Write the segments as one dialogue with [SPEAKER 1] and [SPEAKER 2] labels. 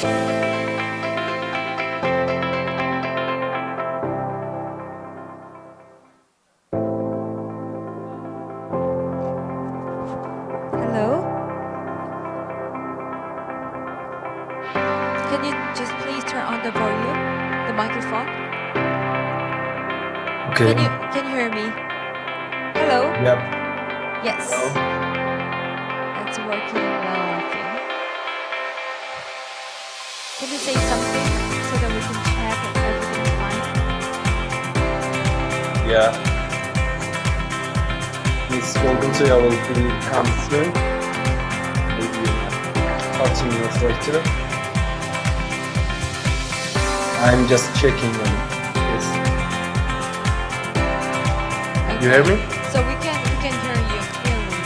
[SPEAKER 1] Hello? Can you just please turn on the volume, the microphone?
[SPEAKER 2] Okay.
[SPEAKER 1] Can you hear me? Hello?
[SPEAKER 2] Yep.
[SPEAKER 1] Yes.
[SPEAKER 2] Hello.
[SPEAKER 1] That's working well, I think. Can you say something so that we can check if everything's fine?
[SPEAKER 2] Yeah. Please welcome to our free conference. Maybe 30 minutes later. I'm just checking on this. You hear me?
[SPEAKER 1] So we can hear you clearly.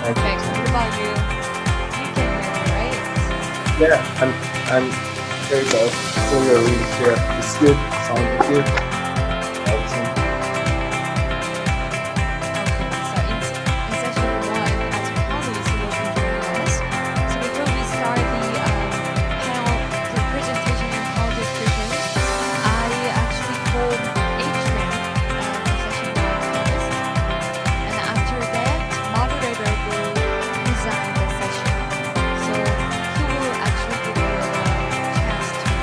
[SPEAKER 2] Okay.
[SPEAKER 1] What about you? You can hear me, right?
[SPEAKER 2] Yeah, I'm very well. Clearly here. It's good. Sound good. Everything.
[SPEAKER 1] Okay, so in session 1, as promised, we will be joining us. So before we start the presentation and panel discussions, I actually called Adrian, the session 1 host, and after that, moderator will design the session. So he will actually give you a chance to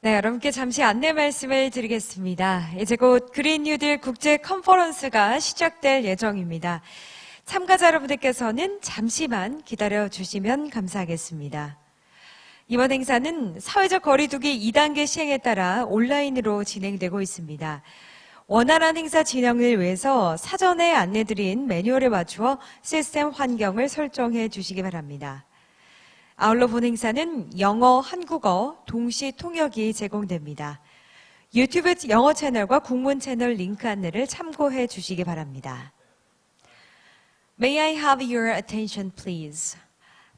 [SPEAKER 1] 네, 여러분께 잠시 안내 말씀을 드리겠습니다. 이제 곧 그린 뉴딜 국제 컨퍼런스가 시작될 예정입니다. 참가자 여러분들께서는 잠시만 기다려 주시면 감사하겠습니다. 이번 행사는 사회적 거리두기 2단계 시행에 따라 온라인으로 진행되고 있습니다. 원활한 행사 진행을 위해서 사전에 안내드린 매뉴얼에 맞추어 시스템 환경을 설정해 주시기 바랍니다. 아울러 본 행사는 영어, 한국어 동시 통역이 제공됩니다. 유튜브 영어 채널과 국문 채널 링크 안내를 참고해 주시기 바랍니다. May I have your attention, please?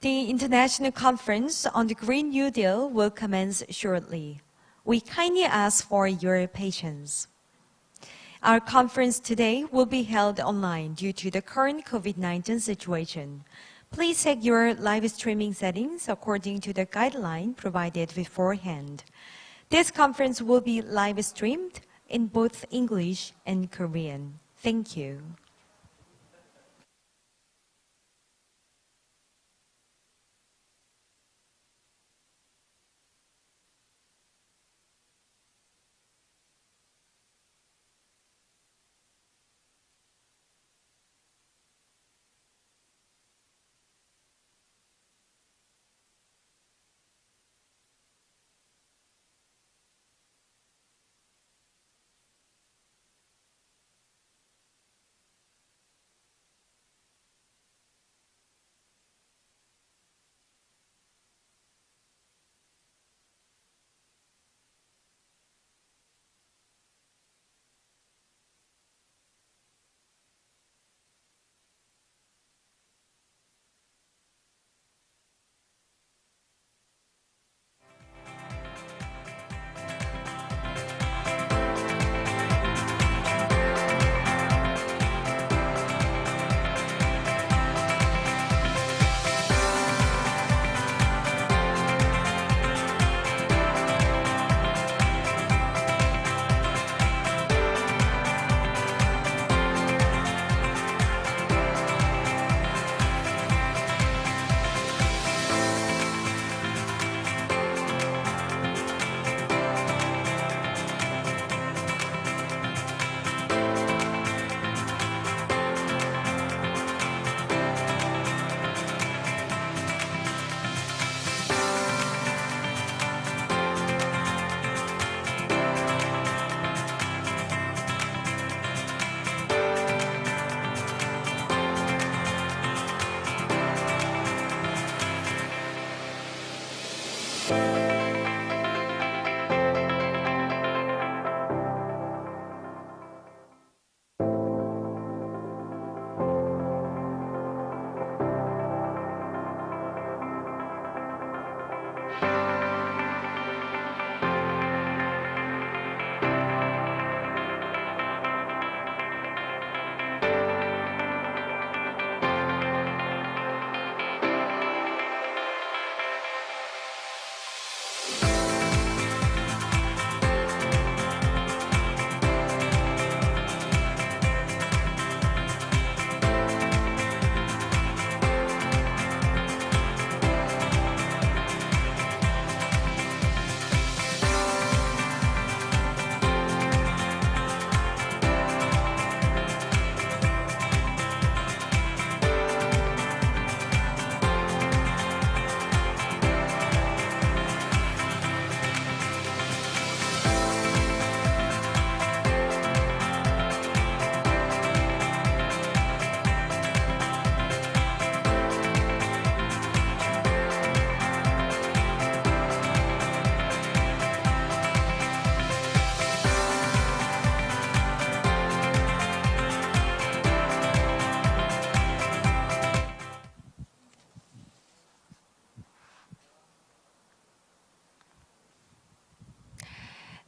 [SPEAKER 1] The international conference on the Green New Deal will commence shortly. We kindly ask for your patience. Our conference today will be held online due to the current COVID-19 situation. Please check your live streaming settings according to the guideline provided beforehand. This conference will be live streamed in both English and Korean. Thank you.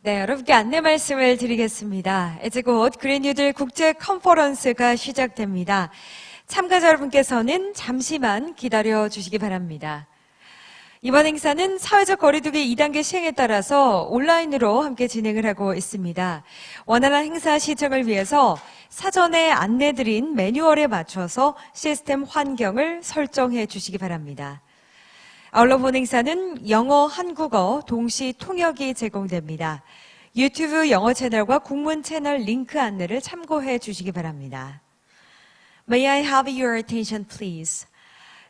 [SPEAKER 1] 네, 여러분께 안내 말씀을 드리겠습니다. 이제 곧 그린 뉴딜 국제 컨퍼런스가 시작됩니다. 참가자 여러분께서는 잠시만 기다려 주시기 바랍니다. 이번 행사는 사회적 거리두기 2단계 시행에 따라서 온라인으로 함께 진행을 하고 있습니다. 원활한 행사 시청을 위해서 사전에 안내드린 매뉴얼에 맞춰서 시스템 환경을 설정해 주시기 바랍니다.
[SPEAKER 3] 아울러 본행사는 영어, 한국어 동시 통역이 제공됩니다. 유튜브 영어 채널과 국문 채널 링크 안내를 참고해 주시기 바랍니다. May I have your attention, please?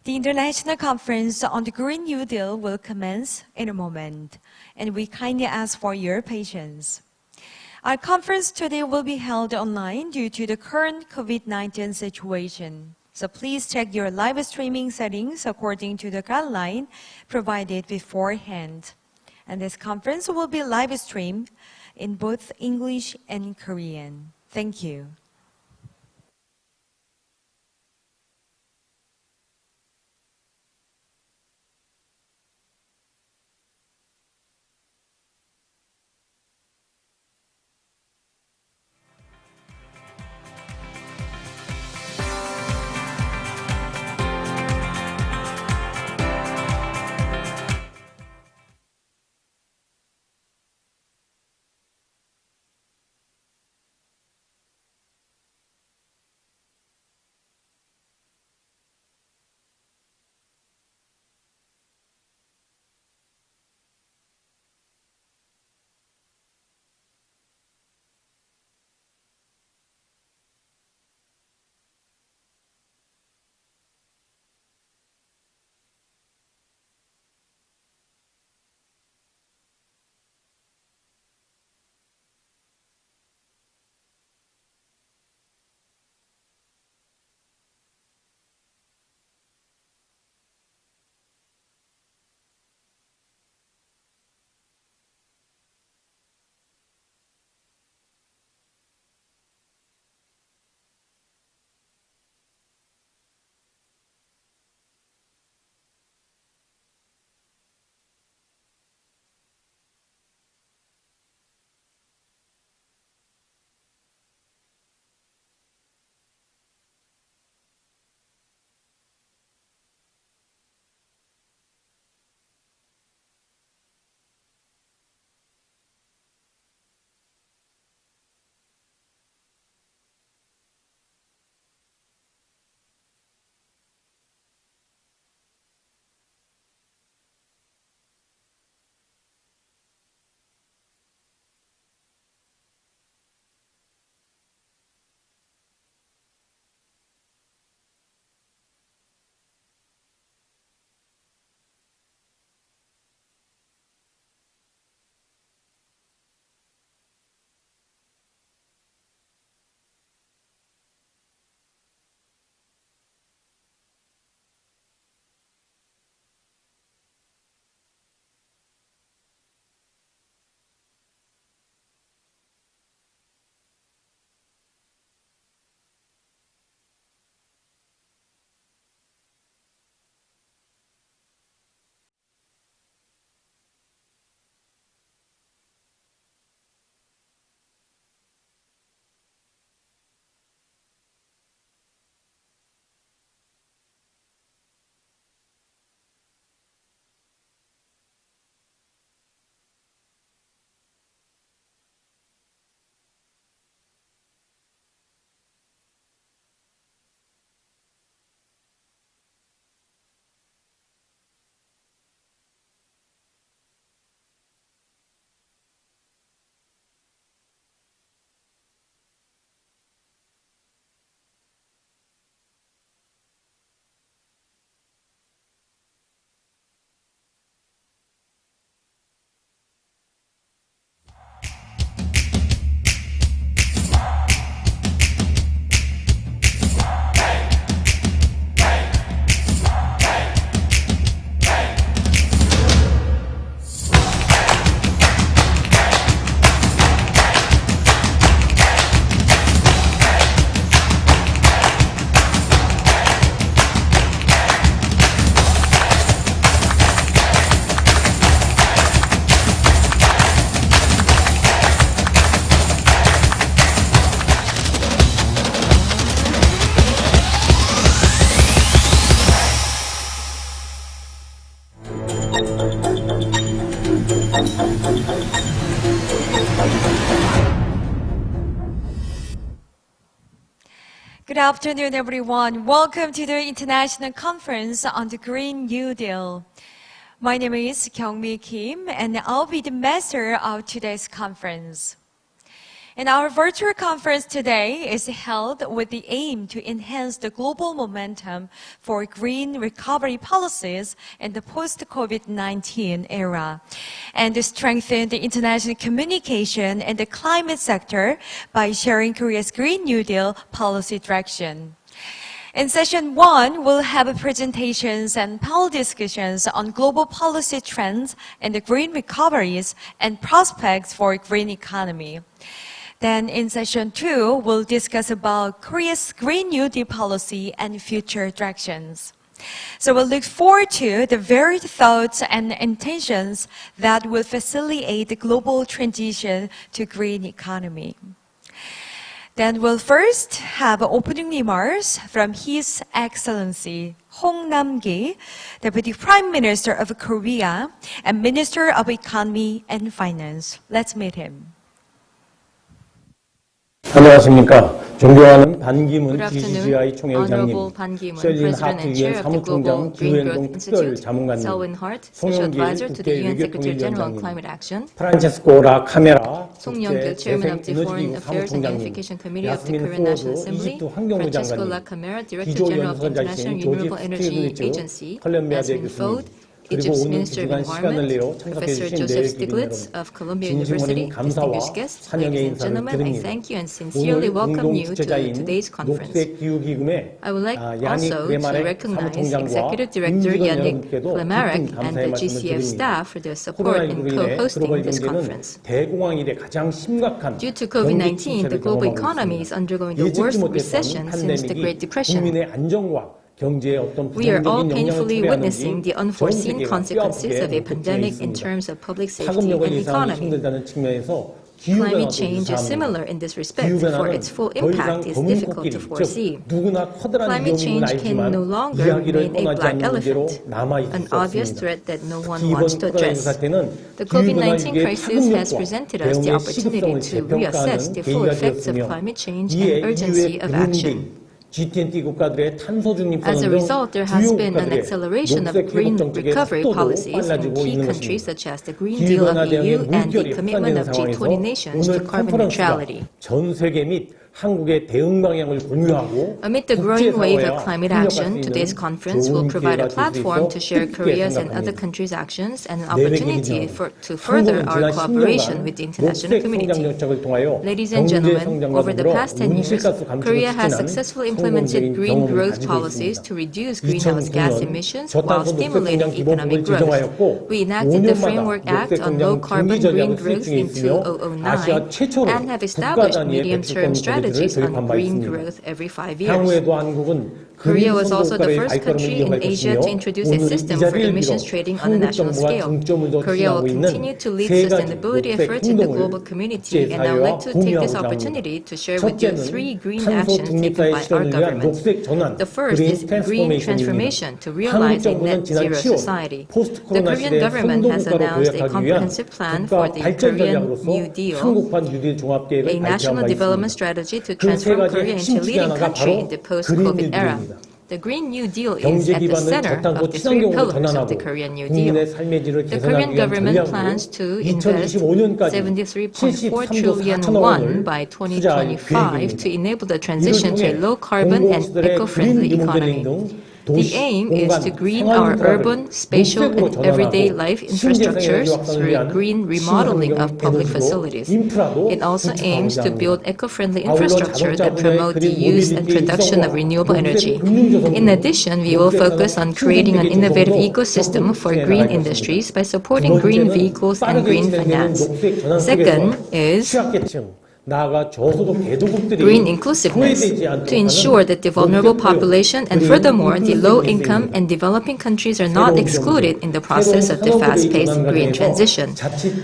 [SPEAKER 3] The International Conference on the Green New Deal will commence in a moment, and we kindly ask for your patience. Our conference today will be held online due to the current COVID-19 situation. So please check your live streaming settings according to the guideline provided beforehand. And this conference will be live streamed in both English and Korean. Thank you. Good afternoon, everyone. Welcome to the International Conference on the Green New Deal. My name is Kyungmi Kim, and I'll be the master of today's conference. And our virtual conference today is held with the aim to enhance the global momentum for green recovery policies in the post-COVID-19 era, and to strengthen the international communication in the climate sector by sharing Korea's Green New Deal policy direction. In session 1, we'll have presentations and panel discussions on global policy trends and the green recoveries and prospects for green economy. Then in session 2, we'll discuss about Korea's Green New Deal policy and future directions. So we'll look forward to the varied thoughts and intentions that will facilitate the global transition to green economy. Then we'll first have opening remarks from His Excellency Hong Nam-gi, Deputy Prime Minister of Korea and Minister of Economy and Finance. Let's meet him.
[SPEAKER 4] 안녕하십니까. 존경하는 반기문
[SPEAKER 5] Good
[SPEAKER 4] GGI
[SPEAKER 5] afternoon,
[SPEAKER 4] 총회장님,
[SPEAKER 5] Honorable Ban Ki-moon,
[SPEAKER 4] 셀린
[SPEAKER 5] President
[SPEAKER 4] 하트
[SPEAKER 5] and
[SPEAKER 4] 유엔
[SPEAKER 5] Chair of the Global
[SPEAKER 4] 사무총장
[SPEAKER 5] Green
[SPEAKER 4] 기후행동
[SPEAKER 5] Growth
[SPEAKER 4] 특별
[SPEAKER 5] Institute,
[SPEAKER 4] 자문관님,
[SPEAKER 5] Selwyn Hart, Special
[SPEAKER 4] 송영길
[SPEAKER 5] Advisor to the
[SPEAKER 4] 국제
[SPEAKER 5] UN Secretary General on
[SPEAKER 4] 외교통일위원장님,
[SPEAKER 5] Climate Action,
[SPEAKER 4] 프란체스코 라 카메라
[SPEAKER 5] Song
[SPEAKER 4] 국제
[SPEAKER 5] Young-gil, Chairman of the Foreign
[SPEAKER 4] 재생에너지기구
[SPEAKER 5] Affairs and
[SPEAKER 4] 사무총장님,
[SPEAKER 5] Unification Committee of the
[SPEAKER 4] 야스민
[SPEAKER 5] Korean National
[SPEAKER 4] 포워드
[SPEAKER 5] Assembly,
[SPEAKER 4] 이집트 환경부
[SPEAKER 5] Francesco La
[SPEAKER 4] 장관님,
[SPEAKER 5] Camara, Director General of the International
[SPEAKER 4] 기조연구소장이신
[SPEAKER 5] Renewable
[SPEAKER 4] 조지
[SPEAKER 5] Energy
[SPEAKER 4] 스티글리츠
[SPEAKER 5] Agency,
[SPEAKER 4] 콜롬비아
[SPEAKER 5] Yasmin
[SPEAKER 4] 대교수님,
[SPEAKER 5] Fold,
[SPEAKER 4] 그리고
[SPEAKER 5] Egypt's
[SPEAKER 4] 오늘
[SPEAKER 5] Minister of
[SPEAKER 4] 귀중한 시간을 내어
[SPEAKER 5] Environment,
[SPEAKER 4] 참석해
[SPEAKER 5] Professor
[SPEAKER 4] 주신
[SPEAKER 5] Joseph
[SPEAKER 4] 내외
[SPEAKER 5] Stiglitz
[SPEAKER 4] 기능여러분,
[SPEAKER 5] of Columbia
[SPEAKER 4] 진심어린
[SPEAKER 5] University,
[SPEAKER 4] 감사와
[SPEAKER 5] distinguished guests,
[SPEAKER 4] 환영의
[SPEAKER 5] ladies and
[SPEAKER 4] 인사를
[SPEAKER 5] gentlemen, I
[SPEAKER 4] 드립니다.
[SPEAKER 5] thank you and sincerely
[SPEAKER 4] 오늘
[SPEAKER 5] welcome you to
[SPEAKER 4] 공동주최자인
[SPEAKER 5] today's conference.
[SPEAKER 4] 녹색기후기금의
[SPEAKER 5] I would like
[SPEAKER 4] 야닉
[SPEAKER 5] also to
[SPEAKER 4] 그레마렉
[SPEAKER 5] recognize
[SPEAKER 4] 사무총장과
[SPEAKER 5] Executive Director
[SPEAKER 4] 임직원
[SPEAKER 5] Yannick
[SPEAKER 4] 여러분께도
[SPEAKER 5] Klemarek
[SPEAKER 4] 깊은
[SPEAKER 5] and
[SPEAKER 4] 감사의
[SPEAKER 5] the
[SPEAKER 4] 말씀을
[SPEAKER 5] GCF
[SPEAKER 4] 드립니다.
[SPEAKER 5] staff for their support in
[SPEAKER 4] 코로나19로 인해
[SPEAKER 5] co-hosting
[SPEAKER 4] 글로벌
[SPEAKER 5] this
[SPEAKER 4] 경제는
[SPEAKER 5] conference.
[SPEAKER 4] 대공황 이래 가장 심각한
[SPEAKER 5] Due to
[SPEAKER 4] 경기
[SPEAKER 5] COVID-19,
[SPEAKER 4] 침체를
[SPEAKER 5] the global
[SPEAKER 4] 경험하고
[SPEAKER 5] economy is
[SPEAKER 4] 있습니다.
[SPEAKER 5] undergoing the
[SPEAKER 4] 예측지
[SPEAKER 5] worst
[SPEAKER 4] 못했던
[SPEAKER 5] recession since the Great
[SPEAKER 4] 팬데믹이
[SPEAKER 5] Depression.
[SPEAKER 4] 국민의 안정과 경제에 어떤
[SPEAKER 5] We are all
[SPEAKER 4] 부정적인 영향을
[SPEAKER 5] painfully
[SPEAKER 4] 초래하는지
[SPEAKER 5] witnessing the
[SPEAKER 4] 전
[SPEAKER 5] unforeseen
[SPEAKER 4] 세계가
[SPEAKER 5] consequences of a
[SPEAKER 4] 뼈아프게
[SPEAKER 5] pandemic in
[SPEAKER 4] 느끼고
[SPEAKER 5] terms of public safety
[SPEAKER 4] 파급력을
[SPEAKER 5] and
[SPEAKER 4] 예상하기
[SPEAKER 5] economy.
[SPEAKER 4] 힘들다는 측면에서
[SPEAKER 5] Climate
[SPEAKER 4] 기후변화도
[SPEAKER 5] change is similar
[SPEAKER 4] 유사합니다.
[SPEAKER 5] in this respect, for
[SPEAKER 4] 기후변화는
[SPEAKER 5] its full
[SPEAKER 4] 더 이상
[SPEAKER 5] impact is
[SPEAKER 4] 검은
[SPEAKER 5] difficult
[SPEAKER 4] 코끼리,
[SPEAKER 5] to foresee.
[SPEAKER 4] 즉 누구나 커다란
[SPEAKER 5] Climate
[SPEAKER 4] 위험임은
[SPEAKER 5] change can
[SPEAKER 4] 알지만
[SPEAKER 5] no longer
[SPEAKER 4] 이야기를
[SPEAKER 5] remain a
[SPEAKER 4] 꺼내지
[SPEAKER 5] black
[SPEAKER 4] 않는 문제로
[SPEAKER 5] elephant,
[SPEAKER 4] 남아있을
[SPEAKER 5] an
[SPEAKER 4] 수
[SPEAKER 5] obvious
[SPEAKER 4] 없습니다.
[SPEAKER 5] threat that no one
[SPEAKER 4] 이번
[SPEAKER 5] wants to
[SPEAKER 4] 코로나19
[SPEAKER 5] address.
[SPEAKER 4] 사태는
[SPEAKER 5] The
[SPEAKER 4] 기후변화
[SPEAKER 5] COVID-19
[SPEAKER 4] 위기의
[SPEAKER 5] crisis has
[SPEAKER 4] 파급력과
[SPEAKER 5] presented us the
[SPEAKER 4] 대응의
[SPEAKER 5] opportunity
[SPEAKER 4] 시급성을
[SPEAKER 5] to reassess
[SPEAKER 4] 재평가하는
[SPEAKER 5] the full
[SPEAKER 4] 계기가
[SPEAKER 5] effects of
[SPEAKER 4] 되었으며
[SPEAKER 5] climate change
[SPEAKER 4] 이에
[SPEAKER 5] and urgency
[SPEAKER 4] EU의
[SPEAKER 5] of
[SPEAKER 4] 그린딜,
[SPEAKER 5] action.
[SPEAKER 4] G20 국가들의 탄소 중립
[SPEAKER 5] As a
[SPEAKER 4] 선언 등
[SPEAKER 5] result, there has
[SPEAKER 4] 주요
[SPEAKER 5] been an
[SPEAKER 4] 국가들의
[SPEAKER 5] acceleration of
[SPEAKER 4] 녹색
[SPEAKER 5] green
[SPEAKER 4] 회복 정책의
[SPEAKER 5] recovery
[SPEAKER 4] 속도도
[SPEAKER 5] policies in
[SPEAKER 4] 빨라지고
[SPEAKER 5] key
[SPEAKER 4] 있는
[SPEAKER 5] countries
[SPEAKER 4] 것입니다.
[SPEAKER 5] such as the Green Deal
[SPEAKER 4] 기후변화
[SPEAKER 5] of
[SPEAKER 4] 대응에
[SPEAKER 5] EU and the
[SPEAKER 4] 물결이
[SPEAKER 5] commitment
[SPEAKER 4] 확산되는
[SPEAKER 5] of G20
[SPEAKER 4] 상황에서
[SPEAKER 5] nations to
[SPEAKER 4] 오늘
[SPEAKER 5] carbon
[SPEAKER 4] 컨퍼런스가
[SPEAKER 5] neutrality.
[SPEAKER 4] 전 세계 및 한국의 대응 방향을 공유하고
[SPEAKER 5] Amid the growing wave of
[SPEAKER 4] 국제사회와
[SPEAKER 5] climate
[SPEAKER 4] 협력할 수
[SPEAKER 5] action,
[SPEAKER 4] 있는
[SPEAKER 5] today's conference will
[SPEAKER 4] 좋은
[SPEAKER 5] provide
[SPEAKER 4] 기회가
[SPEAKER 5] a
[SPEAKER 4] 될 수
[SPEAKER 5] platform
[SPEAKER 4] 있어
[SPEAKER 5] to share
[SPEAKER 4] 뜻깊게
[SPEAKER 5] Korea's and other
[SPEAKER 4] 생각합니다.
[SPEAKER 5] countries' actions and an
[SPEAKER 4] 내외
[SPEAKER 5] opportunity
[SPEAKER 4] 기준,
[SPEAKER 5] to further
[SPEAKER 4] 한국은
[SPEAKER 5] our
[SPEAKER 4] 지난
[SPEAKER 5] cooperation
[SPEAKER 4] 10년간
[SPEAKER 5] with the international
[SPEAKER 4] 녹색 성장
[SPEAKER 5] community.
[SPEAKER 4] 정책을 통하여
[SPEAKER 5] Ladies and
[SPEAKER 4] 경제
[SPEAKER 5] gentlemen,
[SPEAKER 4] 성장과
[SPEAKER 5] over the
[SPEAKER 4] 더불어
[SPEAKER 5] past 10 years,
[SPEAKER 4] 온실가스 감축을
[SPEAKER 5] Korea has
[SPEAKER 4] 촉진한
[SPEAKER 5] successfully implemented
[SPEAKER 4] 성공적인
[SPEAKER 5] green
[SPEAKER 4] 경험을
[SPEAKER 5] growth
[SPEAKER 4] 가지고
[SPEAKER 5] policies
[SPEAKER 4] 있습니다.
[SPEAKER 5] to reduce greenhouse gas
[SPEAKER 4] 2009년
[SPEAKER 5] emissions while
[SPEAKER 4] 저탄소 녹색
[SPEAKER 5] stimulating
[SPEAKER 4] 성장 기본법을
[SPEAKER 5] economic growth.
[SPEAKER 4] 제정하였고
[SPEAKER 5] We enacted the
[SPEAKER 4] 5년마다
[SPEAKER 5] Framework Act
[SPEAKER 4] 녹색
[SPEAKER 5] on
[SPEAKER 4] 성장
[SPEAKER 5] low carbon
[SPEAKER 4] 중기
[SPEAKER 5] green
[SPEAKER 4] 전략을 수립
[SPEAKER 5] growth
[SPEAKER 4] 중에
[SPEAKER 5] in
[SPEAKER 4] 있으며 아시아
[SPEAKER 5] 2009
[SPEAKER 4] 최초로
[SPEAKER 5] and have
[SPEAKER 4] 국가
[SPEAKER 5] established
[SPEAKER 4] 단위의
[SPEAKER 5] medium-term
[SPEAKER 4] 배출권 모델을
[SPEAKER 5] strategies on
[SPEAKER 4] 도입한 바
[SPEAKER 5] green
[SPEAKER 4] 있습니다.
[SPEAKER 5] growth every 5 years.
[SPEAKER 4] 향후에도 한국은
[SPEAKER 5] Korea was also the
[SPEAKER 4] 선도국가의
[SPEAKER 5] first
[SPEAKER 4] 발걸음을
[SPEAKER 5] country in
[SPEAKER 4] 이어갈
[SPEAKER 5] Asia
[SPEAKER 4] 것이며
[SPEAKER 5] to introduce a
[SPEAKER 4] 오늘 이
[SPEAKER 5] system for
[SPEAKER 4] 자리를 빌어
[SPEAKER 5] emissions trading on a
[SPEAKER 4] 한국
[SPEAKER 5] national
[SPEAKER 4] 정부가
[SPEAKER 5] scale.
[SPEAKER 4] 중점을 더
[SPEAKER 5] Korea will
[SPEAKER 4] 투자하고 있는
[SPEAKER 5] continue to lead
[SPEAKER 4] 세 가지
[SPEAKER 5] sustainability
[SPEAKER 4] 녹색
[SPEAKER 5] efforts in the
[SPEAKER 4] 행동을
[SPEAKER 5] global community, and I would
[SPEAKER 4] 국제사회와
[SPEAKER 5] like to take this
[SPEAKER 4] 공유하고자
[SPEAKER 5] opportunity
[SPEAKER 4] 합니다.
[SPEAKER 5] to share with you three
[SPEAKER 4] 첫째는
[SPEAKER 5] green
[SPEAKER 4] 탄소
[SPEAKER 5] actions taken
[SPEAKER 4] 중립사의
[SPEAKER 5] by our
[SPEAKER 4] 실현을 위한
[SPEAKER 5] government.
[SPEAKER 4] 녹색 전환,
[SPEAKER 5] The first
[SPEAKER 4] 그린
[SPEAKER 5] is green transformation
[SPEAKER 4] 트랜스포메이션입니다.
[SPEAKER 5] to
[SPEAKER 4] 한국
[SPEAKER 5] realize a
[SPEAKER 4] 정부는
[SPEAKER 5] net
[SPEAKER 4] 지난
[SPEAKER 5] zero
[SPEAKER 4] 7월
[SPEAKER 5] society.
[SPEAKER 4] 포스트
[SPEAKER 5] The
[SPEAKER 4] 코로나
[SPEAKER 5] Korean
[SPEAKER 4] 시대
[SPEAKER 5] government has
[SPEAKER 4] 선도국가로
[SPEAKER 5] announced a
[SPEAKER 4] 도약하기 위한
[SPEAKER 5] comprehensive plan for
[SPEAKER 4] 국가
[SPEAKER 5] the
[SPEAKER 4] 발전
[SPEAKER 5] Korean
[SPEAKER 4] 전략으로서
[SPEAKER 5] New Deal,
[SPEAKER 4] 한국판 뉴딜 종합계획을
[SPEAKER 5] a national
[SPEAKER 4] 발표한 바
[SPEAKER 5] development
[SPEAKER 4] 있습니다.
[SPEAKER 5] strategy to
[SPEAKER 4] 그 세
[SPEAKER 5] transform
[SPEAKER 4] 가지
[SPEAKER 5] Korea
[SPEAKER 4] 핵심
[SPEAKER 5] into a
[SPEAKER 4] 중에
[SPEAKER 5] leading
[SPEAKER 4] 하나가
[SPEAKER 5] country in
[SPEAKER 4] 바로
[SPEAKER 5] the
[SPEAKER 4] 그린
[SPEAKER 5] post-COVID era.
[SPEAKER 4] 뉴딜입니다.
[SPEAKER 5] The Green New Deal is
[SPEAKER 4] 경제
[SPEAKER 5] at the
[SPEAKER 4] 기반을
[SPEAKER 5] center
[SPEAKER 4] 저탄소
[SPEAKER 5] of the three
[SPEAKER 4] 친환경으로
[SPEAKER 5] pillars of
[SPEAKER 4] 전환하고
[SPEAKER 5] the Korean New
[SPEAKER 4] 국민의
[SPEAKER 5] Deal.
[SPEAKER 4] 삶의 질을
[SPEAKER 5] The
[SPEAKER 4] 개선하기
[SPEAKER 5] Korean
[SPEAKER 4] 위한
[SPEAKER 5] government
[SPEAKER 4] 전략으로
[SPEAKER 5] plans to invest
[SPEAKER 4] 2025년까지
[SPEAKER 5] 73.4 trillion
[SPEAKER 4] 73조 4천억
[SPEAKER 5] won
[SPEAKER 4] 원을
[SPEAKER 5] by
[SPEAKER 4] 투자할
[SPEAKER 5] 2025
[SPEAKER 4] 계획입니다.
[SPEAKER 5] to enable the
[SPEAKER 4] 이를
[SPEAKER 5] transition to a
[SPEAKER 4] 통해
[SPEAKER 5] low carbon and
[SPEAKER 4] 공공시설의
[SPEAKER 5] eco-friendly
[SPEAKER 4] 그린 리모델링
[SPEAKER 5] economy.
[SPEAKER 4] 등
[SPEAKER 5] The
[SPEAKER 4] 도시,
[SPEAKER 5] aim is
[SPEAKER 4] 공간,
[SPEAKER 5] to green
[SPEAKER 4] 생활
[SPEAKER 5] our
[SPEAKER 4] 인프라를
[SPEAKER 5] urban, spatial,
[SPEAKER 4] 녹색으로
[SPEAKER 5] and everyday
[SPEAKER 4] 전환하고
[SPEAKER 5] life
[SPEAKER 4] 신재생 에너지
[SPEAKER 5] infrastructures
[SPEAKER 4] 확산을
[SPEAKER 5] through
[SPEAKER 4] 위한
[SPEAKER 5] green remodeling of public
[SPEAKER 4] 신환경
[SPEAKER 5] facilities.
[SPEAKER 4] 에너지로 인프라도
[SPEAKER 5] It also aims
[SPEAKER 4] 구축하고자
[SPEAKER 5] to
[SPEAKER 4] 합니다.
[SPEAKER 5] build eco-friendly
[SPEAKER 4] 아울러
[SPEAKER 5] infrastructure
[SPEAKER 4] 자동차
[SPEAKER 5] that promote the
[SPEAKER 4] 분야의
[SPEAKER 5] use and
[SPEAKER 4] 그린
[SPEAKER 5] production of
[SPEAKER 4] 모빌리티
[SPEAKER 5] renewable
[SPEAKER 4] 녹색
[SPEAKER 5] energy.
[SPEAKER 4] 금융조성으로
[SPEAKER 5] In addition, we will
[SPEAKER 4] 녹색
[SPEAKER 5] focus on
[SPEAKER 4] 산업
[SPEAKER 5] creating an
[SPEAKER 4] 신생계획
[SPEAKER 5] innovative
[SPEAKER 4] 조성도
[SPEAKER 5] ecosystem for
[SPEAKER 4] 적극
[SPEAKER 5] green
[SPEAKER 4] 진행할
[SPEAKER 5] industries by
[SPEAKER 4] 것입니다.
[SPEAKER 5] supporting
[SPEAKER 4] 두
[SPEAKER 5] green
[SPEAKER 4] 번째는
[SPEAKER 5] vehicles and
[SPEAKER 4] 빠르게
[SPEAKER 5] green
[SPEAKER 4] 진행되는
[SPEAKER 5] finance.
[SPEAKER 4] 녹색 전환
[SPEAKER 5] Second
[SPEAKER 4] 속에서
[SPEAKER 5] is
[SPEAKER 4] 취약계층, 나아가 저소득 대도국들이
[SPEAKER 5] green inclusiveness
[SPEAKER 4] 소외되지 않도록
[SPEAKER 5] to ensure that the vulnerable
[SPEAKER 4] 녹색
[SPEAKER 5] population and
[SPEAKER 4] 그린
[SPEAKER 5] furthermore the low
[SPEAKER 4] inclusiveness
[SPEAKER 5] income and developing countries are not excluded in the process of the fast-paced green transition.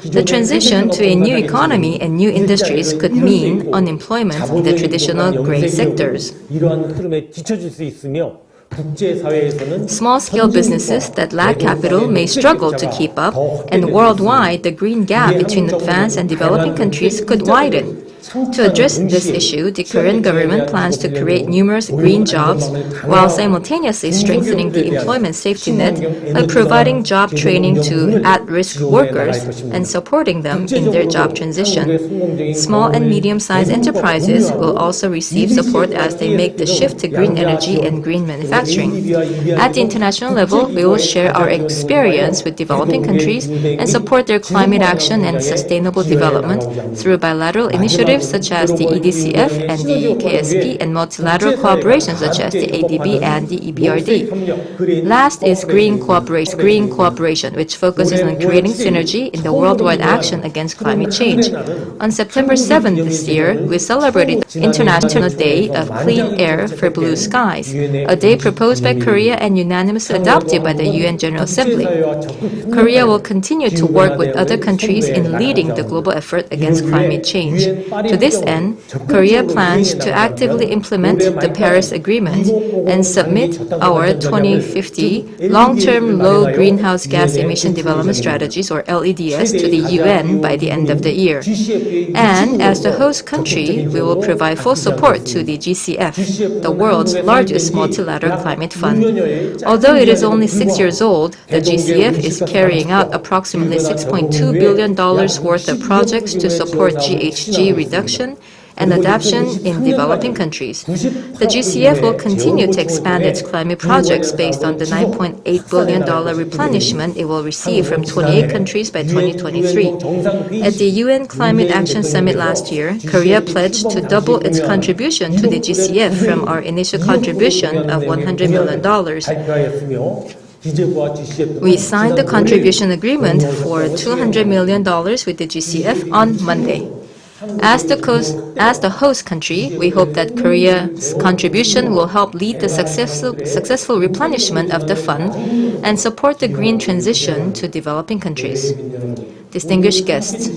[SPEAKER 5] The transition to a new economy and new industries could mean unemployment in the traditional gray sectors.
[SPEAKER 4] 이러한 흐름에 뒤처질 수 있으며 국제사회에서는
[SPEAKER 5] Small-scale businesses that lack capital may struggle to keep up, and worldwide, the green gap between advanced and developing countries could widen. To address this issue, the Korean government plans to create numerous green jobs while simultaneously strengthening the employment safety net by providing job training to at-risk workers and supporting them in their job transition. Small and medium-sized enterprises will also receive support as they make the shift to green energy and green manufacturing. At the international level, we will share our experience with developing countries and support their climate action and sustainable development through bilateral initiatives such as the EDCF and the KSP and multilateral cooperation such as the ADB and the EBRD. Last is Green Cooperation, which focuses on creating synergy in the worldwide action against climate change. On September 7th this year, we celebrated the International Day of Clean Air for Blue Skies, a day proposed by Korea and unanimously adopted by the UN General Assembly. Korea will continue to work with other countries in leading the global effort against climate change. To this end, Korea plans to actively implement the Paris Agreement and submit our 2050 Long-Term Low Greenhouse Gas Emission Development Strategies, or LEDS, to the UN by the end of the year. And as the host country, we will provide full support to the GCF, the world's largest multilateral climate fund. Although it is only 6 years old, the GCF is carrying out approximately $6.2 billion worth of projects to support GHG reduction and adaptation in developing countries. The GCF will continue to expand its climate projects based on the $9.8 billion replenishment it will receive from 28 countries by 2023. At the UN Climate Action Summit last year, Korea pledged to double its contribution to the GCF from our initial contribution of $100 million. We signed the contribution agreement for $200 million with the GCF on Monday. As the host country, we hope that Korea's contribution will help lead the successful replenishment of the fund and support the green transition to developing countries. Distinguished guests,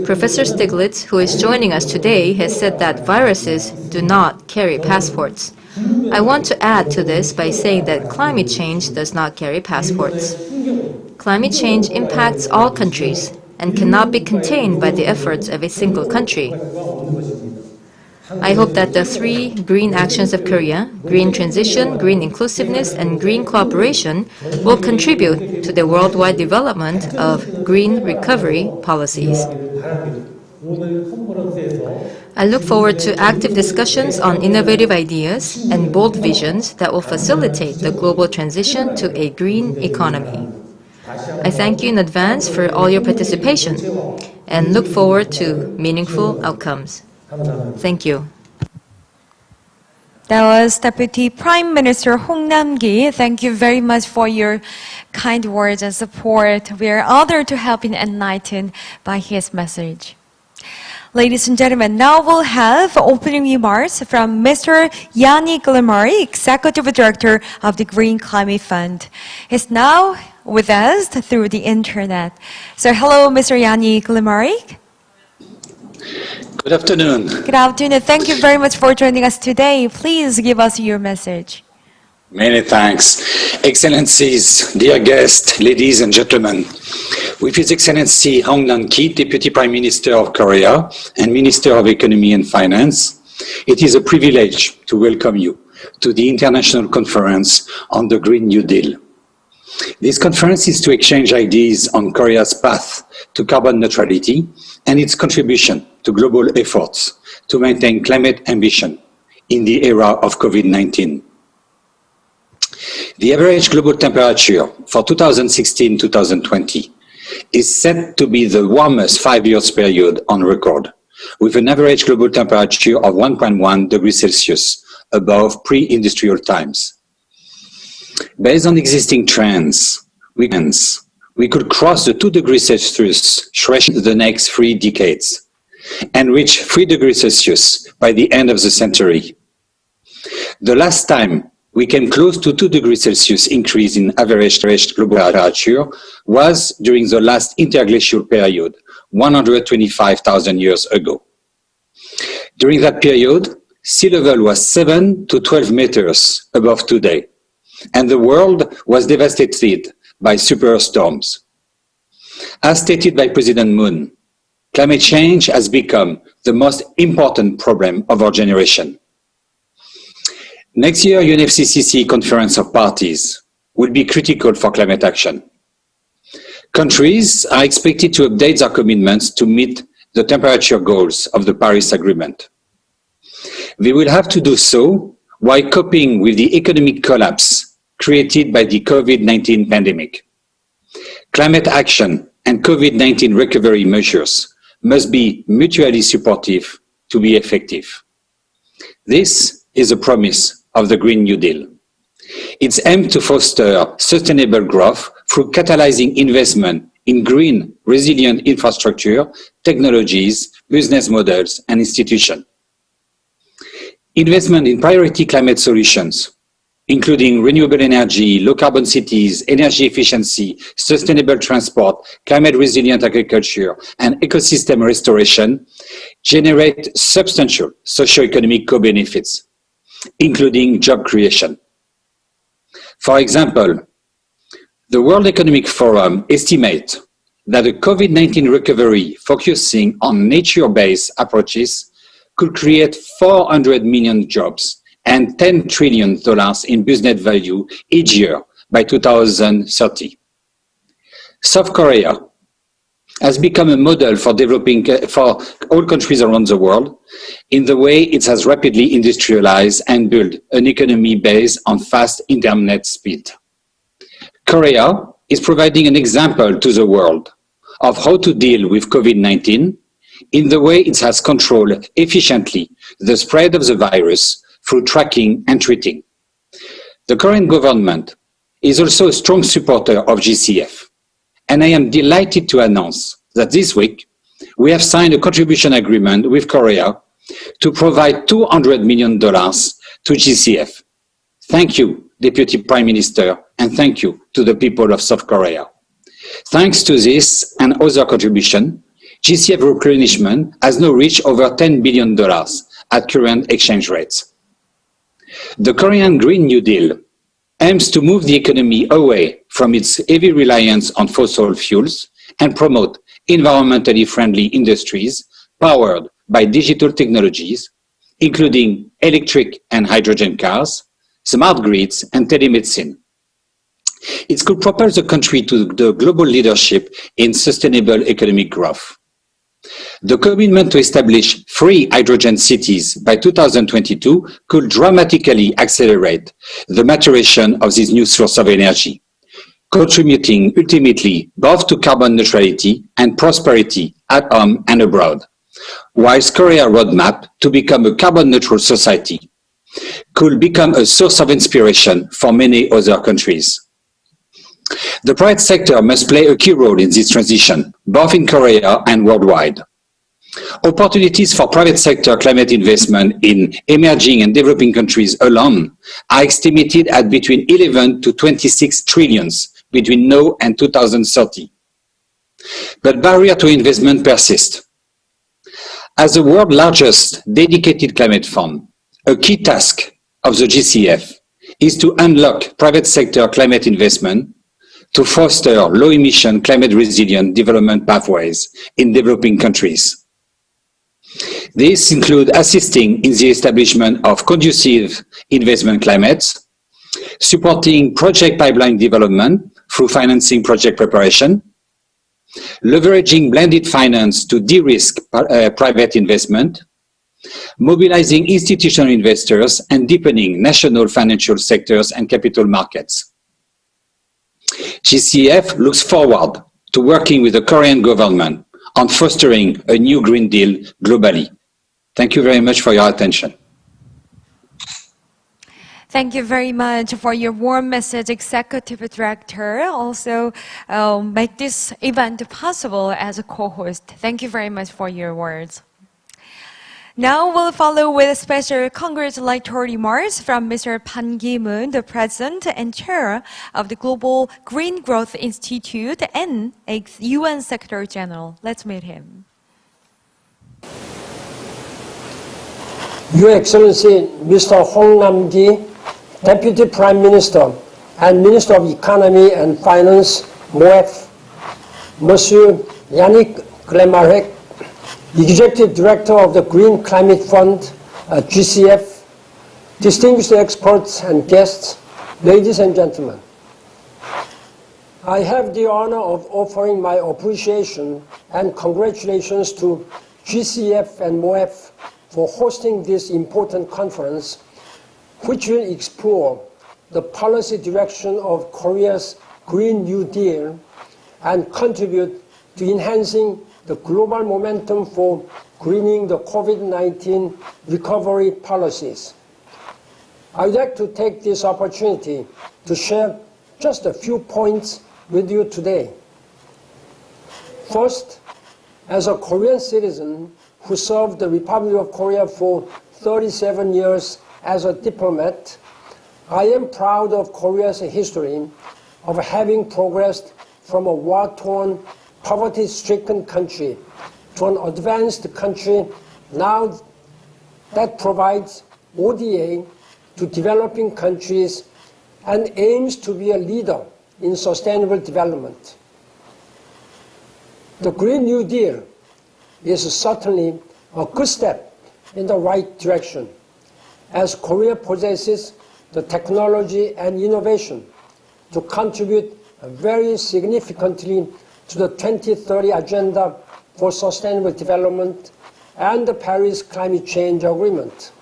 [SPEAKER 5] Professor Stiglitz, who is joining us today, has said that viruses do not carry passports. I want to add to this by saying that climate change does not carry passports. Climate change impacts all countries and cannot be contained by the efforts of a single country. I hope that the 3 green actions of Korea, green transition, green inclusiveness, and green cooperation, will contribute to the worldwide development of green recovery policies. I look forward to active discussions on innovative ideas and bold visions that will facilitate the global transition to a green economy. I thank you in advance for all your participation and look forward to meaningful outcomes. Thank you.
[SPEAKER 3] That was Deputy Prime Minister Hong Nam-gi. Thank you very much for your kind words and support. We are honored to have been enlightened by his message. Ladies and gentlemen, now we'll have opening remarks from Mr. Yanni Glimari, Executive Director of the Green Climate Fund. He's now with us through the internet. So hello, Mr. Yanni Glimari.
[SPEAKER 6] Good afternoon.
[SPEAKER 3] Good afternoon. Thank you very much for joining us today. Please give us your message.
[SPEAKER 6] Many thanks. Excellencies, dear guests, ladies and gentlemen, with His Excellency Hong Nam-ki, Deputy Prime Minister of Korea and Minister of Economy and Finance, it is a privilege to welcome you to the International Conference on the Green New Deal. This conference is to exchange ideas on Korea's path to carbon neutrality and its contribution to global efforts to maintain climate ambition in the era of COVID-19. The average global temperature for 2016-2020 is set to be the warmest 5-year period on record, with an average global temperature of 1.1 degrees Celsius above pre-industrial times. Based on existing trends, we could cross the 2 degrees Celsius threshold in the next 3 decades and reach 3 degrees Celsius by the end of the century. The last time we came close to 2 degrees Celsius increase in average global temperature was during the last interglacial period, 125,000 years ago. During that period, sea level was 7 to 12 meters above today, and the world was devastated by superstorms. As stated by President Moon, climate change has become the most important problem of our generation. Next year, UNFCCC Conference of Parties will be critical for climate action. Countries are expected to update their commitments to meet the temperature goals of the Paris Agreement. They will have to do so while coping with the economic collapse created by the COVID-19 pandemic. Climate action and COVID-19 recovery measures must be mutually supportive to be effective. This is a promise of the Green New Deal. It's aimed to foster sustainable growth through catalyzing investment in green, resilient infrastructure, technologies, business models, and institutions. Investment in priority climate solutions, including renewable energy, low-carbon cities, energy efficiency, sustainable transport, climate-resilient agriculture, and ecosystem restoration, generate substantial socio-economic co-benefits, including job creation. For example, the World Economic Forum estimates that a COVID-19 recovery focusing on nature-based approaches could create 400 million jobs and $10 trillion in business value each year by 2030. South Korea has become a model for for all countries around the world in the way it has rapidly industrialized and built an economy based on fast internet speed. Korea is providing an example to the world of how to deal with COVID-19 in the way it has controlled efficiently the spread of the virus through tracking and treating. The Korean government is also a strong supporter of GCF, and I am delighted to announce that this week we have signed a contribution agreement with Korea to provide $200 million to GCF. Thank you, Deputy Prime Minister, and thank you to the people of South Korea. Thanks to this and other contribution, GCF replenishment has now reached over $10 billion at current exchange rates. The Korean Green New Deal aims to move the economy away from its heavy reliance on fossil fuels and promote environmentally friendly industries powered by digital technologies, including electric and hydrogen cars, smart grids, and telemedicine. It could propel the country to the global leadership in sustainable economic growth. The commitment to establish 3 hydrogen cities by 2022 could dramatically accelerate the maturation of this new source of energy, contributing ultimately both to carbon neutrality and prosperity at home and abroad, whilst Korea's roadmap to become a carbon neutral society could become a source of inspiration for many other countries. The private sector must play a key role in this transition, both in Korea and worldwide. Opportunities for private sector climate investment in emerging and developing countries alone are estimated at between 11 to 26 trillions between now and 2030. But barriers to investment persist. As the world's largest dedicated climate fund, a key task of the GCF is to unlock private sector climate investment to foster low-emission, climate-resilient development pathways in developing countries. These include assisting in the establishment of conducive investment climates, supporting project pipeline development through financing project preparation, leveraging blended finance to de-risk private investment, mobilizing institutional investors, and deepening national financial sectors and capital markets. GCF looks forward to working with the Korean government on fostering a new Green Deal globally. Thank you very much for your attention.
[SPEAKER 3] Thank you very much for your warm message, Executive Director. Also, make this event possible as a co-host. Thank you very much for your words. Now we'll follow with special congratulatory remarks from Mr. Pan Ki-moon, the President and Chair of the Global Green Growth Institute and UN Secretary General. Let's meet him.
[SPEAKER 7] Your Excellency, Mr. Hong Nam-ki, Deputy Prime Minister and Minister of Economy and Finance, MOEF, Monsieur Yannick Glemarek, Executive Director of the Green Climate Fund, GCF, distinguished experts and guests, ladies and gentlemen. I have the honor of offering my appreciation and congratulations to GCF and MOEF for hosting this important conference, which will explore the policy direction of Korea's Green New Deal and contribute to enhancing the global momentum for greening the COVID-19 recovery policies. I would like to take this opportunity to share just a few points with you today. First, as a Korean citizen who served the Republic of Korea for 37 years as a diplomat, I am proud of Korea's history of having progressed from a war-torn, poverty-stricken country to an advanced country now that provides ODA to developing countries and aims to be a leader in sustainable development. The Green New Deal is certainly a good step in the right direction, as Korea possesses the technology and innovation to contribute very significantly to the 2030 Agenda for Sustainable Development and the Paris Climate Change Agreement.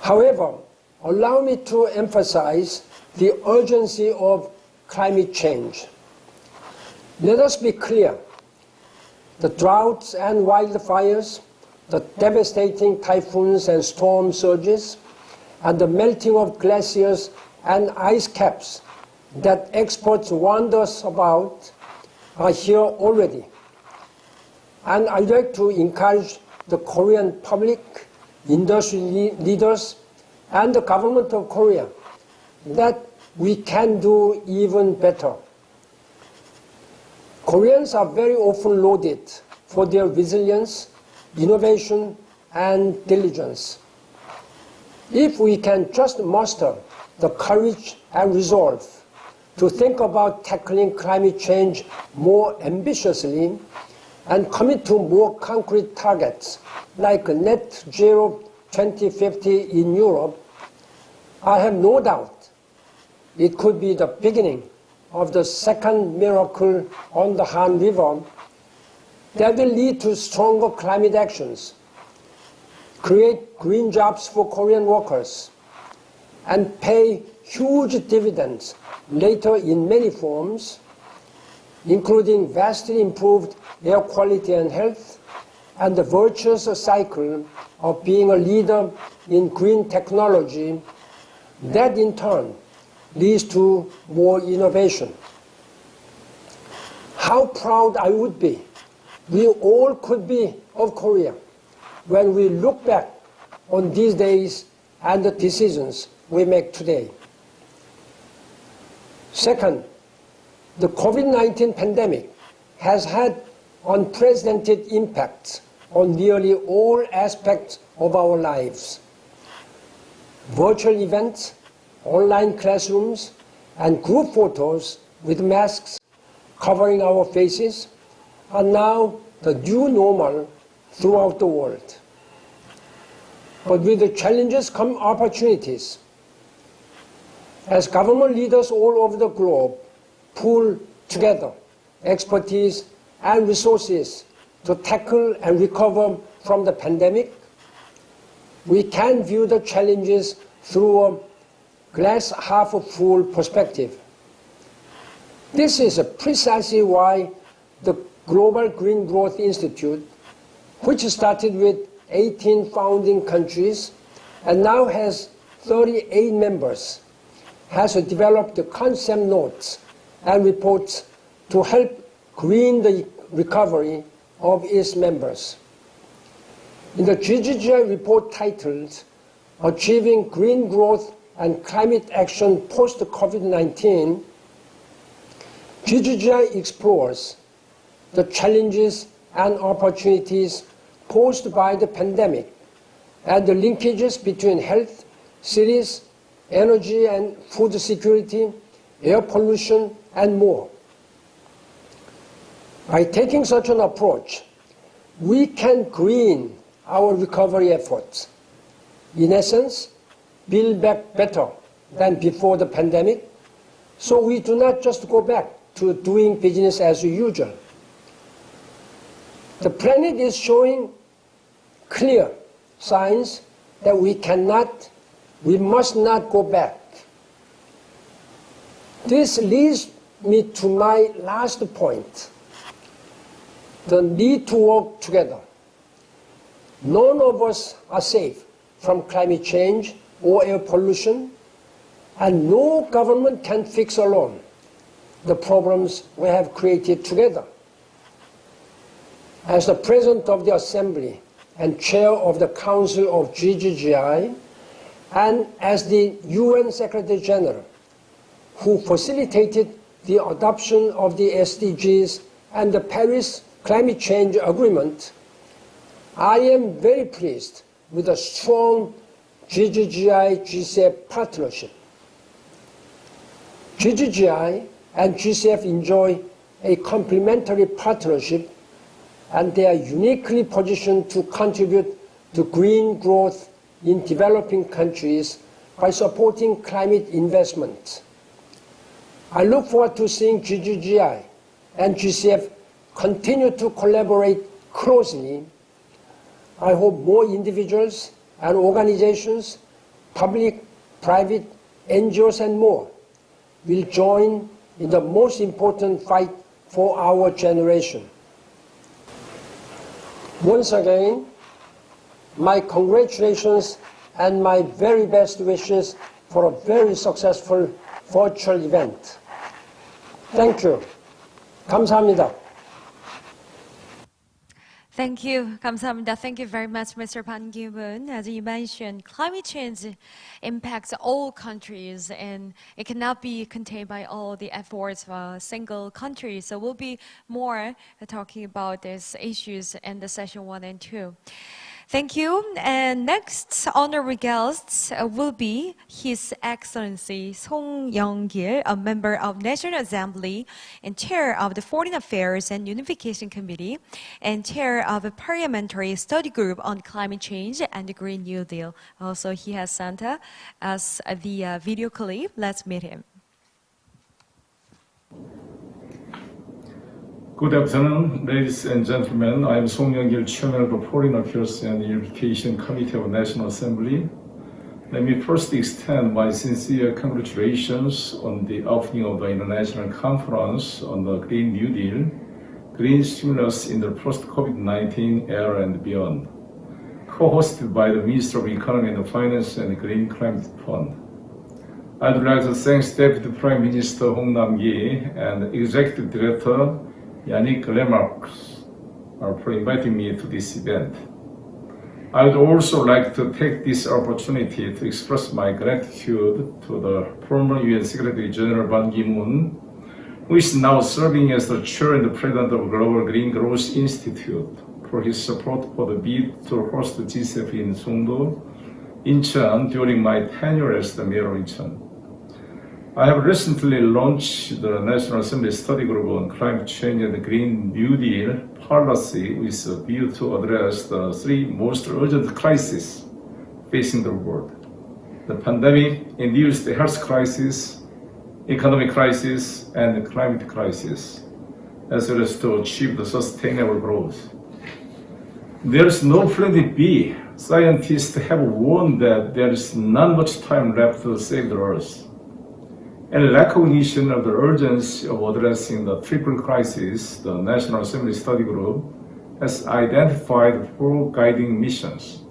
[SPEAKER 7] However, allow me to emphasize the urgency of climate change. Let us be clear. The droughts and wildfires, the devastating typhoons and storm surges, and the melting of glaciers and ice caps that experts warned us about are here already. And I'd like to encourage the Korean public, industry leaders, and the government of Korea that we can do even better. Koreans are very often lauded for their resilience, innovation, and diligence. If we can just muster the courage and resolve to think about tackling climate change more ambitiously and commit to more concrete targets like net zero 2050 in Europe, I have no doubt it could be the beginning of the second miracle on the Han River that will lead to stronger climate actions, create green jobs for Korean workers, and pay huge dividends later in many forms, including vastly improved air quality and health, and the virtuous cycle of being a leader in green technology that in turn leads to more innovation. How proud I would be, we all could be, of Korea when we look back on these days and the decisions we make today. Second, the COVID-19 pandemic has had unprecedented impacts on nearly all aspects of our lives. Virtual events, online classrooms, and group photos with masks covering our faces are now the new normal throughout the world. But with the challenges come opportunities. As government leaders all over the globe pool together expertise and resources to tackle and recover from the pandemic, we can view the challenges through a glass half full perspective. This is precisely why the Global Green Growth Institute, which started with 18 founding countries and now has 38 members, has developed the concept notes and reports to help green the recovery of its members. In the GGGI report titled Achieving Green Growth and Climate Action Post-COVID-19, GGGI explores the challenges and opportunities posed by the pandemic and the linkages between health, cities, energy and food security, air pollution, and more. By taking such an approach, we can green our recovery efforts. In essence, build back better than before the pandemic, so we do not just go back to doing business as usual. The planet is showing clear signs that we must not go back. This leads me to my last point, the need to work together. None of us are safe from climate change or air pollution, and no government can fix alone the problems we have created together. As the President of the Assembly and Chair of the Council of GGGI, and as the UN Secretary General, who facilitated the adoption of the SDGs and the Paris Climate Change Agreement, I am very pleased with the strong GGGI-GCF partnership. GGGI and GCF enjoy a complementary partnership, and they are uniquely positioned to contribute to green growth in developing countries by supporting climate investment. I look forward to seeing GGGI and GCF continue to collaborate closely. I hope more individuals and organizations, public, private, NGOs, and more, will join in the most important fight for our generation. Once again, my congratulations and my very best wishes for a very successful virtual event. Thank you. 감사합니다.
[SPEAKER 3] Thank you. 감사합니다. Thank you very much, Mr. Ban Ki-moon. As you mentioned, climate change impacts all countries, and it cannot be contained by all the efforts of a single country. So we'll be more talking about these issues in the session 1 and 2. Thank you. And next honorary guests will be His Excellency Song Young-gil, a member of National Assembly and chair of the Foreign Affairs and Unification Committee and chair of a Parliamentary Study Group on Climate Change and the Green New Deal. Also, he has sent us the video clip. Let's meet him.
[SPEAKER 2] Good afternoon, ladies and gentlemen. I am Song Young-gil, Chairman of the Foreign Affairs and Unification Committee of National Assembly. Let me first extend my sincere congratulations on the opening of the International Conference on the Green New Deal, Green Stimulus in the post-COVID-19 era and beyond, co-hosted by the Minister of Economy and Finance and the Green Climate Fund. I'd like to thank Deputy Prime Minister Hong Nam-gi and Executive Director Yannick Remarque for inviting me to this event. I would also like to take this opportunity to express my gratitude to the former UN Secretary General Ban Ki-moon, who is now serving as the chair and the president of Global Green Growth Institute, for his support for the bid to host the GCF in Songdo, Incheon, during my tenure as the mayor of Incheon. I have recently launched the National Assembly Study Group on Climate Change and the Green New Deal policy with a view to address the three most urgent crises facing the world: the pandemic-induced health crisis, economic crisis, and the climate crisis, as well as to achieve the sustainable growth. There is no plan B. Scientists have warned that there is not much time left to save the Earth. In recognition of the urgency of addressing the triple crisis, the National Assembly Study Group has identified 4 guiding missions.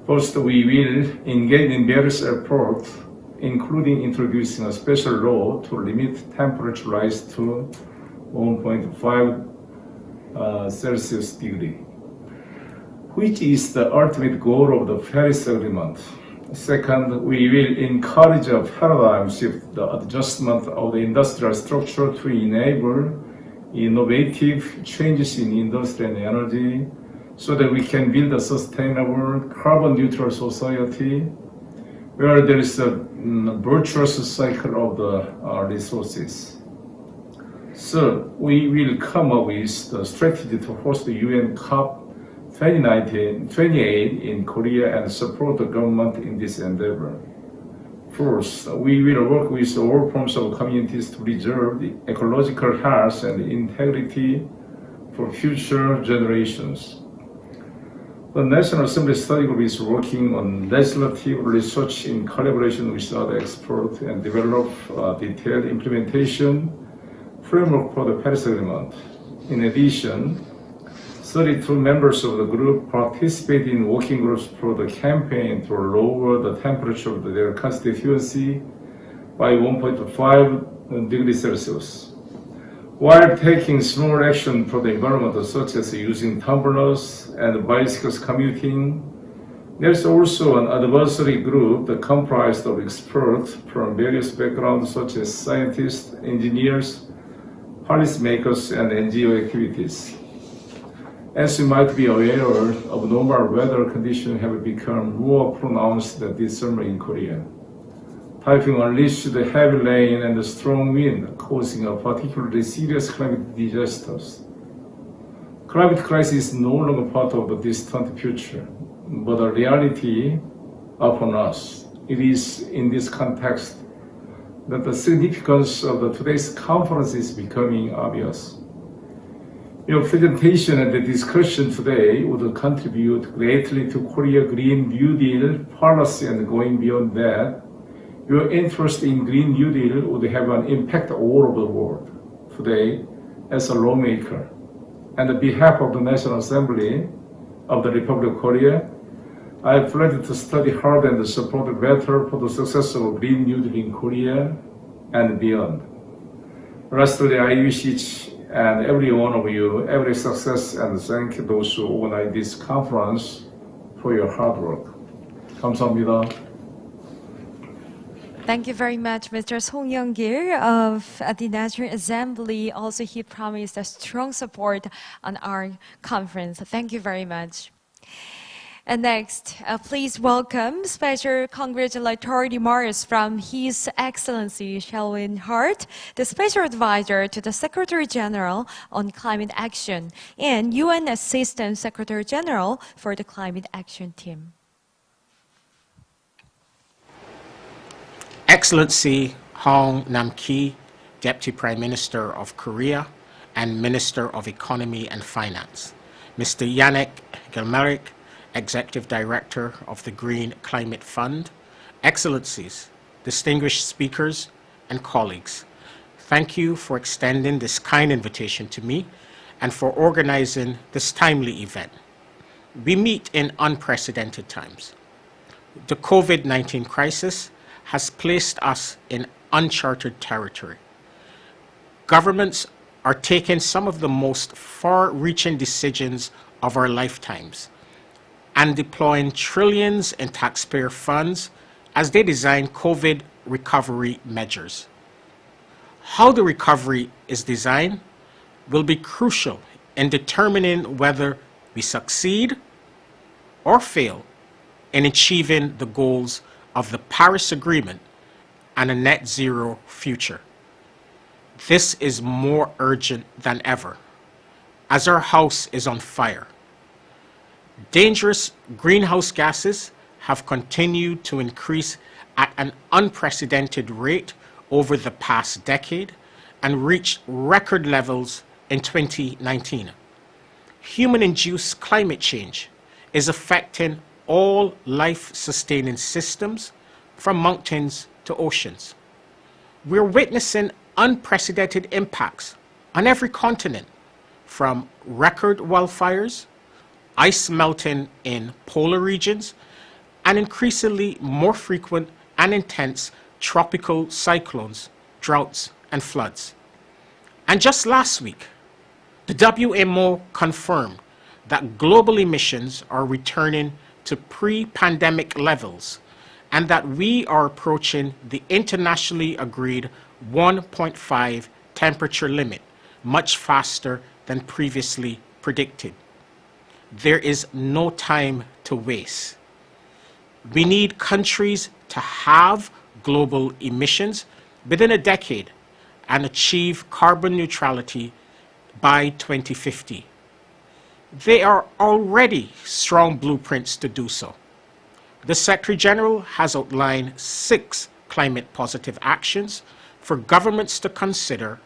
[SPEAKER 2] First, we will engage in various efforts, including introducing a special law to limit temperature rise to 1.5 Celsius degree, which is the ultimate goal of the Paris Agreement. Second, we will encourage a paradigm shift, the adjustment of the industrial structure to enable innovative changes in industry and energy so that we can build a sustainable, carbon-neutral society where there is a virtuous cycle of the resources. Third, we will come up with the strategy to host the UN COP 28 in Korea and support the government in this endeavor. Fourth, we will work with all forms of communities to preserve the ecological health and integrity for future generations. The National Assembly Study Group is working on legislative research in collaboration with other experts and develop a detailed implementation framework for the Paris Agreement. In addition, 32 members of the group participate in working groups for the campaign to lower the temperature of their constituency by 1.5 degrees Celsius. While taking small action for the environment, such as using tumblers and bicycles commuting, there's also an advisory group that comprised of experts from various backgrounds, such as scientists, engineers, policymakers, and NGO activities. As you might be aware, abnormal weather conditions have become more pronounced this summer in Korea. Typhoon unleashed the heavy rain and the strong wind, causing a particularly serious climate disasters. Climate crisis is no longer part of the distant future, but a reality upon us. It is in this context that the significance of today's conference is becoming obvious. Your presentation and the discussion today would contribute greatly to Korea's Green New Deal policy, and going beyond that, your interest in Green New Deal would have an impact all over the world. Today, as a lawmaker, and on behalf of the National Assembly of the Republic of Korea, I pledge to study hard and support better for the success of Green New Deal in Korea and beyond. Lastly, I wish each and every one of you every success and thank those who organize this conference for your hard work. 감사합니다.
[SPEAKER 3] Thank you very much, Mr. Song Young-gil of the National Assembly. Also, he promised a strong support on our conference. Thank you very much. And next, please welcome special congratulatory remarks from His Excellency Shelwyn Hart, the Special Advisor to the Secretary General on Climate Action and UN Assistant Secretary General for the Climate Action Team.
[SPEAKER 8] Excellency Hong Nam-ki, Deputy Prime Minister of Korea and Minister of Economy and Finance, Mr. Yannick Gelmerick, Executive Director of the Green Climate Fund, Excellencies, distinguished speakers, and colleagues, thank you for extending this kind invitation to me and for organizing this timely event. We meet in unprecedented times. The COVID-19 crisis has placed us in uncharted territory. Governments are taking some of the most far-reaching decisions of our lifetimes and deploying trillions in taxpayer funds as they design COVID recovery measures. How the recovery is designed will be crucial in determining whether we succeed or fail in achieving the goals of the Paris Agreement and a net zero future. This is more urgent than ever, as our house is on fire. Dangerous greenhouse gases have continued to increase at an unprecedented rate over the past decade and reached record levels in 2019. Human-induced climate change is affecting all life-sustaining systems, from mountains to oceans. We're witnessing unprecedented impacts on every continent, from record wildfires, ice melting in polar regions, and increasingly more frequent and intense tropical cyclones, droughts, and floods. And just last week, the WMO confirmed that global emissions are returning to pre-pandemic levels and that we are approaching the internationally agreed 1.5 temperature limit much faster than previously predicted. There is no time to waste. We need countries to halve global emissions within a decade and achieve carbon neutrality by 2050. There are already strong blueprints to do so. The Secretary General has outlined 6 climate-positive actions for governments to consider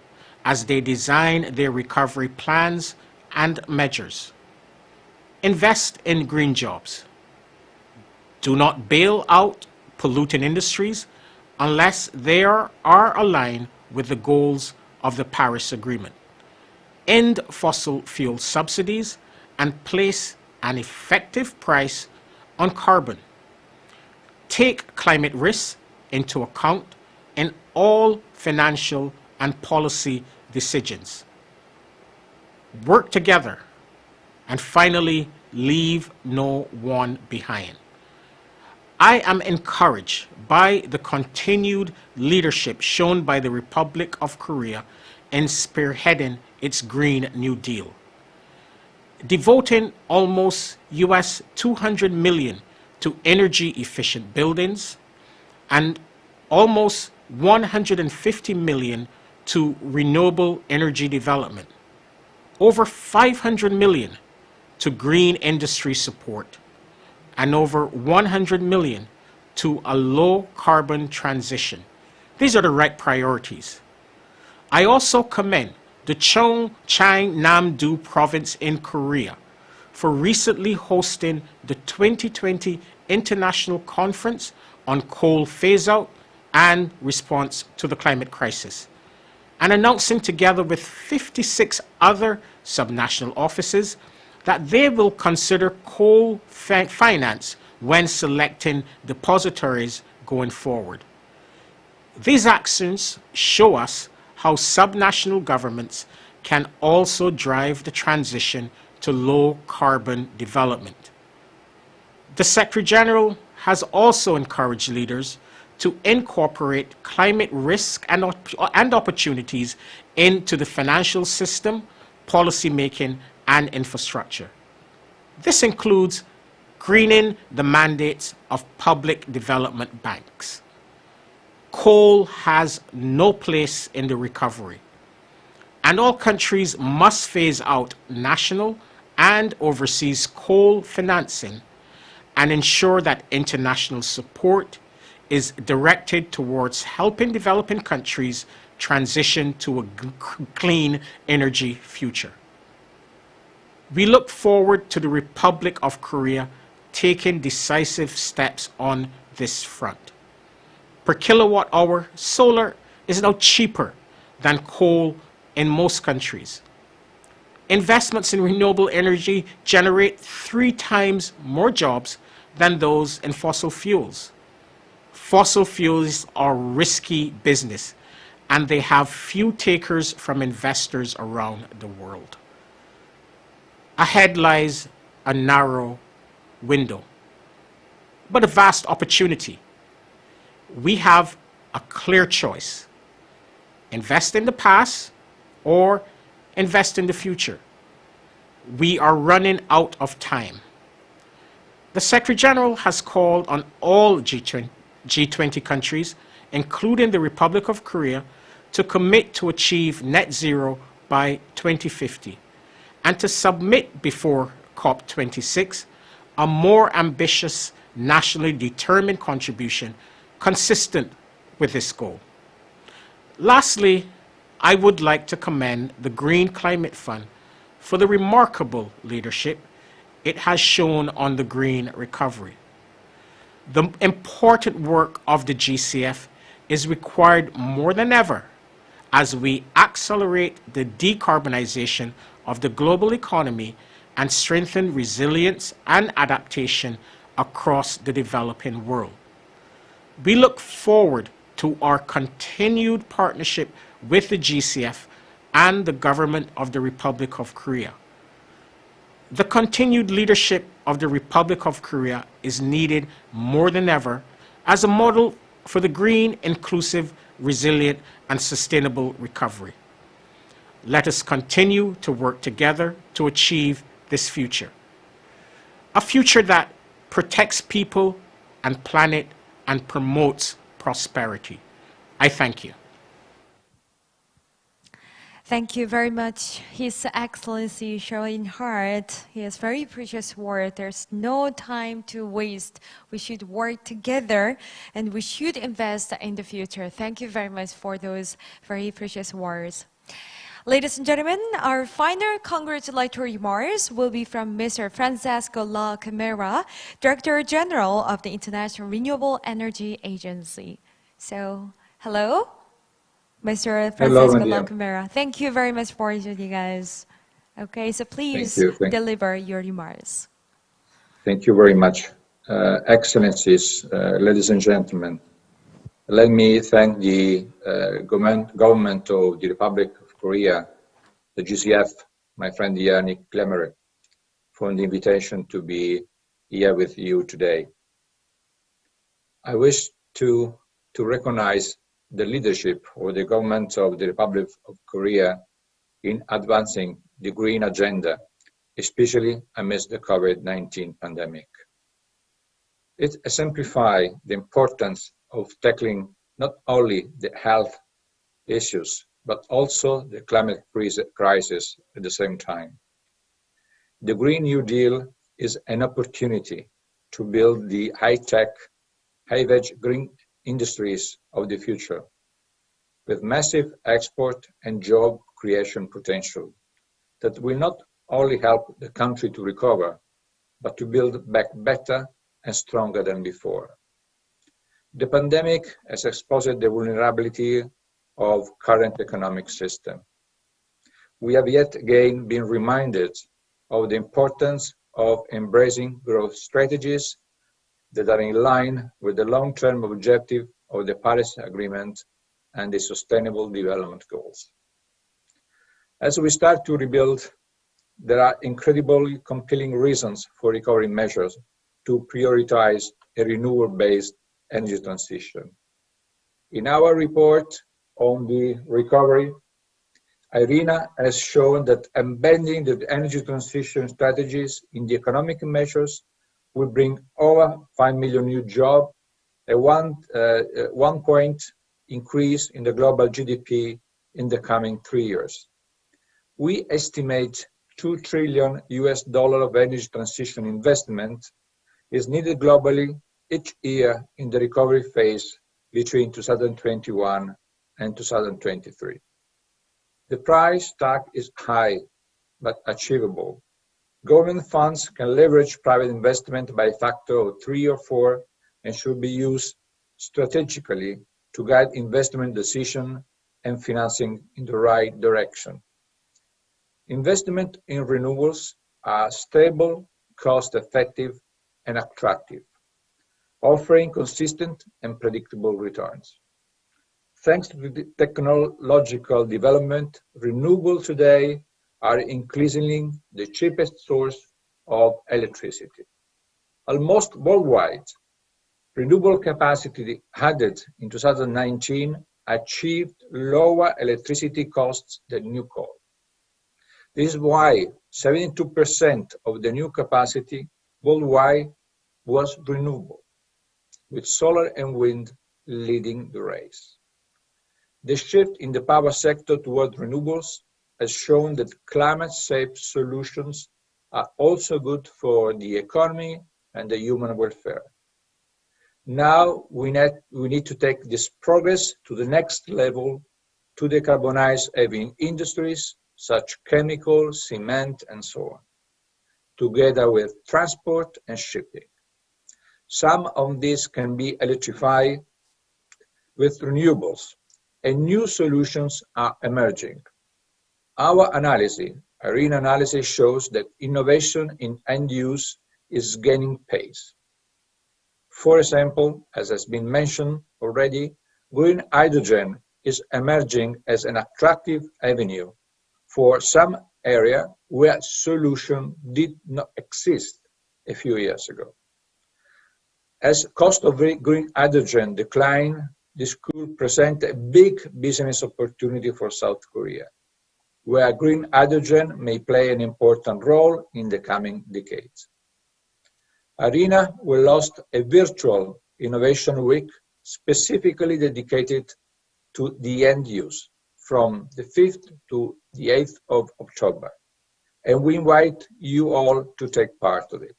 [SPEAKER 8] as they design their recovery plans and measures. Invest in green jobs. Do not bail out polluting industries unless they are aligned with the goals of the Paris Agreement. End fossil fuel subsidies and place an effective price on carbon. Take climate risks into account in all financial and policy decisions. Work together. And finally, leave no one behind. I am encouraged by the continued leadership shown by the Republic of Korea in spearheading its Green New Deal. Devoting almost US $200 million to energy-efficient buildings and almost $150 million to renewable energy development, over $500 million to green industry support, and over $100 million to a low-carbon transition. These are the right priorities. I also commend the Cheongchang-Namdo province in Korea for recently hosting the 2020 International Conference on Coal Phase-Out and Response to the Climate Crisis, and announcing together with 56 other subnational offices that they will consider coal finance when selecting depositories going forward. These actions show us how subnational governments can also drive the transition to low-carbon development. The Secretary General has also encouraged leaders to incorporate climate risk and opportunities into the financial system, policymaking, and infrastructure. This includes greening the mandates of public development banks. Coal has no place in the recovery, and all countries must phase out national and overseas coal financing and ensure that international support is directed towards helping developing countries transition to a clean energy future. We look forward to the Republic of Korea taking decisive steps on this front. Per kilowatt hour, solar is now cheaper than coal in most countries. Investments in renewable energy generate 3 times more jobs than those in fossil fuels. Fossil fuels are risky business, and they have few takers from investors around the world. Ahead lies a narrow window, but a vast opportunity. We have a clear choice: invest in the past or invest in the future. We are running out of time. The Secretary General has called on all G20 countries, including the Republic of Korea, to commit to achieve net zero by 2050 and to submit before COP26 a more ambitious, nationally determined contribution consistent with this goal. Lastly, I would like to commend the Green Climate Fund for the remarkable leadership it has shown on the green recovery. The important work of the GCF is required more than ever as we accelerate the decarbonization of the global economy and strengthen resilience and adaptation across the developing world. We look forward to our continued partnership with the GCF and the government of the Republic of Korea. The continued leadership of the Republic of Korea is needed more than ever as a model for the green, inclusive, resilient, and sustainable recovery. Let us continue to work together to achieve this future. A future that protects people and planet and promotes prosperity. I thank you.
[SPEAKER 3] Thank you very much, His Excellency Sherwin Hart. He has very precious word. There's no time to waste. We should work together and we should invest in the future. Thank you very much for those very precious words. Ladies and gentlemen, our final congratulatory remarks will be from Mr. Francesco La Camera, Director General of the International Renewable Energy Agency. So, hello, Mr. Francesco La Camera. Thank you very much for joining us. Okay, so please deliver your remarks.
[SPEAKER 9] Thank you very much. Excellencies, ladies and gentlemen, let me thank the government of the Republic of Korea, the GCF, my friend Yannick Glemeric, for the invitation to be here with you today. I wish to recognize the leadership of the government of the Republic of Korea in advancing the green agenda, especially amidst the COVID-19 pandemic. It exemplifies the importance of tackling not only the health issues, but also the climate crisis at the same time. The Green New Deal is an opportunity to build the high-tech, high-value green industries of the future, with massive export and job creation potential that will not only help the country to recover, but to build back better and stronger than before. The pandemic has exposed the vulnerability of current economic system. We have yet again been reminded of the importance of embracing growth strategies that are in line with the long-term objective of the Paris Agreement and the Sustainable Development Goals. As we start to rebuild, there are incredibly compelling reasons for recovery measures to prioritize a renewable-based energy transition. In our report on the recovery, IRENA has shown that embedding the energy transition strategies in the economic measures will bring over 5 million new jobs, a 1 point increase in the global GDP in the coming 3 years. We estimate $2 trillion of energy transition investment is needed globally each year in the recovery phase between 2021 and 2023. The price tag is high, but achievable. Government funds can leverage private investment by a factor of 3 or 4 and should be used strategically to guide investment decision and financing in the right direction. Investment in renewables are stable, cost-effective, and attractive, offering consistent and predictable returns. Thanks to the technological development, renewables today are increasingly the cheapest source of electricity. Almost worldwide, renewable capacity added in 2019 achieved lower electricity costs than new coal. This is why 72% of the new capacity worldwide was renewable, with solar and wind leading the race. The shift in the power sector toward renewables has shown that climate-safe solutions are also good for the economy and the human welfare. Now we need to take this progress to the next level to decarbonize heavy industries such chemical, cement, and so on, together with transport and shipping. Some of these can be electrified with renewables, and new solutions are emerging. Our analysis, IRENA analysis, shows that innovation in end use is gaining pace. For example, as has been mentioned already, green hydrogen is emerging as an attractive avenue for some area where solution did not exist a few years ago. As cost of green hydrogen decline, this could present a big business opportunity for South Korea, where green hydrogen may play an important role in the coming decades. IRENA will host a virtual innovation week specifically dedicated to the end use, from the 5th to the 8th of October, and we invite you all to take part of it.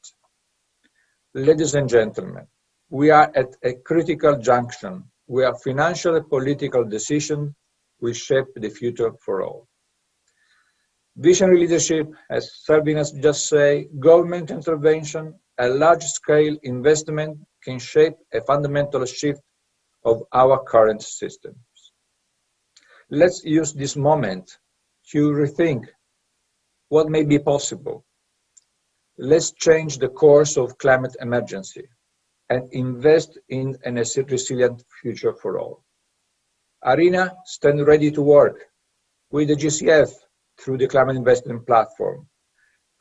[SPEAKER 9] Ladies and gentlemen, we are at a critical junction where financial and political decisions will shape the future for all. Visionary leadership, as Selvin has just said, government intervention, and large-scale investment can shape a fundamental shift of our current systems. Let's use this moment to rethink what may be possible. Let's change the course of climate emergency and invest in a resilient future for all. ARENA stands ready to work with the GCF through the Climate Investment Platform,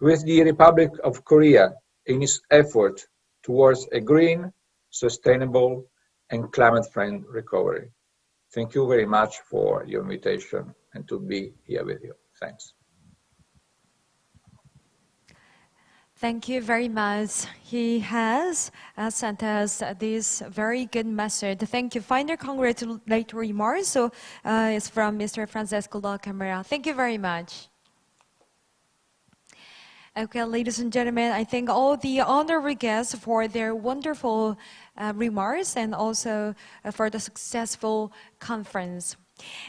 [SPEAKER 9] with the Republic of Korea in its effort towards a green, sustainable, and climate-friendly recovery. Thank you very much for your invitation and to be here with you. Thanks.
[SPEAKER 3] Thank you very much. He has sent us this very good message. Thank you. Final congratulatory remarks. So it's from Mr. Francesco Locamera. Thank you very much. Okay, ladies and gentlemen, I thank all the honorary guests for their wonderful remarks and also for the successful conference.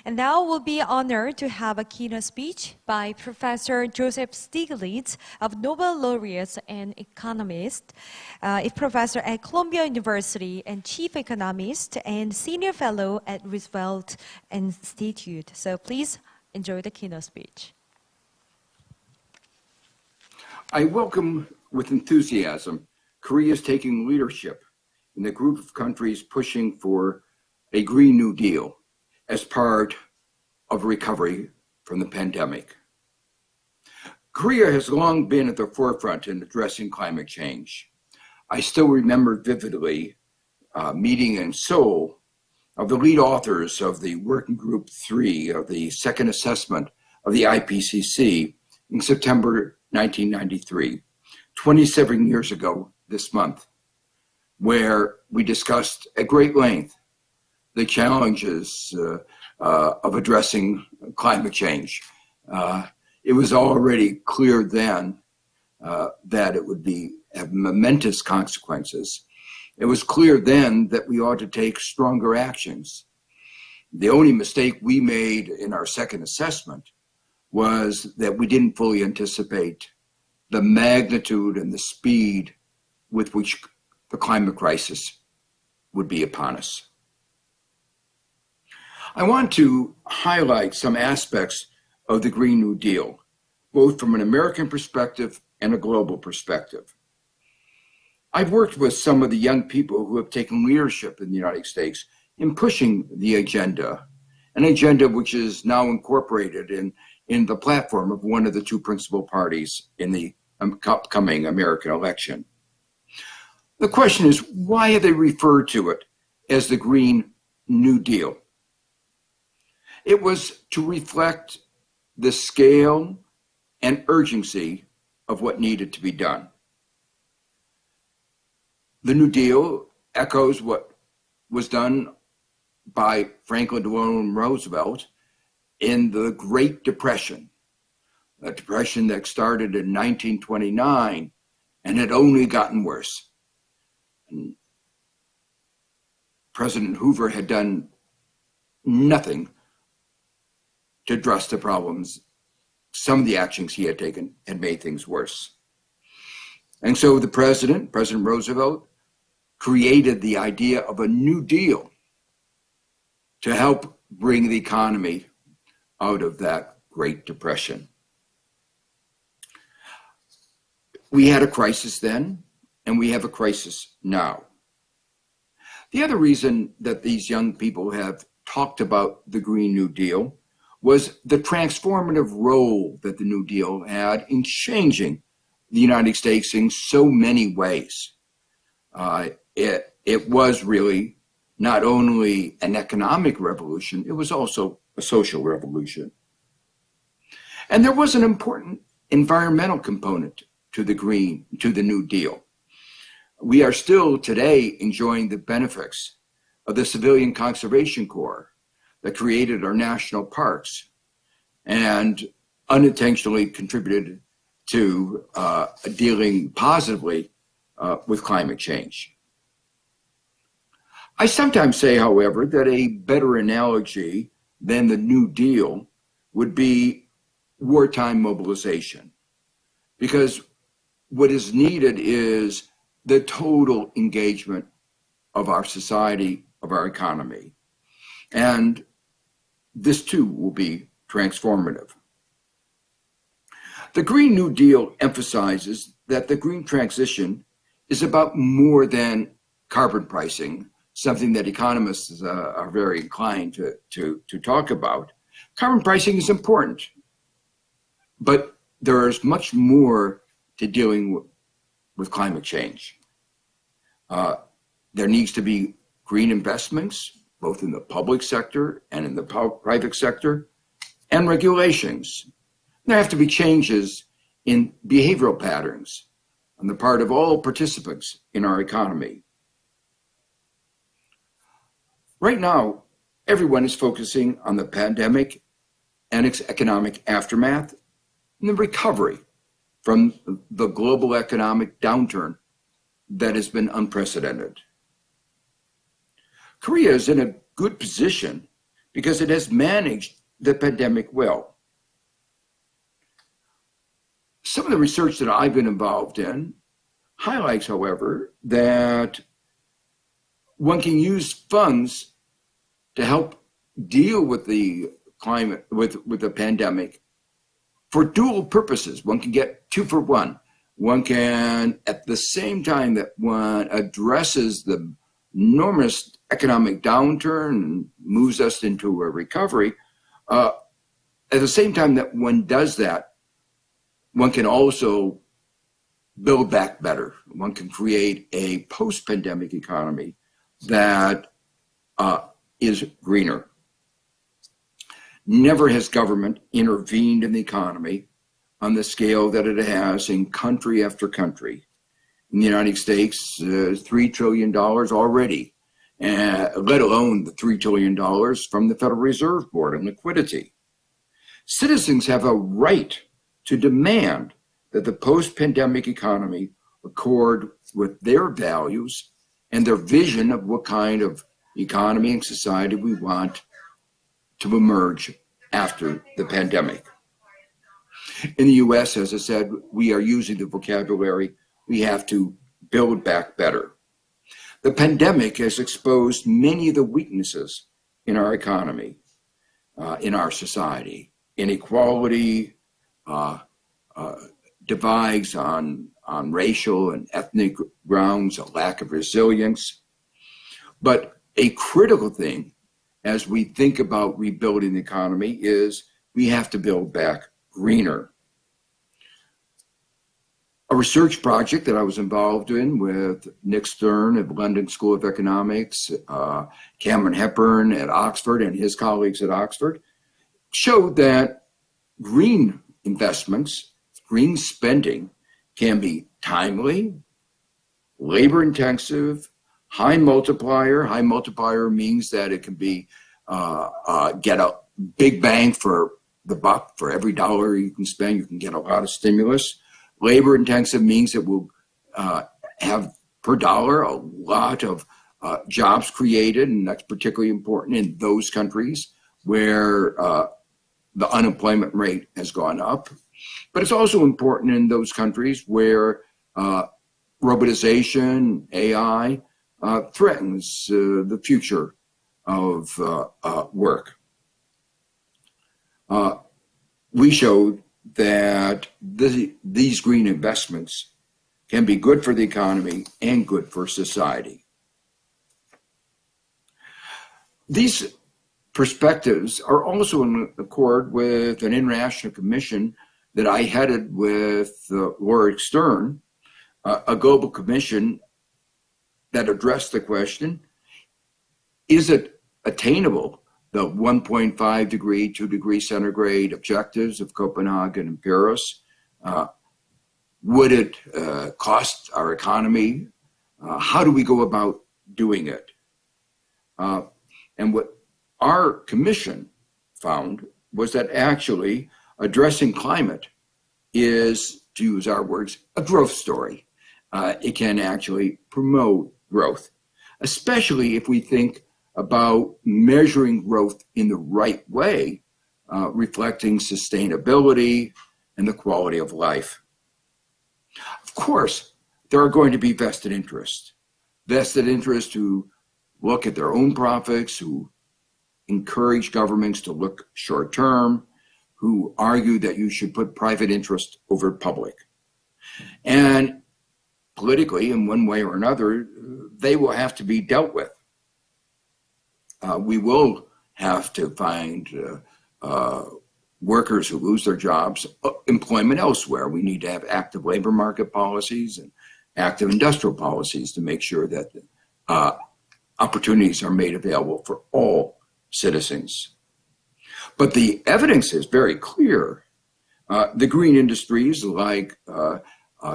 [SPEAKER 3] And now we'll be honored to have a keynote speech by Professor Joseph Stiglitz of Nobel Laureate and economist, a professor at Columbia University and chief economist and senior fellow at Roosevelt Institute. So please enjoy the keynote speech.
[SPEAKER 10] I welcome with enthusiasm Korea's taking leadership in the group of countries pushing for a Green New Deal as part of recovery from the pandemic. Korea has long been at the forefront in addressing climate change. I still remember vividly a meeting in Seoul of the lead authors of the Working Group 3 of the second assessment of the IPCC in September 1993, 27 years ago this month, where we discussed at great length the challenges of addressing climate change. It was already clear then that it would have momentous consequences. It was clear then that we ought to take stronger actions. The only mistake we made in our second assessment was that we didn't fully anticipate the magnitude and the speed with which the climate crisis would be upon us. I want to highlight some aspects of the Green New Deal, both from an American perspective and a global perspective. I've worked with some of the young people who have taken leadership in the United States in pushing the agenda, an agenda which is now incorporated in the platform of one of the two principal parties in the upcoming American election. The question is, why have they referred to it as the Green New Deal? It was to reflect the scale and urgency of what needed to be done. The New Deal echoes what was done by Franklin Delano Roosevelt in the Great Depression, a depression that started in 1929 and had only gotten worse. And President Hoover had done nothing to address the problems. Some of the actions he had taken had made things worse. And so the President Roosevelt, created the idea of a New Deal to help bring the economy out of that Great Depression. We had a crisis then, and we have a crisis now. The other reason that these young people have talked about the Green New Deal was the transformative role that the New Deal had in changing the United States in so many ways. It was really not only an economic revolution, it was also a social revolution. And there was an important environmental component to the New Deal. We are still today enjoying the benefits of the Civilian Conservation Corps that created our national parks and unintentionally contributed to dealing positively with climate change. I sometimes say, however, that a better analogy than the New Deal would be wartime mobilization, because what is needed is the total engagement of our society, of our economy. And this too will be transformative. The Green New Deal emphasizes that the green transition is about more than carbon pricing, something that economists are very inclined to talk about. Carbon pricing is important, but there is much more to dealing with climate change. There needs to be green investments, both in the public sector and in the private sector, and regulations. There have to be changes in behavioral patterns on the part of all participants in our economy. Right now, everyone is focusing on the pandemic and its economic aftermath and the recovery from the global economic downturn that has been unprecedented. Korea is in a good position because it has managed the pandemic well. Some of the research that I've been involved in highlights, however, that one can use funds to help deal with the climate, with the pandemic for dual purposes. One can get 2 for 1. One can, at the same time that one addresses the enormous economic downturn and moves us into a recovery, at the same time that one does that, one can also build back better. One can create a post-pandemic economy that is greener. Never has government intervened in the economy on the scale that it has in country after country. In the United States, $3 trillion already, let alone the $3 trillion from the Federal Reserve Board and liquidity. Citizens have a right to demand that the post-pandemic economy accord with their values and their vision of what kind of economy and society we want to emerge after the pandemic. In the US, as I said, we are using the vocabulary, we have to build back better. The pandemic has exposed many of the weaknesses in our economy, in our society. Inequality, divides on racial and ethnic grounds, a lack of resilience. But a critical thing as we think about rebuilding the economy is we have to build back greener. A research project that I was involved in with Nick Stern at London School of Economics, Cameron Hepburn at Oxford and his colleagues at Oxford, showed that green investments, green spending can be timely, labor intensive, high multiplier. High multiplier means that it can be get a big bang for the buck. For every dollar you can spend, you can get a lot of stimulus. Labor intensive means it will have per dollar a lot of jobs created, and that's particularly important in those countries where the unemployment rate has gone up. But it's also important in those countries where robotization, AI, threatens the future of work. We showed that these green investments can be good for the economy and good for society. These perspectives are also in accord with an international commission that I headed with Lord Stern, a global commission that addressed the question, is it attainable, the 1.5 degree, 2 degree centigrade objectives of Copenhagen and Paris? Would it cost our economy? How do we go about doing it? And what our commission found was that actually addressing climate is, to use our words, a growth story. It can actually promote growth, especially if we think about measuring growth in the right way, reflecting sustainability and the quality of life. Of course, there are going to be vested interests who look at their own profits, who encourage governments to look short term, who argue that you should put private interest over public. And politically, in one way or another, they will have to be dealt with. We will have to find workers who lose their jobs, employment elsewhere. We need to have active labor market policies and active industrial policies to make sure that opportunities are made available for all citizens. But the evidence is very clear. The green industries like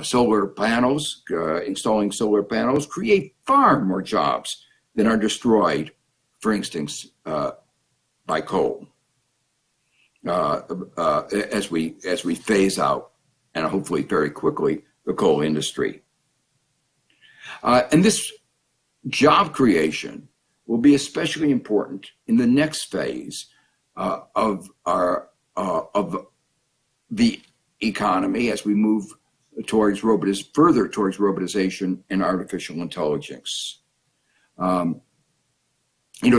[SPEAKER 10] solar panels, installing solar panels, create far more jobs than are destroyed, for instance, by coal. As we phase out, and hopefully very quickly, the coal industry. And this job creation will be especially important in the next phase of the economy as we move towards further towards robotization and artificial intelligence.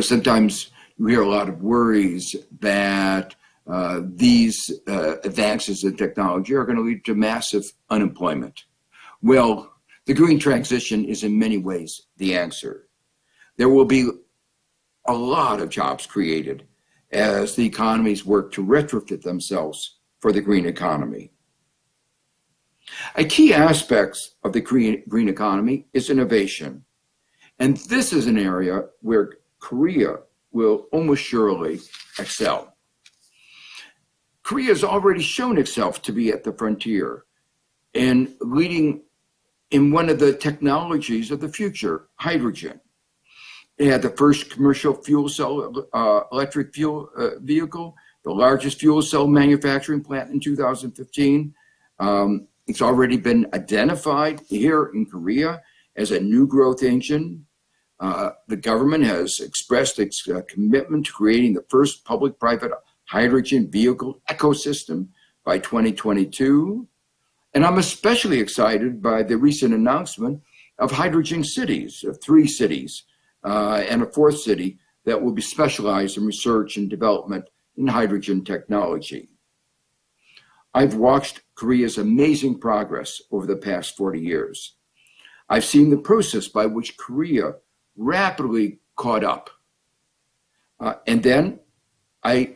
[SPEAKER 10] Sometimes you hear a lot of worries that these advances in technology are going to lead to massive unemployment. Well, the green transition is in many ways the answer. There will be a lot of jobs created as the economies work to retrofit themselves for the green economy. A key aspect of the green economy is innovation. And this is an area where Korea will almost surely excel. Korea has already shown itself to be at the frontier and leading in one of the technologies of the future, hydrogen. It had the first commercial fuel cell electric fuel vehicle, the largest fuel cell manufacturing plant in 2015. It's already been identified here in Korea as a new growth engine. The government has expressed its commitment to creating the first public-private hydrogen vehicle ecosystem by 2022. And I'm especially excited by the recent announcement of hydrogen cities, of 3 cities, and a 4th city that will be specialized in research and development in hydrogen technology. I've watched Korea's amazing progress over the past 40 years. I've seen the process by which Korea rapidly caught up. And then I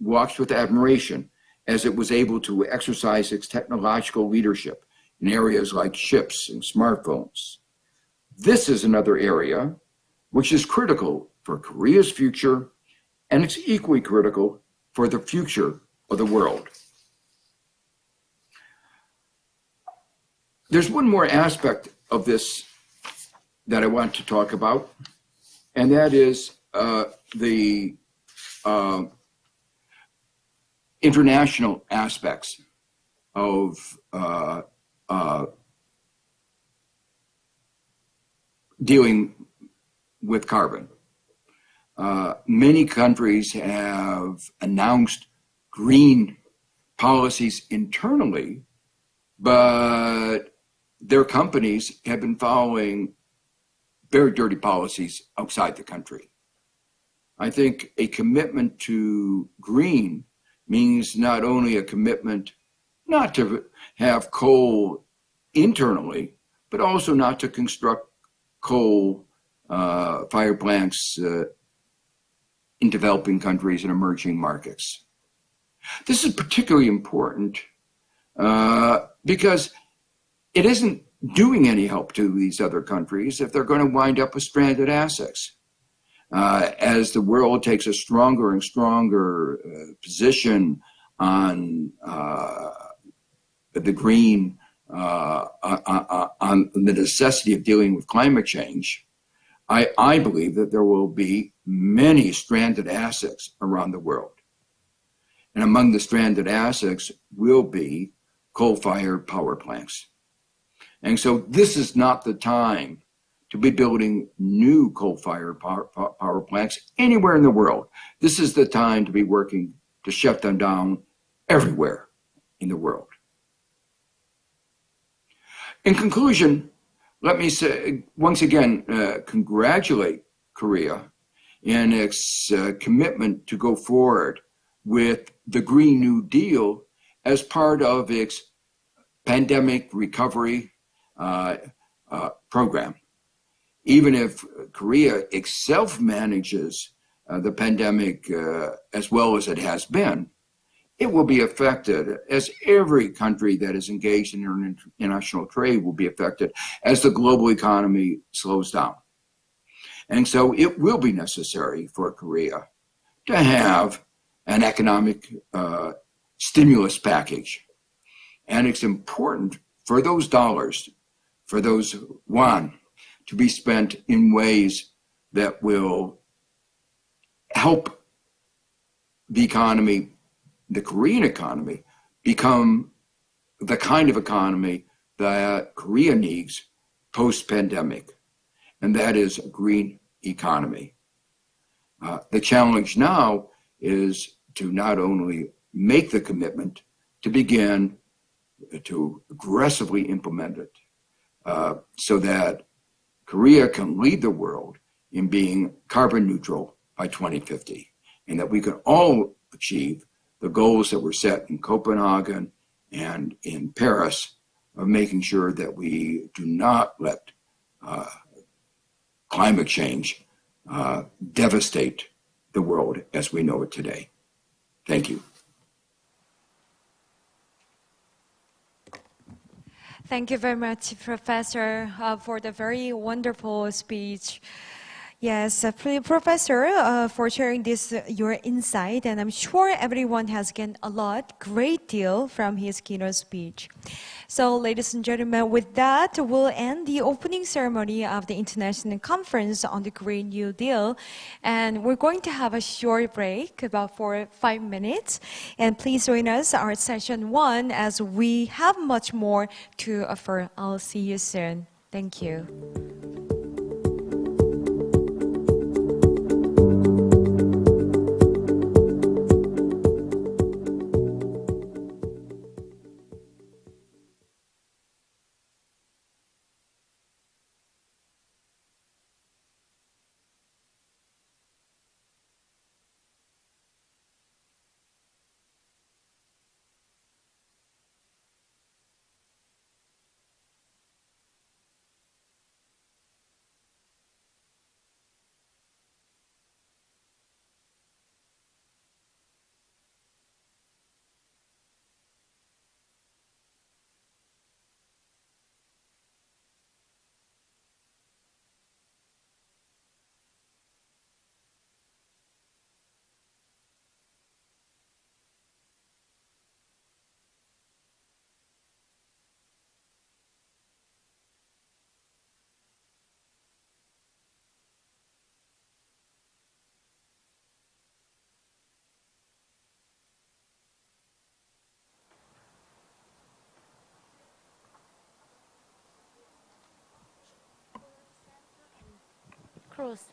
[SPEAKER 10] watched with admiration as it was able to exercise its technological leadership in areas like chips and smartphones. This is another area which is critical for Korea's future, and it's equally critical for the future of the world. There's one more aspect of this that I want to talk about, and that is the international aspects of dealing with carbon. Many countries have announced green policies internally, but their companies have been following very dirty policies outside the country. I think a commitment to green means not only a commitment not to have coal internally, but also not to construct coal fire plants in developing countries and emerging markets. This is particularly important because it isn't doing any help to these other countries if they're going to wind up with stranded assets. As the world takes a stronger and stronger position on the green, on the necessity of dealing with climate change, I believe that there will be many stranded assets around the world. And among the stranded assets will be coal-fired power plants. And so this is not the time to be building new coal-fired power plants anywhere in the world. This is the time to be working to shut them down everywhere in the world. In conclusion, let me say, once again, congratulate Korea in its commitment to go forward with the Green New Deal as part of its pandemic recovery program. Even if Korea itself manages the pandemic as well as it has been, it will be affected, as every country that is engaged in international trade will be affected as the global economy slows down. And so it will be necessary for Korea to have an economic stimulus package. And it's important for those dollars, for those won, to be spent in ways that will help the economy, the Korean economy, become the kind of economy that Korea needs post-pandemic, and that is a green economy. The challenge now is to not only make the commitment, to begin to aggressively implement it so that Korea can lead the world in being carbon neutral by 2050, and that we can all achieve the goals that were set in Copenhagen and in Paris of making sure that we do not let climate change devastate the world as we know it today. Thank you.
[SPEAKER 3] Thank you very much, Professor, for the very wonderful speech. Yes, Professor, for sharing this, your insight, and I'm sure everyone has gained a great deal from his keynote speech. So, ladies and gentlemen, with that, we'll end the opening ceremony of the International Conference on the Green New Deal. And we're going to have a short break, about 5 minutes. And please join us, our session 1, as we have much more to offer. I'll see you soon. Thank you.
[SPEAKER 11] Cruz.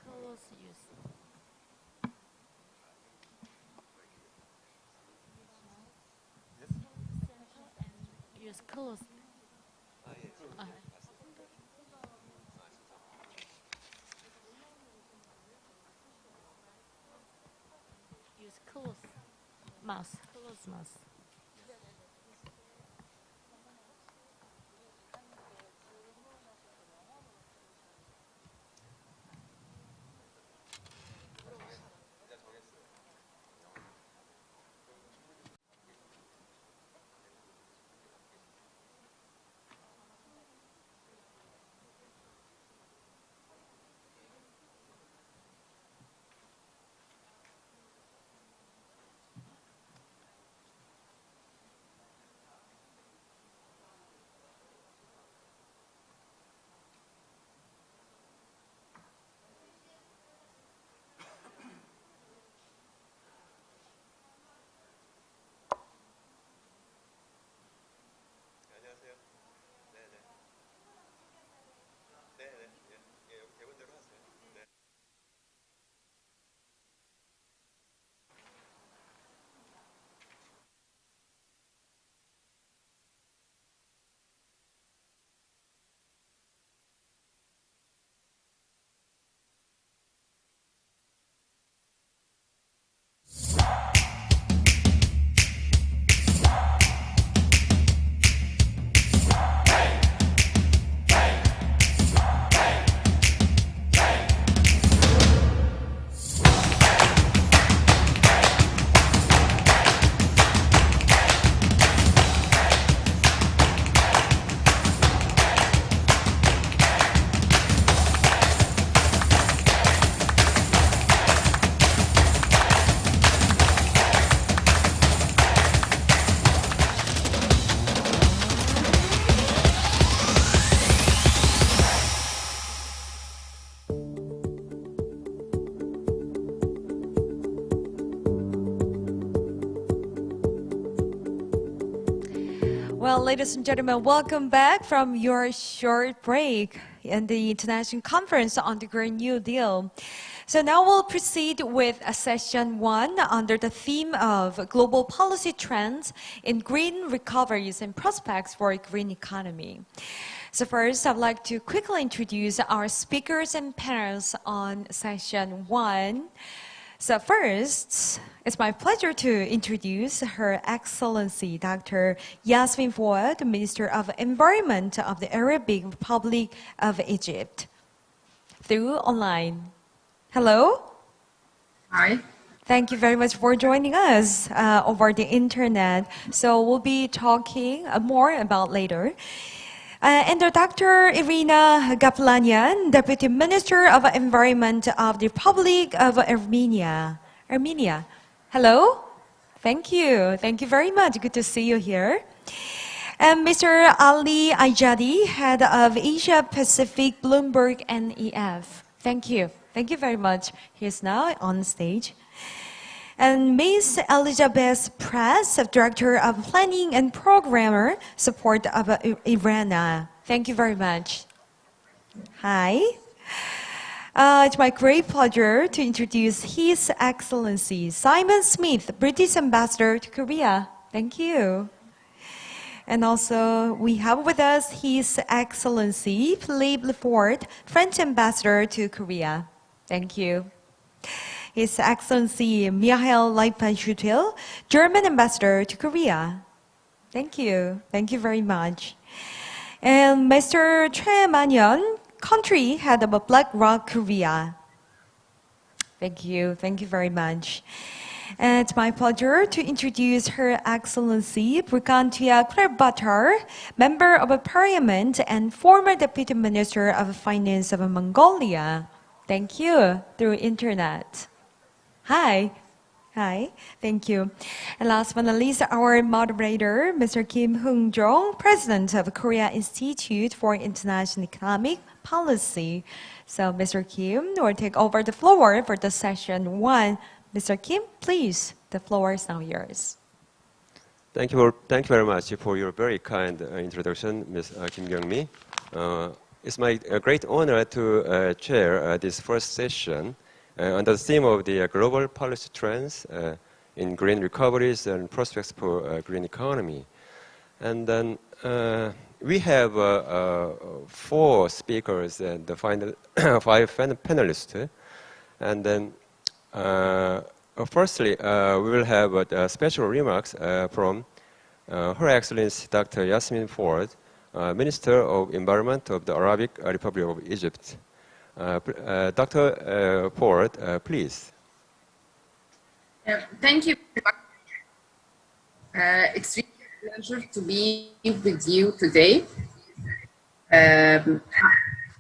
[SPEAKER 11] Close use. Use close. Use close mouse. Close mouse.
[SPEAKER 3] Well, ladies and gentlemen, welcome back from your short break in the International Conference on the Green New Deal. So now we'll proceed with session 1 under the theme of global policy trends in green recoveries and prospects for a green economy. So first, I'd like to quickly introduce our speakers and panels on session 1. So first, it's my pleasure to introduce Her Excellency Dr. Yasmin Fouad, Minister of Environment of the Arabic Republic of Egypt, through online. Hello.
[SPEAKER 12] Hi.
[SPEAKER 3] Thank you very much for joining us over the internet. So we'll be talking more about later. And Dr. Irina Gaplanian, Deputy Minister of Environment of the Republic of Armenia. Hello? Thank you. Thank you very much. Good to see you here. And Mr. Ali Ajadi, Head of Asia Pacific Bloomberg NEF. Thank you. Thank you very much. He's now on stage. And Ms. Elizabeth Press, Director of Planning and Programmer Support of IRENA. Thank you very much. Hi. It's my great pleasure to introduce His Excellency Simon Smith, British Ambassador to Korea. Thank you. And also we have with us His Excellency Philippe Lefort, French Ambassador to Korea. Thank you. His Excellency Michael Leipen-Schutel, German Ambassador to Korea. Thank you. Thank you very much. And Mr. Choi Man-yeon, Country Head of BlackRock Korea. Thank you. Thank you very much. And it's my pleasure to introduce Her Excellency Brigantia Khrep-Batar, Member of Parliament and former Deputy Minister of Finance of Mongolia. Thank you. Through internet. Hi. Hi. Thank you. And last but not least, our moderator, Mr. Kim Hung-jong, President of Korea Institute for International Economic Policy. So Mr. Kim will take over the floor for the session 1. Mr. Kim, please, the floor is now yours.
[SPEAKER 13] Thank you very much for your very kind introduction, Ms. Kim Kyung-mi. It's my great honor to chair this first session under the theme of the global policy trends in green recoveries and prospects for green economy. And then we have 4 speakers and the 5 panelists. And then firstly, we will have special remarks from Her Excellency Dr. Yasmin Fouad, Minister of Environment of the Arabic Republic of Egypt. Dr. Fouad, please.
[SPEAKER 12] Thank you. It's really a pleasure to be with you today. In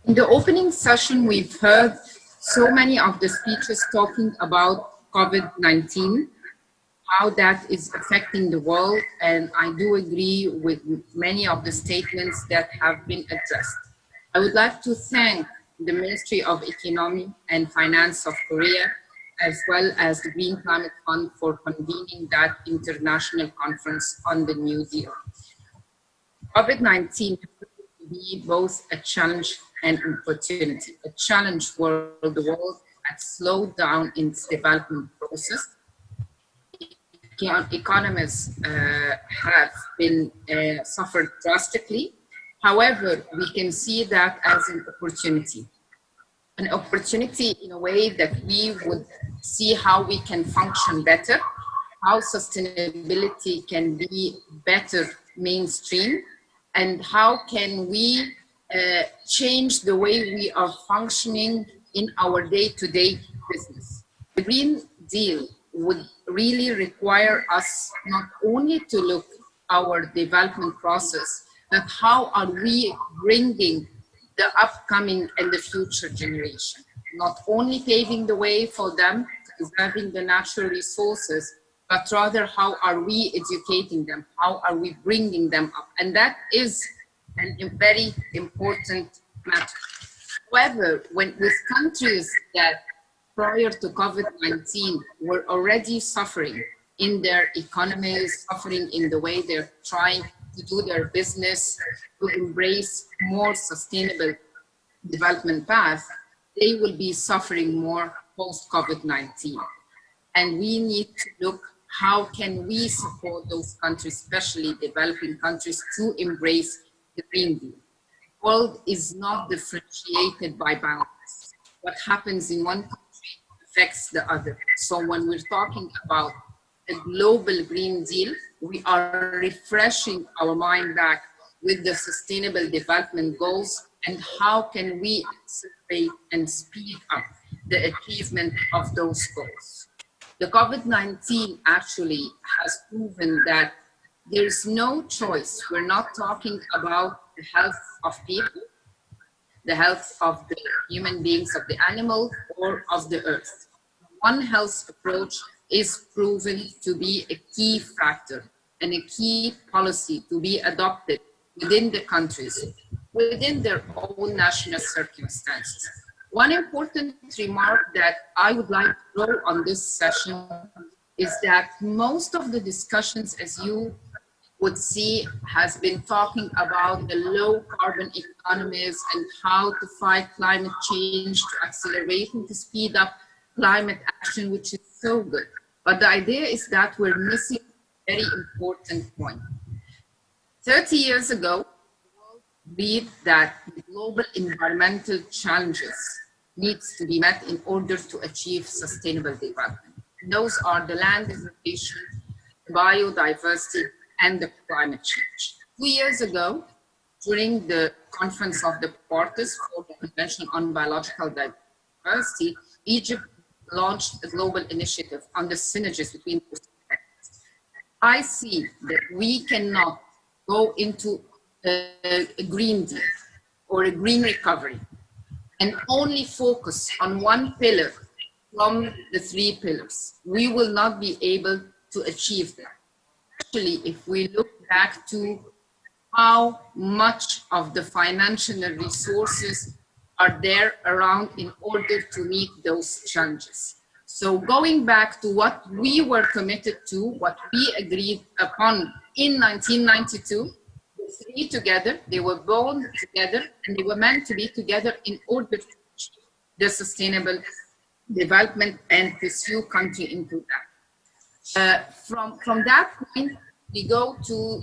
[SPEAKER 12] the opening session, we've heard so many of the speeches talking about COVID-19, how that is affecting the world, and I do agree with many of the statements that have been addressed. I would like to thank the Ministry of Economy and Finance of Korea, as well as the Green Climate Fund for convening that international conference on the New Deal. COVID-19 will be both a challenge and an opportunity. A challenge where the world had slowed down its development process. Economies have been suffered drastically. However, we can see that as an opportunity in a way that we would see how we can function better, how sustainability can be better mainstream, and how can we change the way we are functioning in our day-to-day business. The Green Deal would really require us not only to look our development process, but how are we bringing the upcoming and the future generation, not only paving the way for them, preserving the natural resources, but rather how are we educating them, how are we bringing them up, and that is a very important matter. However, with countries that prior to COVID-19 were already suffering in their economies, suffering in the way they're trying to do their business, to embrace more sustainable development path, they will be suffering more post-COVID-19. And we need to look how can we support those countries, especially developing countries, to embrace the Green Deal. The world is not differentiated by boundaries. What happens in one country affects the other. So when we're talking about a global Green Deal, we are refreshing our mind back with the Sustainable Development Goals and how can we accelerate and speed up the achievement of those goals. The COVID-19 actually has proven that there's no choice. We're not talking about the health of people, the health of the human beings, of the animal, or of the earth. One health approach is proven to be a key factor and a key policy to be adopted within the countries, within their own national circumstances. One important remark that I would like to throw on this session is that most of the discussions, as you would see, has been talking about the low carbon economies and how to fight climate change, to accelerate and to speed up climate action, which is so good. But the idea is that we're missing a very important point. 30 years ago, the world agreed that the global environmental challenges needs to be met in order to achieve sustainable development. And those are the land degradation, biodiversity, and the climate change. 2 years ago, during the conference of the parties for the Convention on Biological Diversity, Egypt launched a global initiative on the synergies between those two sectors. I see that we cannot go into a Green Deal or a green recovery and only focus on one pillar from the 3 pillars. We will not be able to achieve that. Especially if we look back to how much of the financial resources are there around in order to meet those challenges. So going back to what we were committed to, what we agreed upon in 1992, the 3 together, they were born together and they were meant to be together in order to achieve the sustainable development and pursue country into that. From that point, we go to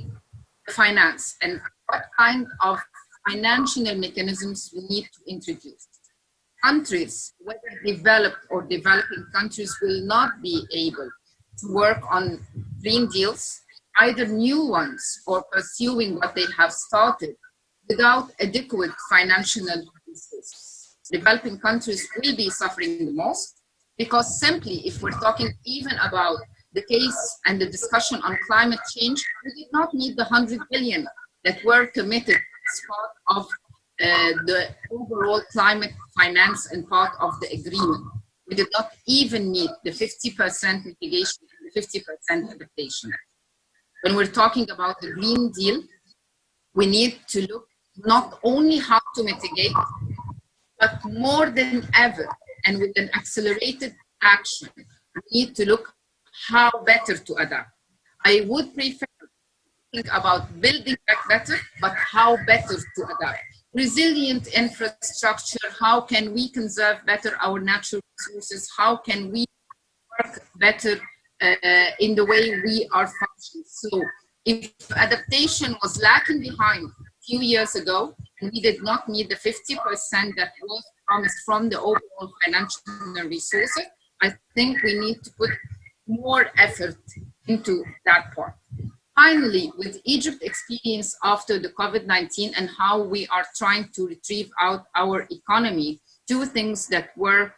[SPEAKER 12] finance and what kind of financial mechanisms we need to introduce. Countries, whether developed or developing countries, will not be able to work on green deals, either new ones or pursuing what they have started without adequate financial resources. Developing countries will be suffering the most because simply if we're talking even about the case and the discussion on climate change, we did not meet the 100 billion that were committed as part of the overall climate finance and part of the agreement. We did not even meet the 50% mitigation and the 50% adaptation. When we're talking about the Green Deal, we need to look not only how to mitigate, but more than ever, and with an accelerated action, we need to look how better to adapt. I would prefer to think about building back better, but how better to adapt. Resilient infrastructure, how can we conserve better our natural resources? How can we work better in the way we are functioning? So if adaptation was lacking behind a few years ago, and we did not meet the 50% that was promised from the overall financial resources, I think we need to put more effort into that part. Finally, with Egypt's experience after the COVID-19 and how we are trying to retrieve out our economy, 2 things that were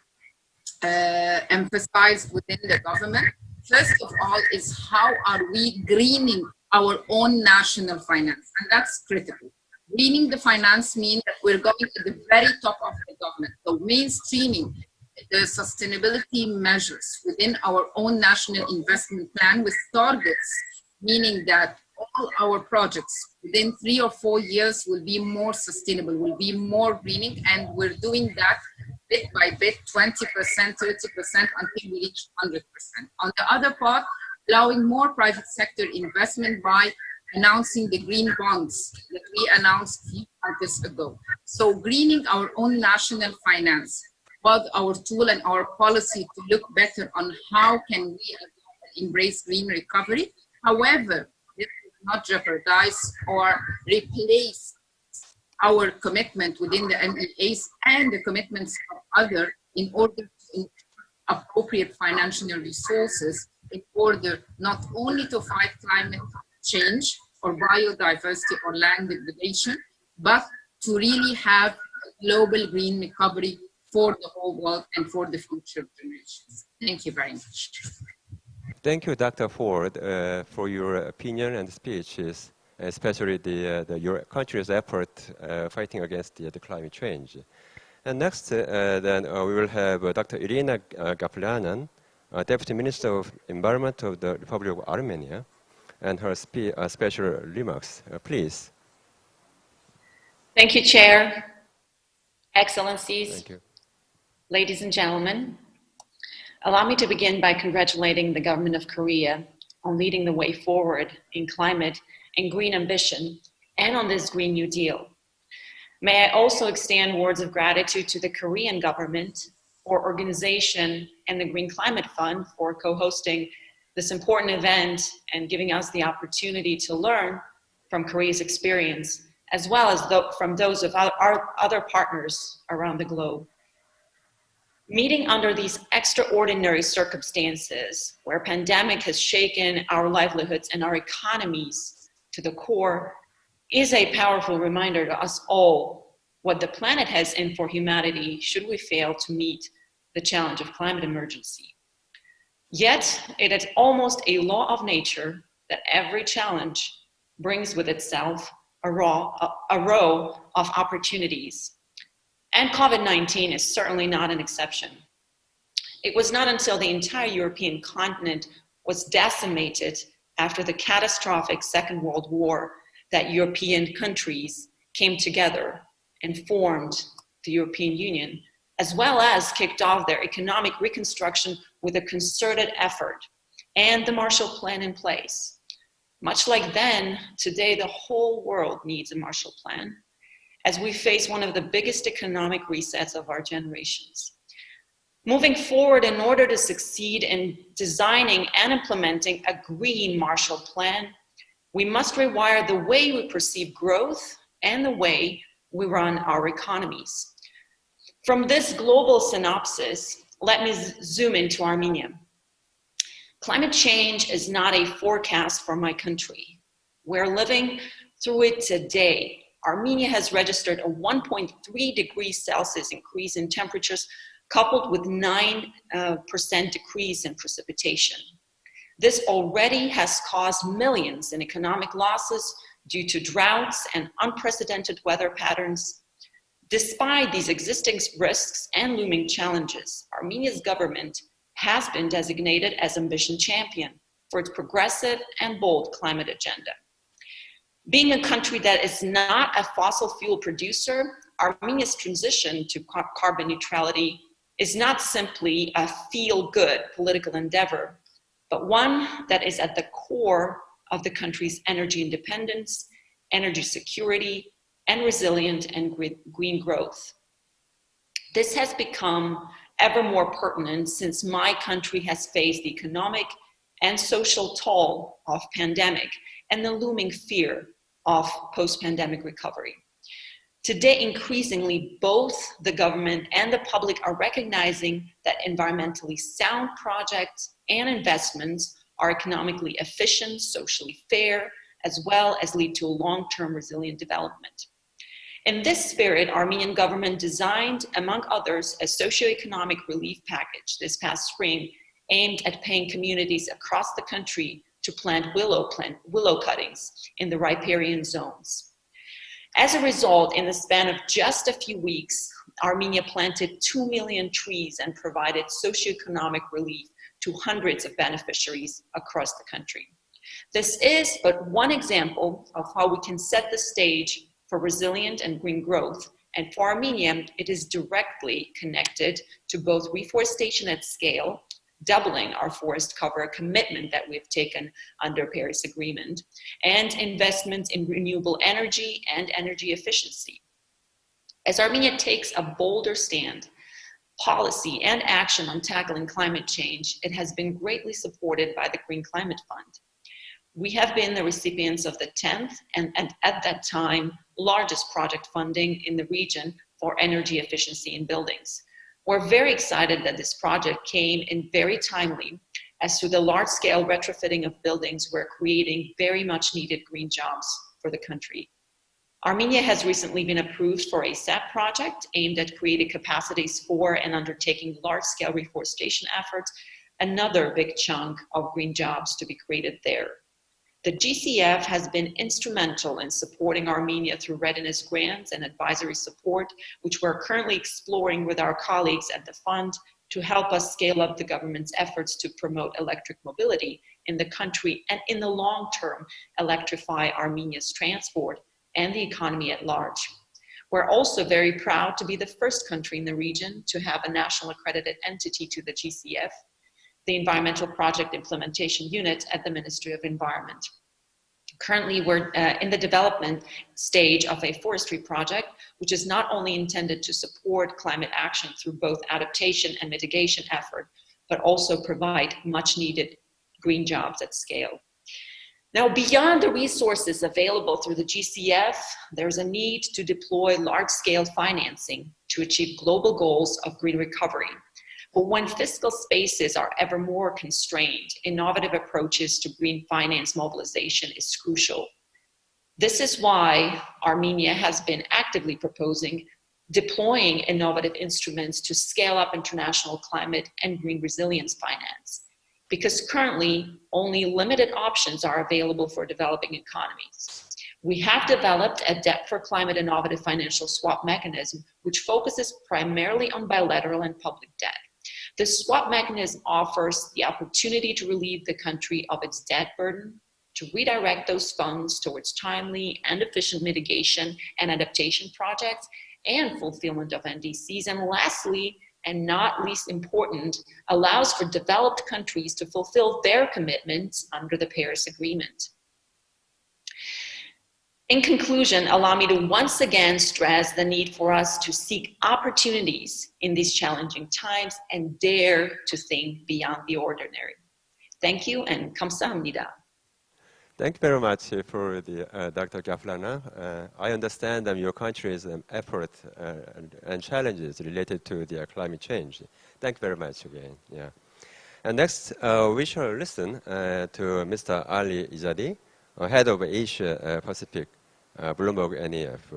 [SPEAKER 12] emphasized within the government. First of all is how are we greening our own national finance, and that's critical. Greening the finance means that we're going to the very top of the government, so mainstreaming the sustainability measures within our own national investment plan with targets, meaning that all our projects within 3 or 4 years will be more sustainable, will be more greening, and we're doing that bit by bit, 20%, 30% until we reach 100%. On the other part, allowing more private sector investment by announcing the green bonds that we announced a few months ago. So greening our own national finance was our tool and our policy to look better on how can we embrace green recovery. However, this will not jeopardize or replace our commitment within the MEAs and the commitments of others in order to appropriate financial resources in order not only to fight climate change or biodiversity or land degradation, but to really have a global green recovery for the whole world and for the future generations. Thank you very much.
[SPEAKER 13] Thank you, Dr. Ford, for your opinion and speeches, especially your country's effort fighting against the climate change. And next, then we will have Dr. Irina Gaplianan, Deputy Minister of Environment of the Republic of Armenia, and her special remarks. Please.
[SPEAKER 14] Thank you, Chair. Excellencies,
[SPEAKER 13] Thank you.
[SPEAKER 14] Ladies and gentlemen. Allow me to begin by congratulating the government of Korea on leading the way forward in climate and green ambition and on this Green New Deal. May I also extend words of gratitude to the Korean government or organization and the Green Climate Fund for co-hosting this important event and giving us the opportunity to learn from Korea's experience, as well as from those of our other partners around the globe. Meeting under these extraordinary circumstances where pandemic has shaken our livelihoods and our economies to the core is a powerful reminder to us all what the planet has in for humanity should we fail to meet the challenge of climate emergency. Yet, it is almost a law of nature that every challenge brings with itself a row of opportunities. And COVID-19 is certainly not an exception. It was not until the entire European continent was decimated after the catastrophic Second World War that European countries came together and formed the European Union, as well as kicked off their economic reconstruction with a concerted effort and the Marshall Plan in place. Much like then, today the whole world needs a Marshall Plan as we face one of the biggest economic resets of our generations. Moving forward, in order to succeed in designing and implementing a green Marshall Plan, we must rewire the way we perceive growth and the way we run our economies. From this global synopsis, let me zoom into Armenia. Climate change is not a forecast for my country. We're living through it today. Armenia has registered a 1.3 degrees Celsius increase in temperatures coupled with 9% decrease in precipitation. This already has caused millions in economic losses due to droughts and unprecedented weather patterns. Despite these existing risks and looming challenges, Armenia's government has been designated as Ambition Champion for its progressive and bold climate agenda. Being a country that is not a fossil fuel producer, Armenia's transition to carbon neutrality is not simply a feel-good political endeavor, but one that is at the core of the country's energy independence, energy security, and resilient and green growth. This has become ever more pertinent since my country has faced the economic and social toll of pandemic and the looming fear of post-pandemic recovery. Today, increasingly, both the government and the public are recognizing that environmentally sound projects and investments are economically efficient, socially fair, as well as lead to a long-term resilient development. In this spirit, Armenian government designed, among others, a socioeconomic relief package this past spring aimed at paying communities across the country to plant willow cuttings in the riparian zones. As a result, in the span of just a few weeks, Armenia planted 2 million trees and provided socioeconomic relief to hundreds of beneficiaries across the country. This is but one example of how we can set the stage for resilient and green growth. And for Armenia, it is directly connected to both reforestation at scale, doubling our forest cover, a commitment that we've taken under Paris Agreement, and investments in renewable energy and energy efficiency. As Armenia takes a bolder stand, policy and action on tackling climate change, it has been greatly supported by the Green Climate Fund. We have been the recipients of the 10th and at that time, largest project funding in the region for energy efficiency in buildings. We're very excited that this project came in very timely, as through the large-scale retrofitting of buildings, we're creating very much needed green jobs for the country. Armenia has recently been approved for a SAP project aimed at creating capacities for and undertaking large-scale reforestation efforts, another big chunk of green jobs to be created there. The GCF has been instrumental in supporting Armenia through readiness grants and advisory support, which we're currently exploring with our colleagues at the fund to help us scale up the government's efforts to promote electric mobility in the country and in the long term electrify Armenia's transport and the economy at large. We're also very proud to be the first country in the region to have a national accredited entity to the GCF, the Environmental Project Implementation Unit at the Ministry of Environment. Currently, we're in the development stage of a forestry project, which is not only intended to support climate action through both adaptation and mitigation effort, but also provide much needed green jobs at scale. Now, beyond the resources available through the GCF, there's a need to deploy large-scale financing to achieve global goals of green recovery. But when fiscal spaces are ever more constrained, innovative approaches to green finance mobilization is crucial. This is why Armenia has been actively proposing deploying innovative instruments to scale up international climate and green resilience finance, because currently only limited options are available for developing economies. We have developed a Debt for Climate Innovative Financial Swap mechanism, which focuses primarily on bilateral and public debt. The swap mechanism offers the opportunity to relieve the country of its debt burden, to redirect those funds towards timely and efficient mitigation and adaptation projects and fulfillment of NDCs. And lastly, and not least important, allows for developed countries to fulfill their commitments under the Paris Agreement. In conclusion, allow me to once again stress the need for us to seek opportunities in these challenging times and dare to think beyond the ordinary. Thank you, and kamsahamnida.
[SPEAKER 13] Thank you very much for the Dr. Gaflana. I understand your country's effort and challenges related to the climate change. Thank you very much again. Yeah. And next, we shall listen to Mr. Ali Izadi, head of Asia Pacific, Bloomberg NEF.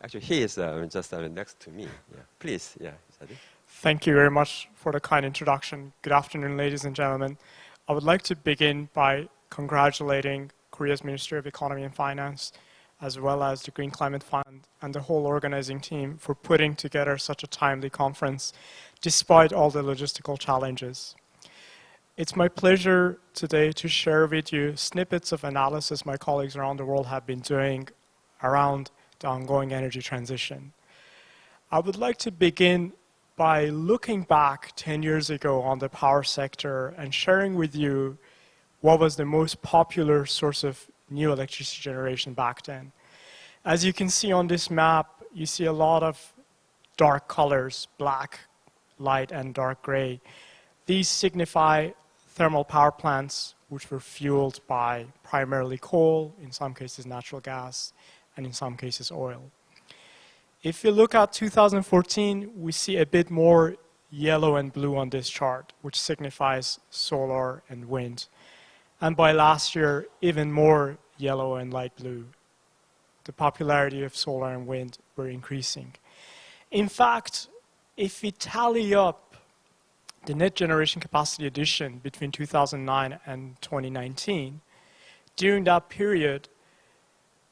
[SPEAKER 13] Actually, he is just next to me. Yeah. Please, yeah, Izadi.
[SPEAKER 15] Thank you very much for the kind introduction. Good afternoon, ladies and gentlemen. I would like to begin by congratulating Korea's Ministry of Economy and Finance, as well as the Green Climate Fund and the whole organizing team for putting together such a timely conference, despite all the logistical challenges. It's my pleasure today to share with you snippets of analysis my colleagues around the world have been doing around the ongoing energy transition. I would like to begin by looking back 10 years ago on the power sector and sharing with you what was the most popular source of new electricity generation back then. As you can see on this map, you see a lot of dark colors, black, light, and dark gray. These signify thermal power plants which were fueled by primarily coal, in some cases natural gas, and in some cases oil. If you look at 2014, we see a bit more yellow and blue on this chart, which signifies solar and wind. And by last year, even more yellow and light blue. The popularity of solar and wind were increasing. In fact, if we tally up the net generation capacity addition between 2009 and 2019, during that period,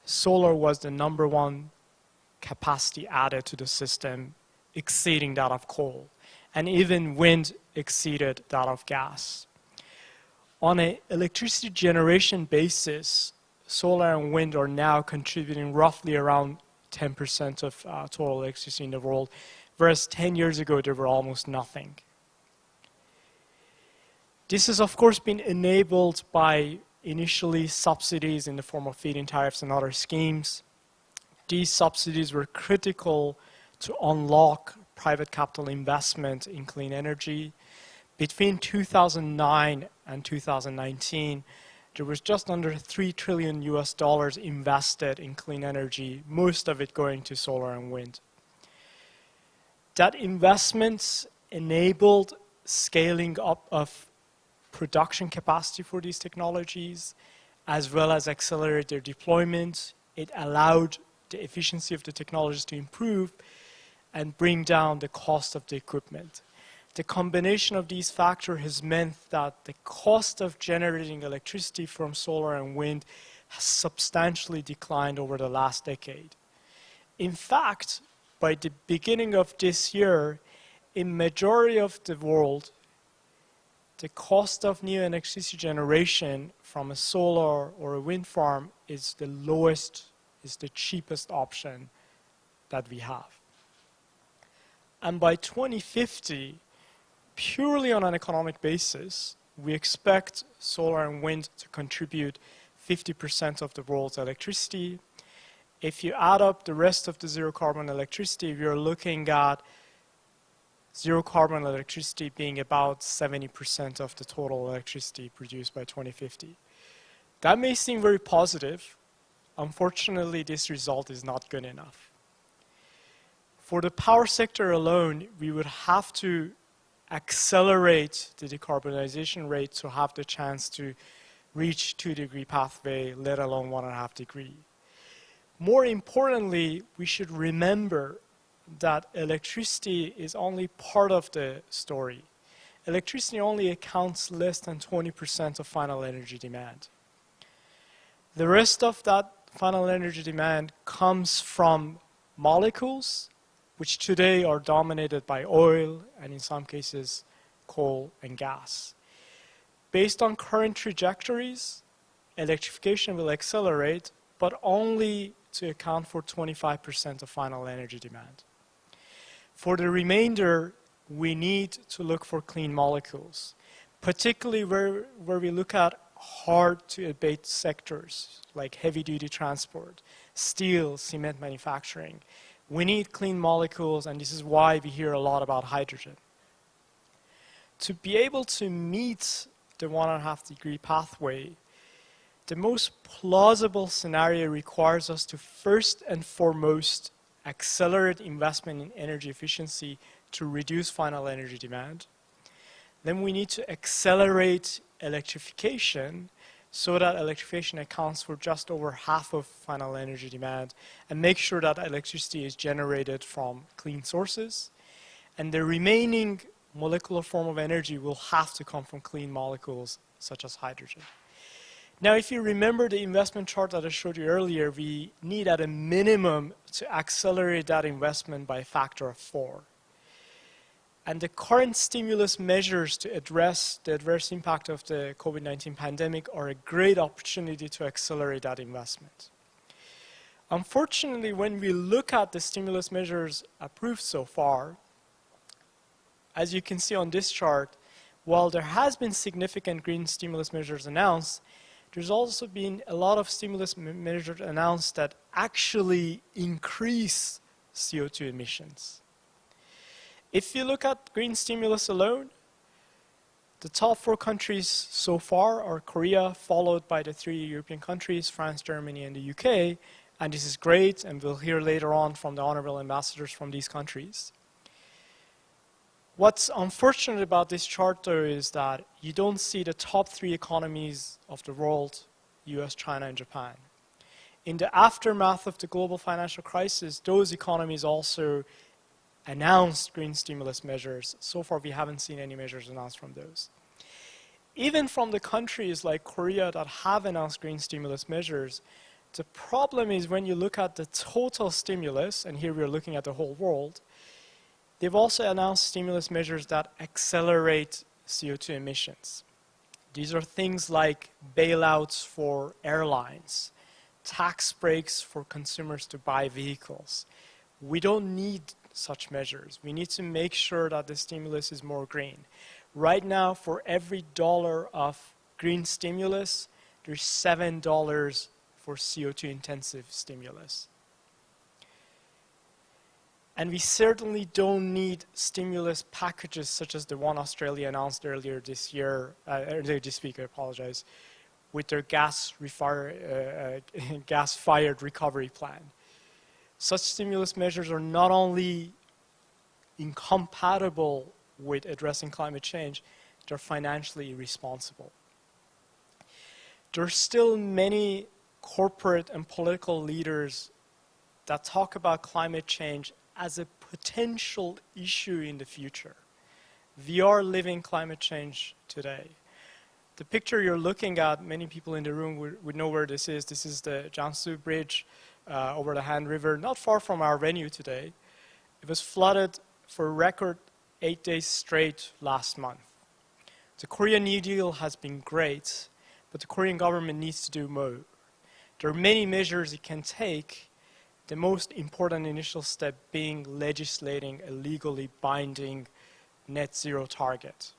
[SPEAKER 15] solar was the #1 capacity added to the system, exceeding that of coal. And even wind exceeded that of gas. On an electricity generation basis, solar and wind are now contributing roughly around 10% of total electricity in the world, whereas 10 years ago, there were almost nothing. This has, of course, been enabled by initially subsidies in the form of feed-in tariffs and other schemes. These subsidies were critical to unlock private capital investment in clean energy. Between 2009 and 2019, there was just under $3 trillion invested in clean energy, most of it going to solar and wind. That investments enabled scaling up of production capacity for these technologies, as well as accelerate their deployment. It allowed the efficiency of the technologies to improve and bring down the cost of the equipment. The combination of these factors has meant that the cost of generating electricity from solar and wind has substantially declined over the last decade. In fact, by the beginning of this year, in majority of the world, the cost of new electricity generation from a solar or a wind farm is the lowest, is the cheapest option that we have. And by 2050, purely on an economic basis, we expect solar and wind to contribute 50% of the world's electricity. If you add up the rest of the zero carbon electricity, we are looking at zero carbon electricity being about 70% of the total electricity produced by 2050. That may seem very positive. Unfortunately, this result is not good enough. For the power sector alone, we would have to accelerate the decarbonization rate to have the chance to reach 2-degree pathway, let alone 1.5 degree. More importantly, we should remember that electricity is only part of the story. Electricity only accounts less than 20% of final energy demand. The rest of that final energy demand comes from molecules, which today are dominated by oil and in some cases coal and gas. Based on current trajectories, electrification will accelerate, but only to account for 25% of final energy demand. For the remainder, we need to look for clean molecules, particularly where we look at hard-to-abate sectors like heavy-duty transport, steel, cement manufacturing. We need clean molecules, and this is why we hear a lot about hydrogen. To be able to meet the 1.5 degree pathway, the most plausible scenario requires us to first and foremost accelerate investment in energy efficiency to reduce final energy demand. Then we need to accelerate electrification so that electrification accounts for just over half of final energy demand, and make sure that electricity is generated from clean sources. And the remaining molecular form of energy will have to come from clean molecules such as hydrogen. Now, if you remember the investment chart that I showed you earlier, we need at a minimum to accelerate that investment by a factor of 4. And the current stimulus measures to address the adverse impact of the COVID-19 pandemic are a great opportunity to accelerate that investment. Unfortunately, when we look at the stimulus measures approved so far, as you can see on this chart, while there has been significant green stimulus measures announced, there's also been a lot of stimulus measures announced that actually increase CO2 emissions. If you look at green stimulus alone, the top 4 countries so far are Korea, followed by the 3 European countries, France, Germany, and the UK. And this is great, and we'll hear later on from the honorable ambassadors from these countries. What's unfortunate about this chart, though, is that you don't see the top 3 economies of the world, US, China, and Japan. In the aftermath of the global financial crisis, those economies also announced green stimulus measures. So far, we haven't seen any measures announced from those. Even from the countries like Korea that have announced green stimulus measures, the problem is when you look at the total stimulus, and here we're looking at the whole world, they've also announced stimulus measures that accelerate CO2 emissions. These are things like bailouts for airlines, tax breaks for consumers to buy vehicles. We don't need such measures. We need to make sure that the stimulus is more green. Right now, for every dollar of green stimulus, there's $7 for CO2 intensive stimulus. And we certainly don't need stimulus packages such as the one Australia announced earlier this week, I apologize, with their gas-fired recovery plan. Such stimulus measures are not only incompatible with addressing climate change, they're financially irresponsible. There are still many corporate and political leaders that talk about climate change as a potential issue in the future. We are living climate change today. The picture you're looking at, many people in the room would know where this is. This is the Jiangsu Bridge over the Han River, not far from our venue today. It was flooded for a record 8 days straight last month. The Korean New Deal has been great, but the Korean government needs to do more. There are many measures it can take, the most important initial step being legislating a legally binding net zero target.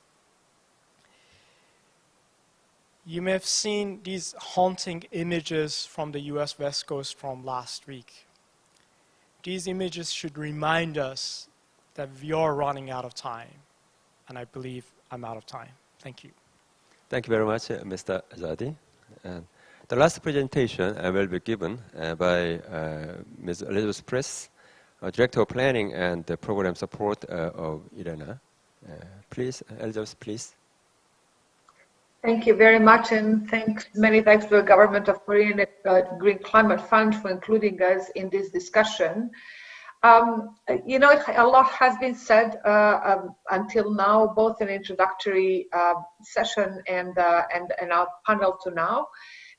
[SPEAKER 15] You may have seen these haunting images from the US West Coast from last week. These images should remind us that we are running out of time, and I believe I'm out of time. Thank you.
[SPEAKER 13] Thank you very much, Mr. Azadi. The last presentation will be given by Ms. Elizabeth Press, Director of Planning and Program Support of IRENA. Please, Elizabeth, please.
[SPEAKER 16] Thank you very much, and many thanks to the Government of Korea and the Green Climate Fund for including us in this discussion. You know, a lot has been said until now, both in introductory session and our panel to now,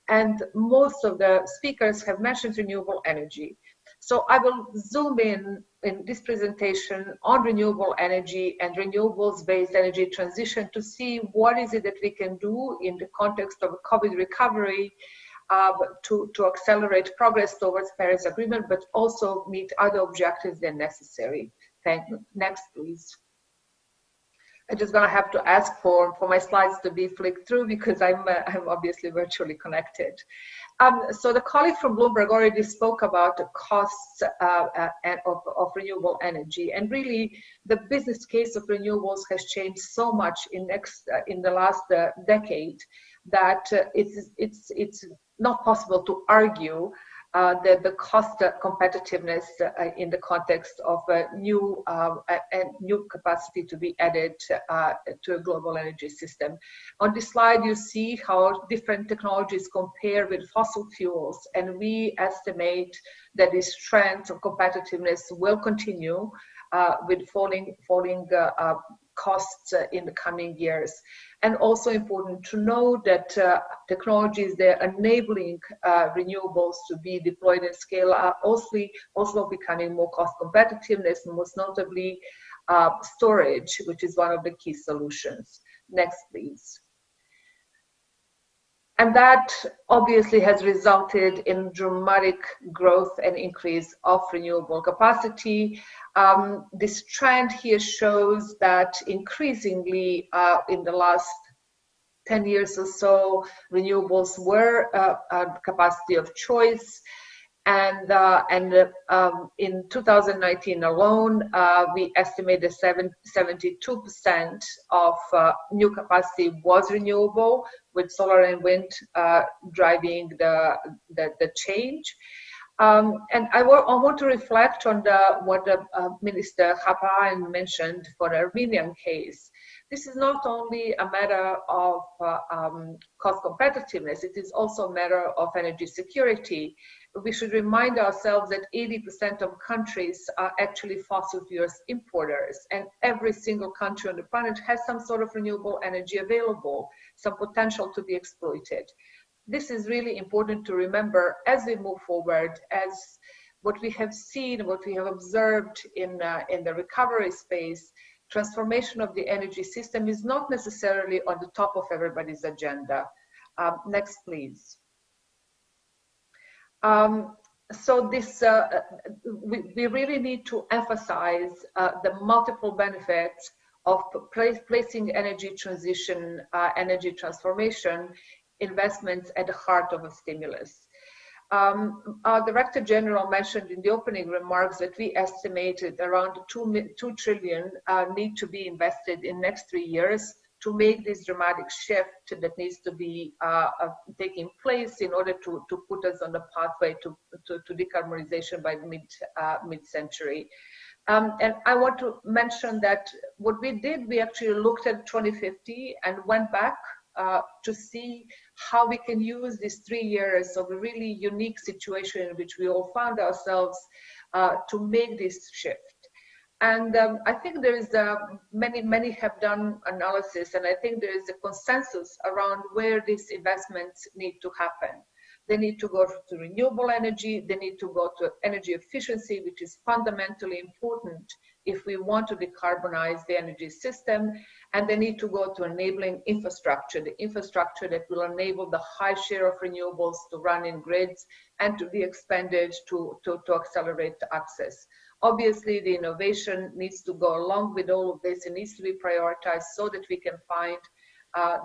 [SPEAKER 16] and most of the speakers have mentioned renewable energy. So I will zoom in this presentation on renewable energy and renewables-based energy transition to see what is it that we can do in the context of a COVID recovery to accelerate progress towards Paris Agreement, but also meet other objectives when necessary. Next, please. I'm just going to have to ask for my slides to be flicked through because I'm obviously virtually connected. So the colleague from Bloomberg already spoke about the costs of renewable energy, and really the business case of renewables has changed so much in the last decade that it's not possible to argue that the cost competitiveness in the context of new capacity to be added to a global energy system. On this slide, you see how different technologies compare with fossil fuels, and we estimate that this trend of competitiveness will continue with falling costs in the coming years. And also important to know that technologies that are enabling renewables to be deployed at scale are also becoming more cost competitiveness, most notably storage, which is one of the key solutions. Next, please. And that obviously has resulted in dramatic growth and increase of renewable capacity. This trend here shows that increasingly in the last 10 years or so, renewables were a capacity of choice. And in 2019 alone, we estimated 72% of new capacity was renewable, with solar and wind driving the change. And I want to reflect on what Minister Hapayan mentioned for the Armenian case. This is not only a matter of cost competitiveness, it is also a matter of energy security. We should remind ourselves that 80% of countries are actually fossil fuels importers, and every single country on the planet has some sort of renewable energy available, some potential to be exploited. This is really important to remember as we move forward, as what we have seen, what we have observed in the recovery space. Transformation of the energy system is not necessarily on the top of everybody's agenda. Next, please. So this, we really need to emphasize the multiple benefits of placing energy transition, energy transformation investments at the heart of a stimulus. Our Director General mentioned in the opening remarks that we estimated around 2 trillion need to be invested in next 3 years to make this dramatic shift that needs to be taking place in order to put us on the pathway to decarbonization by mid-century. And I want to mention that what we did, we actually looked at 2050 and went back to see how we can use these 3 years of a really unique situation in which we all found ourselves to make this shift. And I think there is many have done analysis, and I think there is a consensus around where these investments need to happen. They need to go to renewable energy, they need to go to energy efficiency, which is fundamentally important if we want to decarbonize the energy system, and they need to go to enabling infrastructure, the infrastructure that will enable the high share of renewables to run in grids and to be expanded to accelerate access. Obviously, the innovation needs to go along with all of this. It needs to be prioritized so that we can find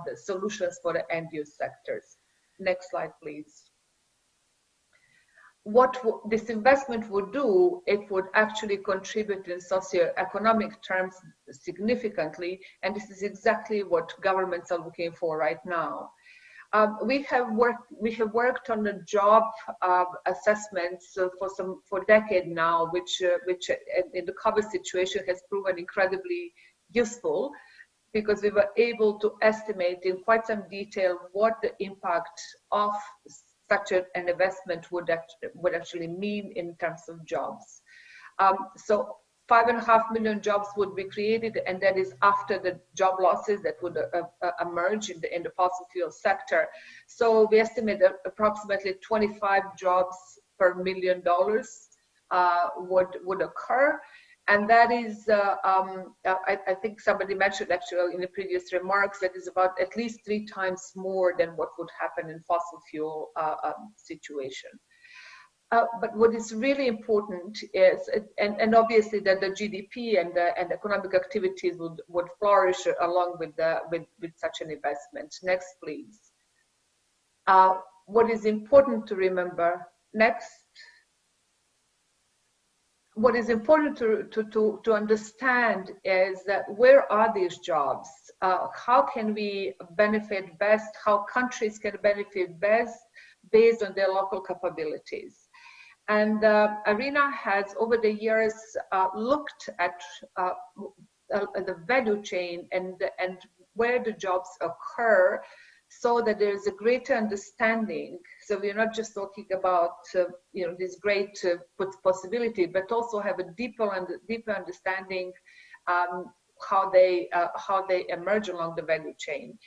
[SPEAKER 16] the solutions for the end-use sectors. Next slide, please. What this investment would do, it would actually contribute in socioeconomic terms significantly, and this is exactly what governments are looking for right now. We have worked on the job assessments for a decade now, which in the COVID situation has proven incredibly useful, because we were able to estimate in quite some detail what the impact of such an investment would actually mean in terms of jobs. So 5.5 million jobs would be created, and that is after the job losses that would emerge in the fossil fuel sector. So we estimate that approximately 25 jobs per $1 million would occur. And that is, I think somebody mentioned actually in the previous remarks, that is about at least 3 times more than what would happen in fossil fuel situation. But what is really important is, and obviously that the GDP and economic activities would flourish along with such an investment. Next, please. What is important to remember, next. What is important to understand is that where are these jobs? How can we benefit best? How countries can benefit best based on their local capabilities? And ARENA has over the years looked at the value chain and where the jobs occur, so that there is a greater understanding. So we're not just talking about this great possibility, but also have a deeper understanding how they emerge along the value chain.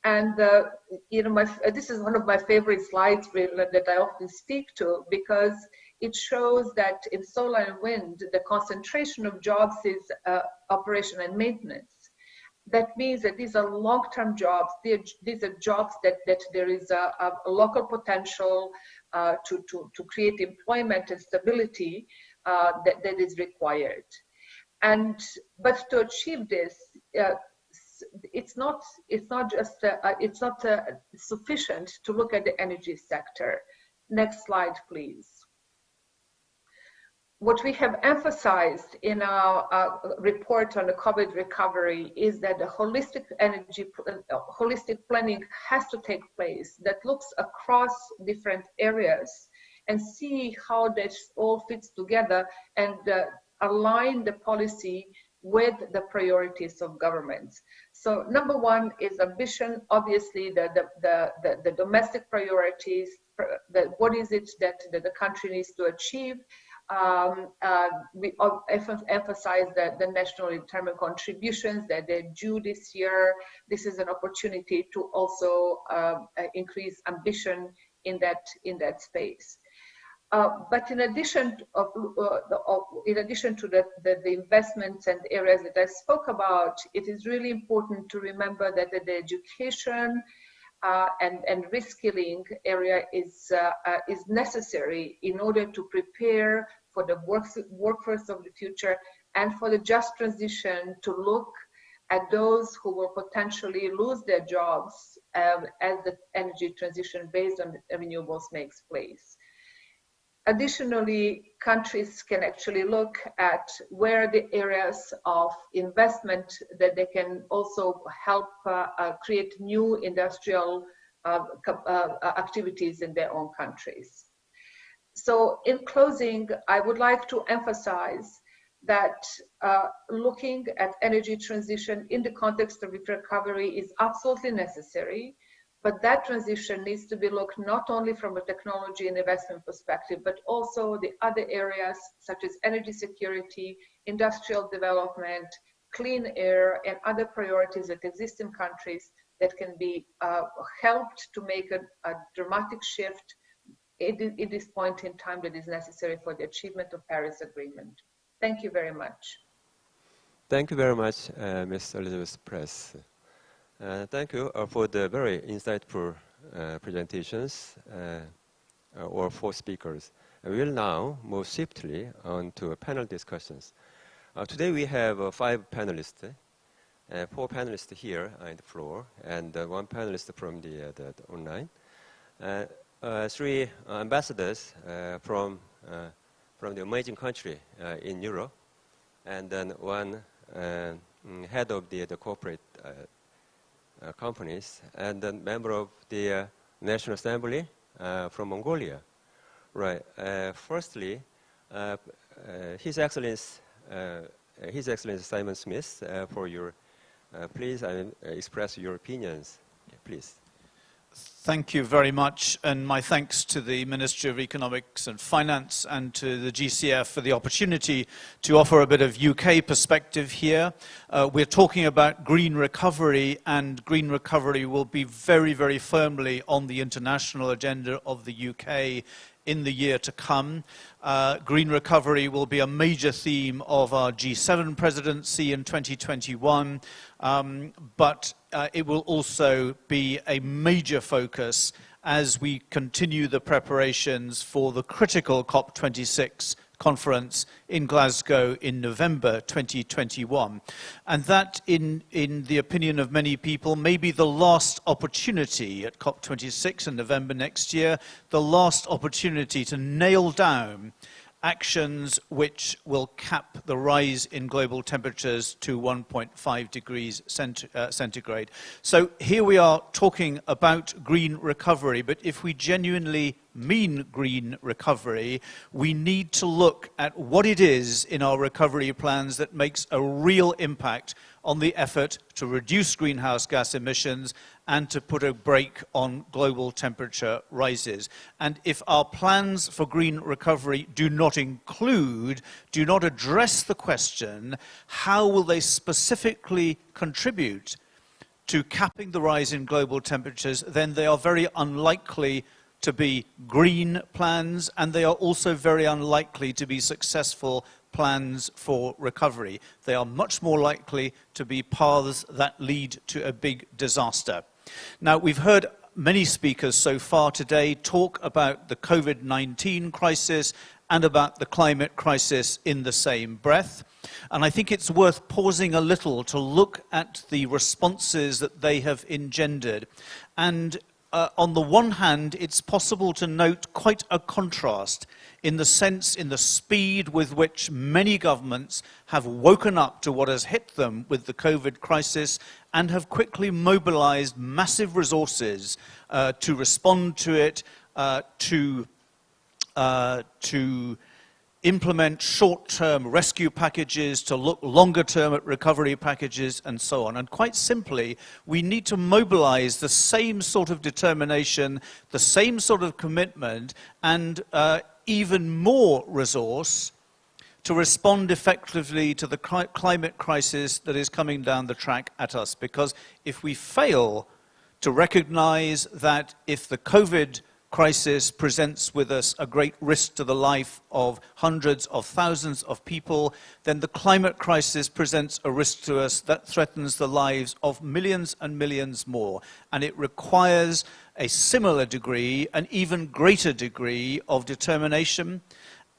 [SPEAKER 16] And this is one of my favorite slides that I often speak to, because it shows that in solar and wind, the concentration of jobs is operation and maintenance. That means that these are long-term jobs. These are jobs that there is a local potential to create employment and stability that is required. But to achieve this, it's not sufficient to look at the energy sector. Next slide, please. What we have emphasized in our report on the COVID recovery is that the holistic planning has to take place that looks across different areas and see how this all fits together and align the policy with the priorities of governments. So number one is ambition, obviously the domestic priorities, what is it that the country needs to achieve. We emphasize the nationally determined contributions that they're due this year. This is an opportunity to also increase ambition in that space. But in addition to the investments and areas that I spoke about, it is really important to remember that the education and reskilling area is necessary in order to prepare for the workforce of the future and for the just transition to look at those who will potentially lose their jobs as the energy transition based on renewables makes place. Additionally, countries can actually look at where the areas of investment that they can also help create new industrial activities in their own countries. So in closing, I would like to emphasize that looking at energy transition in the context of recovery is absolutely necessary, but that transition needs to be looked not only from a technology and investment perspective, but also the other areas such as energy security, industrial development, clean air, and other priorities that exist in countries that can be helped to make a dramatic shift at this point in time that is necessary for the achievement of Paris Agreement. Thank you very much.
[SPEAKER 13] Thank you very much, Ms. Elizabeth Press. Thank you for the very insightful presentations, or four speakers. We will now move swiftly on to panel discussions. Today we have 5 panelists, 4 panelists here on the floor, and 1 panelist from the online. 3 ambassadors from the emerging country in Europe, and then 1 head of the corporate companies, and then member of the National Assembly from Mongolia. Right. Firstly, His Excellency Simon Smith, for your, please express your opinions, please.
[SPEAKER 17] Thank you very much, and my thanks to the Ministry of Economics and Finance and to the GCF for the opportunity to offer a bit of UK perspective here. We're talking about green recovery, and green recovery will be very, very firmly on the international agenda of the UK in the year to come. Green recovery will be a major theme of our G7 presidency in 2021, but it will also be a major focus as we continue the preparations for the critical COP26 conference in Glasgow in November 2021. And that, in the opinion of many people, may be the last opportunity at COP26 in November next year, the last opportunity to nail down actions which will cap the rise in global temperatures to 1.5 degrees centigrade. So here we are talking about green recovery, but if we genuinely mean green recovery, we need to look at what it is in our recovery plans that makes a real impact on the effort to reduce greenhouse gas emissions and to put a brake on global temperature rises. And if our plans for green recovery do not address the question, how will they specifically contribute to capping the rise in global temperatures, then they are very unlikely to be green plans, and they are also very unlikely to be successful plans for recovery. They are much more likely to be paths that lead to a big disaster. Now, we've heard many speakers so far today talk about the COVID-19 crisis and about the climate crisis in the same breath. And I think it's worth pausing a little to look at the responses that they have engendered. And on the one hand, it's possible to note quite a contrast in the speed with which many governments have woken up to what has hit them with the COVID crisis and have quickly mobilized massive resources to respond to it, to implement short-term rescue packages, to look longer-term at recovery packages, and so on. And quite simply, we need to mobilize the same sort of determination, the same sort of commitment, and even more resource to respond effectively to the climate crisis that is coming down the track at us. Because if we fail to recognize that if the COVID crisis presents with us a great risk to the life of hundreds of thousands of people, then the climate crisis presents a risk to us that threatens the lives of millions and millions more. And it requires a similar degree, an even greater degree of determination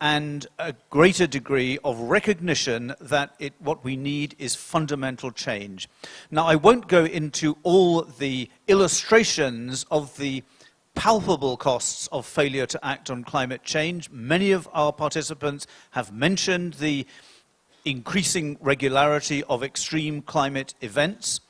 [SPEAKER 17] and a greater degree of recognition that what we need is fundamental change. Now, I won't go into all the illustrations of the palpable costs of failure to act on climate change. Many of our participants have mentioned the increasing regularity of extreme climate events.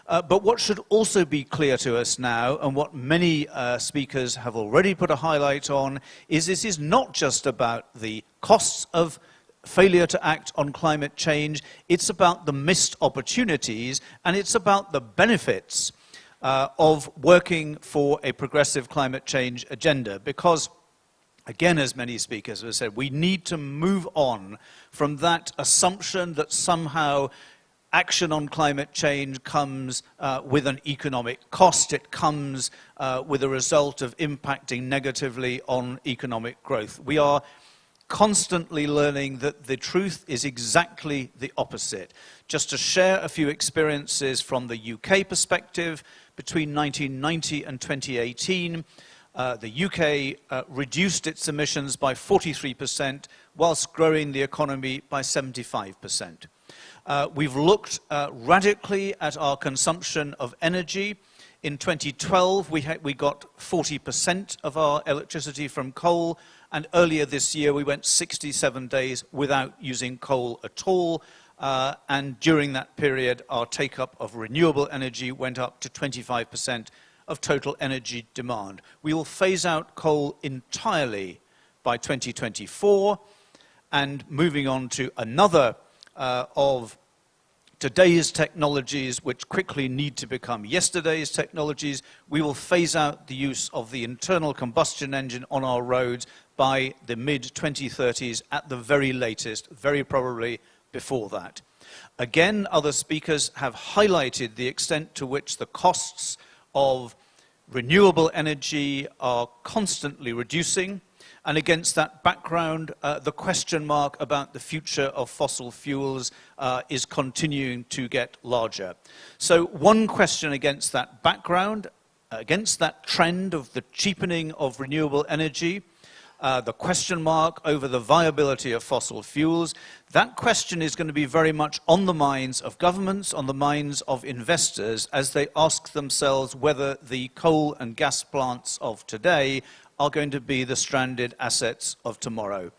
[SPEAKER 17] But what should also be clear to us now, and what many speakers have already put a highlight on, is this is not just about the costs of failure to act on climate change, it's about the missed opportunities, and it's about the benefits of working for a progressive climate change agenda. Because, again, as many speakers have said, we need to move on from that assumption that somehow action on climate change comes with an economic cost. It comes with a result of impacting negatively on economic growth. We are constantly learning that the truth is exactly the opposite. Just to share a few experiences from the UK perspective, between 1990 and 2018, the UK reduced its emissions by 43%, whilst growing the economy by 75%. We've looked radically at our consumption of energy. In 2012, we got 40% of our electricity from coal, and earlier this year we went 67 days without using coal at all. And during that period, our take-up of renewable energy went up to 25% of total energy demand. We will phase out coal entirely by 2024, and moving on to another of today's technologies, which quickly need to become yesterday's technologies, we will phase out the use of the internal combustion engine on our roads by the mid-2030s at the very latest, very probably before that. Again, other speakers have highlighted the extent to which the costs of renewable energy are constantly reducing. And against that background, the question mark about the future of fossil fuels is continuing to get larger. So one question against that background, against that trend of the cheapening of renewable energy, the question mark over the viability of fossil fuels, that question is going to be very much on the minds of governments, on the minds of investors, as they ask themselves whether the coal and gas plants of today are going to be the stranded assets of tomorrow.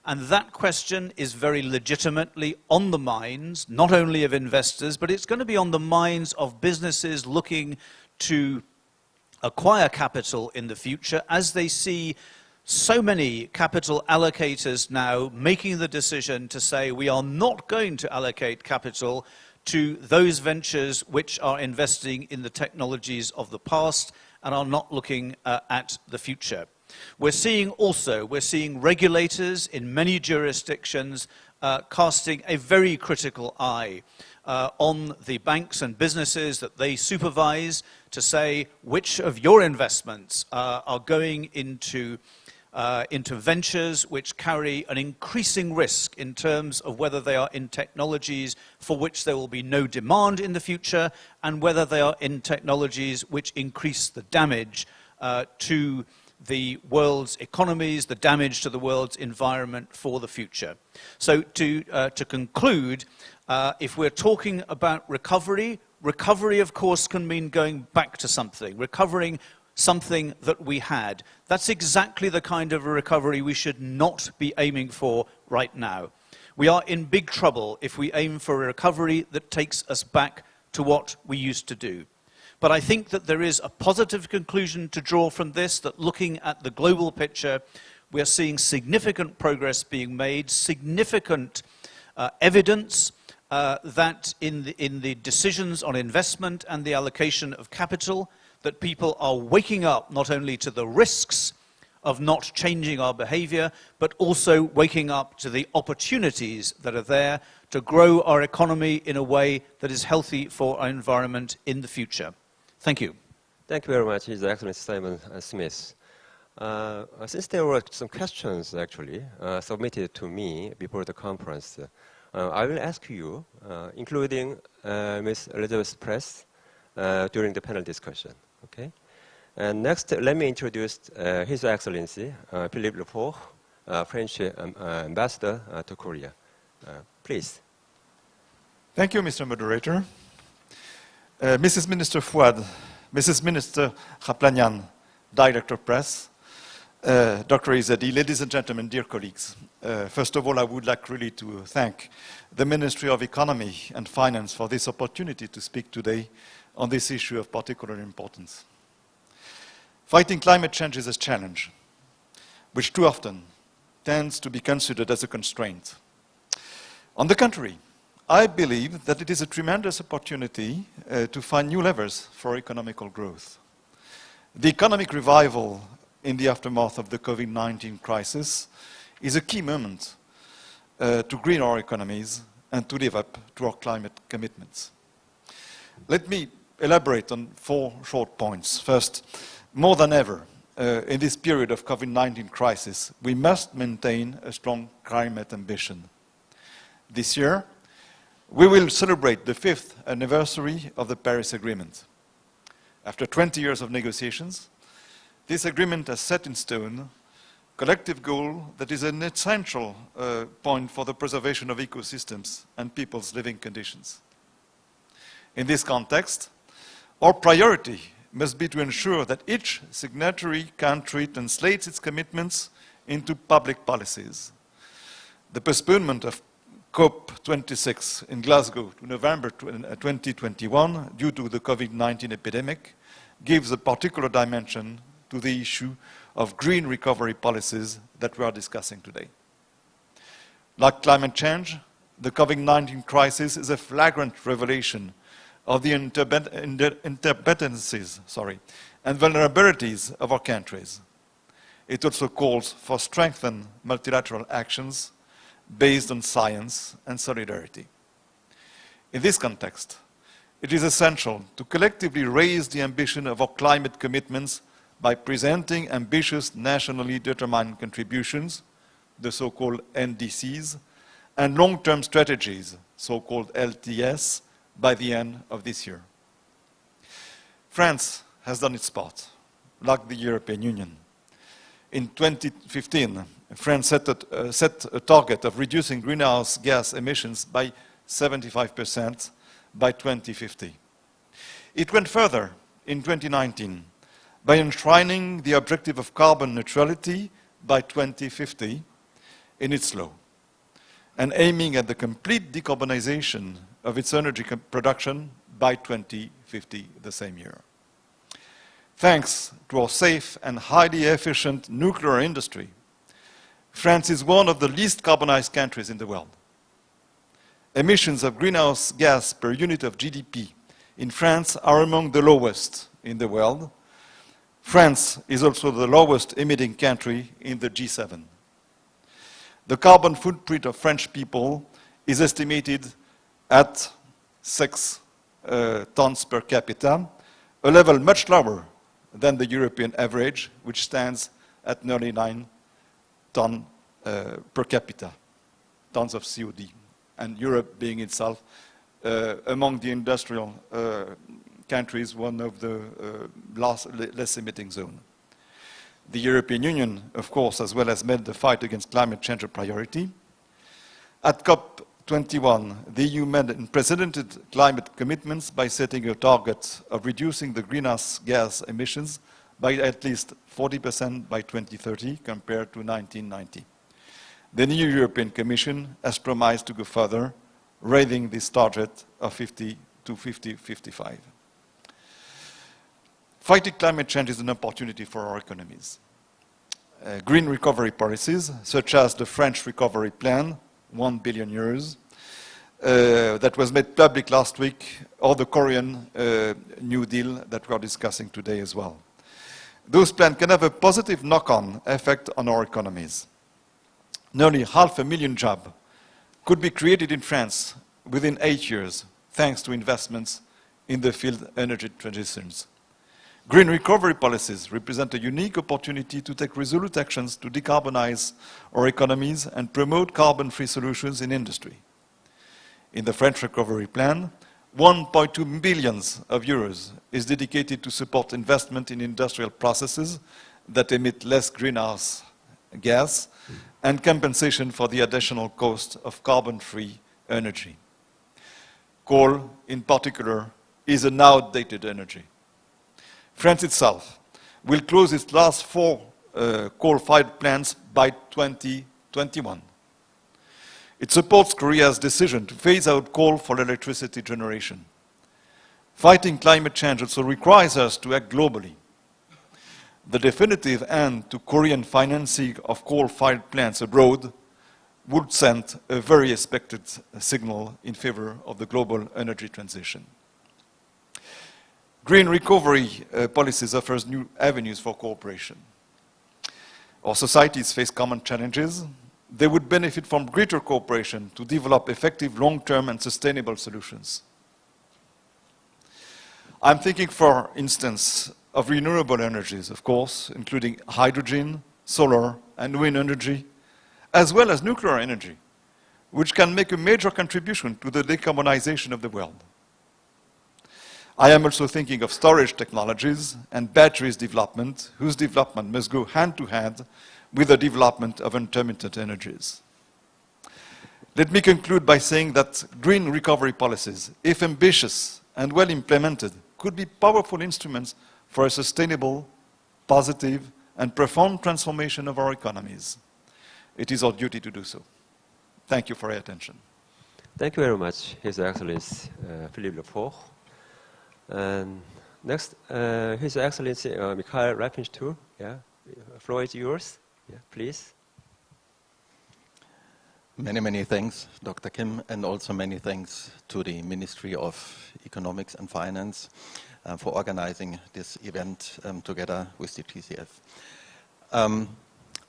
[SPEAKER 17] And that question is very legitimately on the minds, not only of investors, but it's going to be on the minds of businesses looking to acquire capital in the future, as they see so many capital allocators now making the decision to say we are not going to allocate capital to those ventures which are investing in the technologies of the past and are not looking at the future. We're seeing regulators in many jurisdictions casting a very critical eye on the banks and businesses that they supervise to say which of your investments are going into ventures which carry an increasing risk in terms of whether they are in technologies for which there will be no demand in the future, and whether they are in technologies which increase the damage to the world's economies, the damage to the world's environment for the future. So to conclude, if we're talking about recovery, of course, can mean going back to something, recovering something that we had. That's exactly the kind of a recovery we should not be aiming for right now. We are in big trouble if we aim for a recovery that takes us back to what we used to do. But I think that there is a positive conclusion to draw from this, that looking at the global picture, we are seeing significant progress being made, significant evidence that in the decisions on investment and the allocation of capital, that people are waking up not only to the risks of not changing our behavior, but also waking up to the opportunities that are there to grow our economy in a way that is healthy for our environment in the future. Thank you.
[SPEAKER 13] Thank you very much, His Excellency Simon Smith. Since there were some questions actually submitted to me before the conference, I will ask you, including Ms. Elizabeth Press, during the panel discussion. Okay? And next, let me introduce His Excellency Philippe Le Port, French ambassador to Korea. Please.
[SPEAKER 18] Thank you, Mr. Moderator. Mrs. Minister Fouad, Mrs. Minister Khaplanian, Director of Press, Dr. Izadi, ladies and gentlemen, dear colleagues. First of all, I would like really to thank the Ministry of Economy and Finance for this opportunity to speak today on this issue of particular importance. Fighting climate change is a challenge, which too often tends to be considered as a constraint. On the contrary, I believe that it is a tremendous opportunity to find new levers for economical growth. The economic revival in the aftermath of the COVID-19 crisis is a key moment to green our economies and to live up to our climate commitments. Let me elaborate on 4 short points. First, more than ever, in this period of COVID-19 crisis, we must maintain a strong climate ambition. This year, we will celebrate the 5th anniversary of the Paris Agreement. After 20 years of negotiations, this agreement has set in stone a collective goal that is an essential point for the preservation of ecosystems and people's living conditions. In this context, our priority must be to ensure that each signatory country translates its commitments into public policies. The postponement of COP26 in Glasgow to November 2021 due to the COVID-19 epidemic gives a particular dimension to the issue of green recovery policies that we are discussing today. Like climate change, the COVID-19 crisis is a flagrant revelation of the interdependencies and vulnerabilities of our countries. It also calls for strengthened multilateral actions based on science and solidarity. In this context, it is essential to collectively raise the ambition of our climate commitments by presenting ambitious nationally determined contributions, the so-called NDCs, and long-term strategies, so-called LTS, by the end of this year. France has done its part, like the European Union. In 2015, France set a target of reducing greenhouse gas emissions by 75% by 2050. It went further in 2019 by enshrining the objective of carbon neutrality by 2050 in its law and aiming at the complete decarbonization of its energy production by 2050, the same year. Thanks to our safe and highly efficient nuclear industry, France is one of the least carbonized countries in the world. Emissions of greenhouse gas per unit of GDP in France are among the lowest in the world. France is also the lowest emitting country in the G7. The carbon footprint of French people is estimated at 6 tons per capita, a level much lower than the European average, which stands at nearly 9 tons per capita, tons of COD, and Europe being itself among the industrial countries one of the less emitting zone. The European Union, of course, as well has made the fight against climate change a priority. At COP21, the EU made unprecedented climate commitments by setting a target of reducing the greenhouse gas emissions by at least 40% by 2030 compared to 1990. The new European Commission has promised to go further, raising this target of 50 to 55. Fighting climate change is an opportunity for our economies. Green recovery policies, such as the French Recovery Plan, €1 billion, that was made public last week, or the Korean New Deal that we are discussing today as well. Those plans can have a positive knock-on effect on our economies. Nearly 500,000 jobs could be created in France within 8 years, thanks to investments in the field of energy transitions. Green recovery policies represent a unique opportunity to take resolute actions to decarbonize our economies and promote carbon-free solutions in industry. In the French Recovery Plan, 1.2 billion euros is dedicated to support investment in industrial processes that emit less greenhouse gas, and compensation for the additional cost of carbon-free energy. Coal, in particular, is an outdated energy. France itself will close its last 4 coal-fired plants by 2021. It supports Korea's decision to phase out coal for electricity generation. Fighting climate change also requires us to act globally. The definitive end to Korean financing of coal-fired plants abroad would send a very expected signal in favor of the global energy transition. Green recovery policies offers new avenues for cooperation. Our societies face common challenges. They would benefit from greater cooperation to develop effective long-term and sustainable solutions. I'm thinking, for instance, of renewable energies, of course, including hydrogen, solar, and wind energy, as well as nuclear energy, which can make a major contribution to the decarbonization of the world. I am also thinking of storage technologies and batteries development, whose development must go hand to hand with the development of intermittent energies. Let me conclude by saying that green recovery policies, if ambitious and well implemented, could be powerful instruments for a sustainable, positive, and profound transformation of our economies. It is our duty to do so. Thank you for your attention.
[SPEAKER 13] Thank you very much, His Excellency Philippe Le Port. And next, His Excellency Mikhail Rapinch-Tur. Yeah, the floor is yours. Yeah, please.
[SPEAKER 19] Many thanks, Dr. Kim, and also many thanks to the Ministry of Economics and Finance for organizing this event together with the GCF.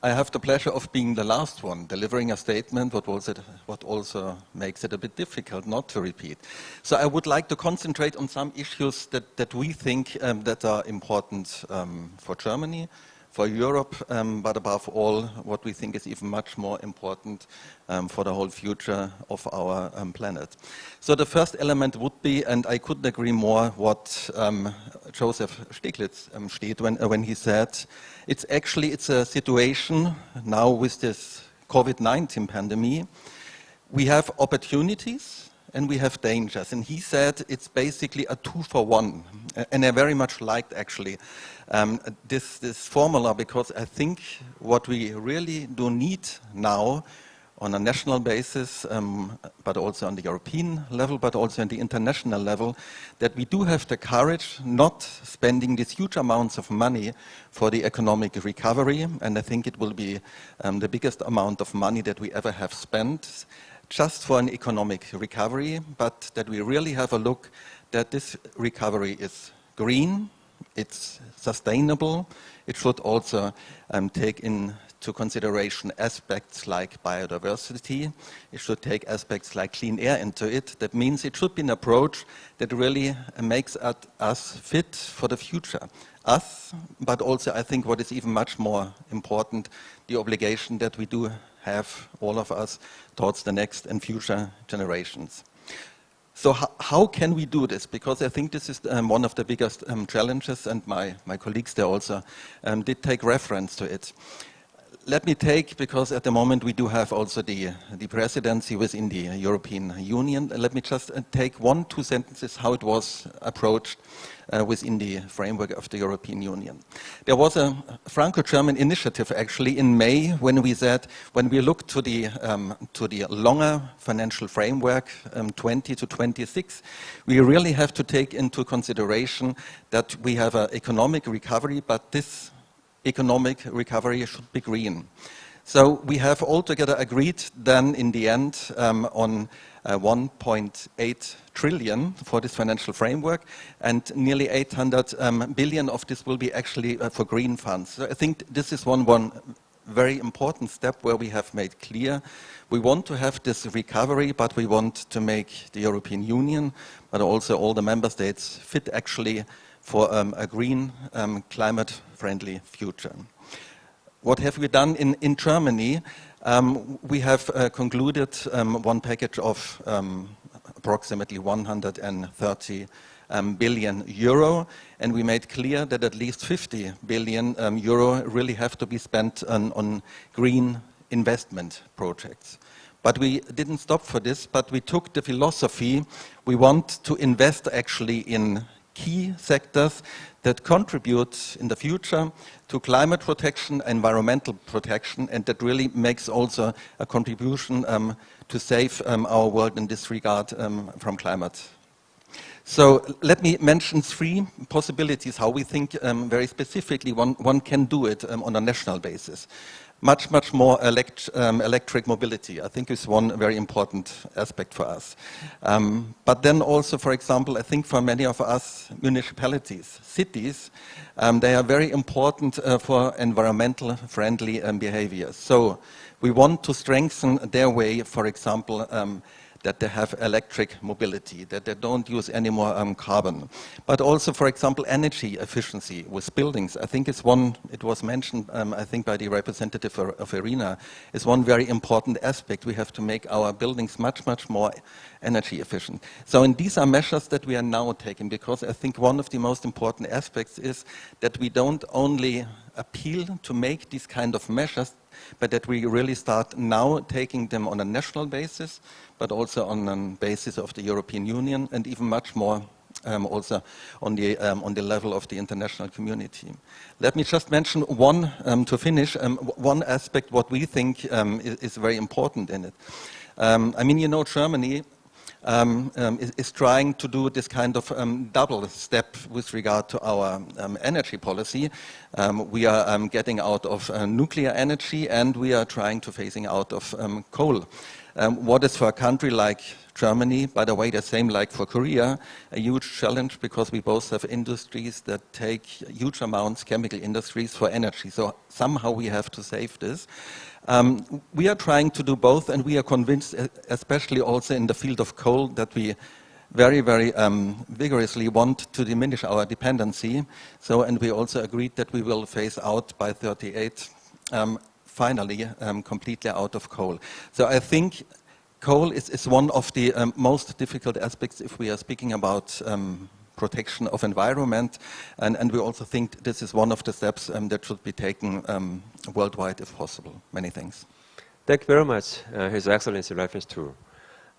[SPEAKER 19] I have the pleasure of being the last one delivering a statement, what also makes it a bit difficult not to repeat. So I would like to concentrate on some issues that we think that are important for Germany, for Europe, but above all, what we think is even much more important for the whole future of our planet. So the first element would be, and I couldn't agree more, what Joseph Stiglitz stated when he said, it's a situation now with this COVID-19 pandemic. We have opportunities and we have dangers. And he said it's basically a 2-for-1. And I very much liked actually this formula, because I think what we really do need now on a national basis, but also on the European level, but also on the international level, that we do have the courage not spending these huge amounts of money for the economic recovery. And I think it will be the biggest amount of money that we ever have spent just for an economic recovery, but that we really have a look that this recovery is green, it's sustainable. It should also take into consideration aspects like biodiversity. It should take aspects like clean air into it. That means it should be an approach that really makes us fit for the future. Us, but also I think what is even much more important, the obligation that we do have, all of us, towards the next and future generations. So how can we do this? Because I think this is one of the biggest challenges, and my colleagues there also did take reference to it. Let me take, because at the moment we do have also the presidency within the European Union, let me just take 1-2 sentences how it was approached within the framework of the European Union. There was a Franco-German initiative actually in May when we said, when we look to the longer financial framework, 20 to 26, we really have to take into consideration that we have an economic recovery, but this economic recovery should be green. So we have altogether agreed then in the end on 1.8 trillion for this financial framework, and nearly 800 billion of this will be actually for green funds. So I think this is one very important step where we have made clear we want to have this recovery, but we want to make the European Union, but also all the member states fit actually for a green, climate-friendly future. What have we done in Germany? We have concluded one package of approximately 130 billion euro, and we made clear that at least 50 billion euro really have to be spent on green investment projects. But we didn't stop for this, but we took the philosophy, we want to invest actually in key sectors that contribute in the future to climate protection, environmental protection, and that really makes also a contribution to save our world in this regard from climate. So let me mention 3 possibilities how we think very specifically one can do it on a national basis. Much more electric mobility, I think, is one very important aspect for us. But then also, for example, I think for many of us, municipalities, cities, they are very important for environmental friendly behavior. So we want to strengthen their way, for example, that they have electric mobility, that they don't use any more carbon. But also, for example, energy efficiency with buildings. I think it's one, it was mentioned, I think by the representative of IRENA, is one very important aspect. We have to make our buildings much more energy efficient. So and these are measures that we are now taking, because I think one of the most important aspects is that we don't only appeal to make these kind of measures, but that we really start now taking them on a national basis, but also on a basis of the European Union, and even much more also on the level of the international community. Let me just mention one, to finish, one aspect what we think is very important in it. I mean, you know, Germany is trying to do this kind of double step with regard to our energy policy. We are getting out of nuclear energy, and we are trying to phasing out of coal. What is for a country like Germany, by the way, the same like for Korea, a huge challenge, because we both have industries that take huge amounts, chemical industries, for energy. So somehow we have to save this. We are trying to do both, and we are convinced, especially also in the field of coal, that we very vigorously want to diminish our dependency. So, and we also agreed that we will phase out by 38, finally, completely out of coal. So I think coal is one of the most difficult aspects if we are speaking about protection of environment, and we also think this is one of the steps that should be taken worldwide if possible. Many thanks.
[SPEAKER 13] Thank you very much, His Excellency Reference 2.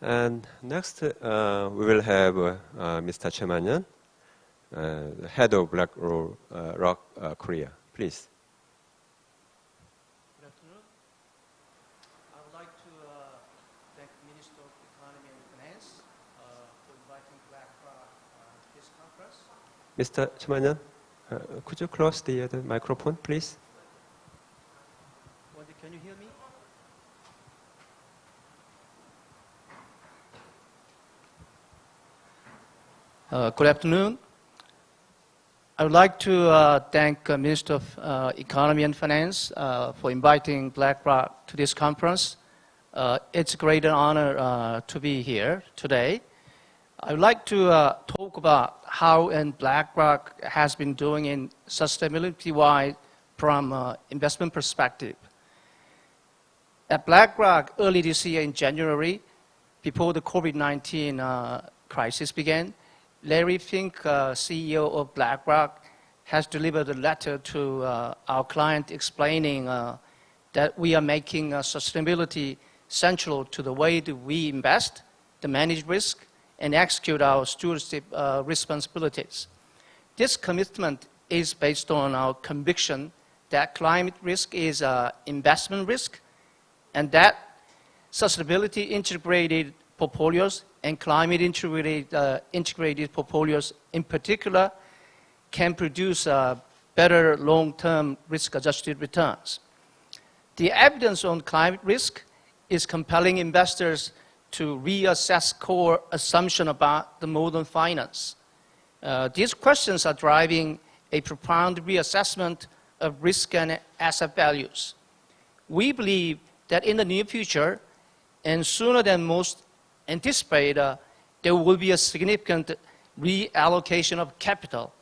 [SPEAKER 13] And next we will have Mr. Choi Man-yeon, head of BlackRock Korea. Please.
[SPEAKER 20] Good afternoon. I would like to thank the Minister of Economy and Finance for inviting BlackRock to this conference.
[SPEAKER 13] Mr. Choi Man-yeon, could you close the microphone, please?
[SPEAKER 20] Can you hear me? Good afternoon. I would like to thank Minister of Economy and Finance for inviting BlackRock to this conference. It's a great honor to be here today. I would like to talk about how BlackRock has been doing in sustainability-wise from investment perspective. At BlackRock, early this year in January, before the COVID-19 crisis began, Larry Fink, CEO of BlackRock, has delivered a letter to our client explaining that we are making sustainability central to the way that we invest, to manage risk, and execute our stewardship responsibilities. This commitment is based on our conviction that climate risk is investment risk, and that sustainability integrated portfolios and climate integrated portfolios in particular can produce better long-term risk-adjusted returns. The evidence on climate risk is compelling investors to reassess core assumptions about the modern finance. These questions are driving a profound reassessment of risk and asset values. We believe that in the near future, and sooner than most anticipate, there will be a significant reallocation of capital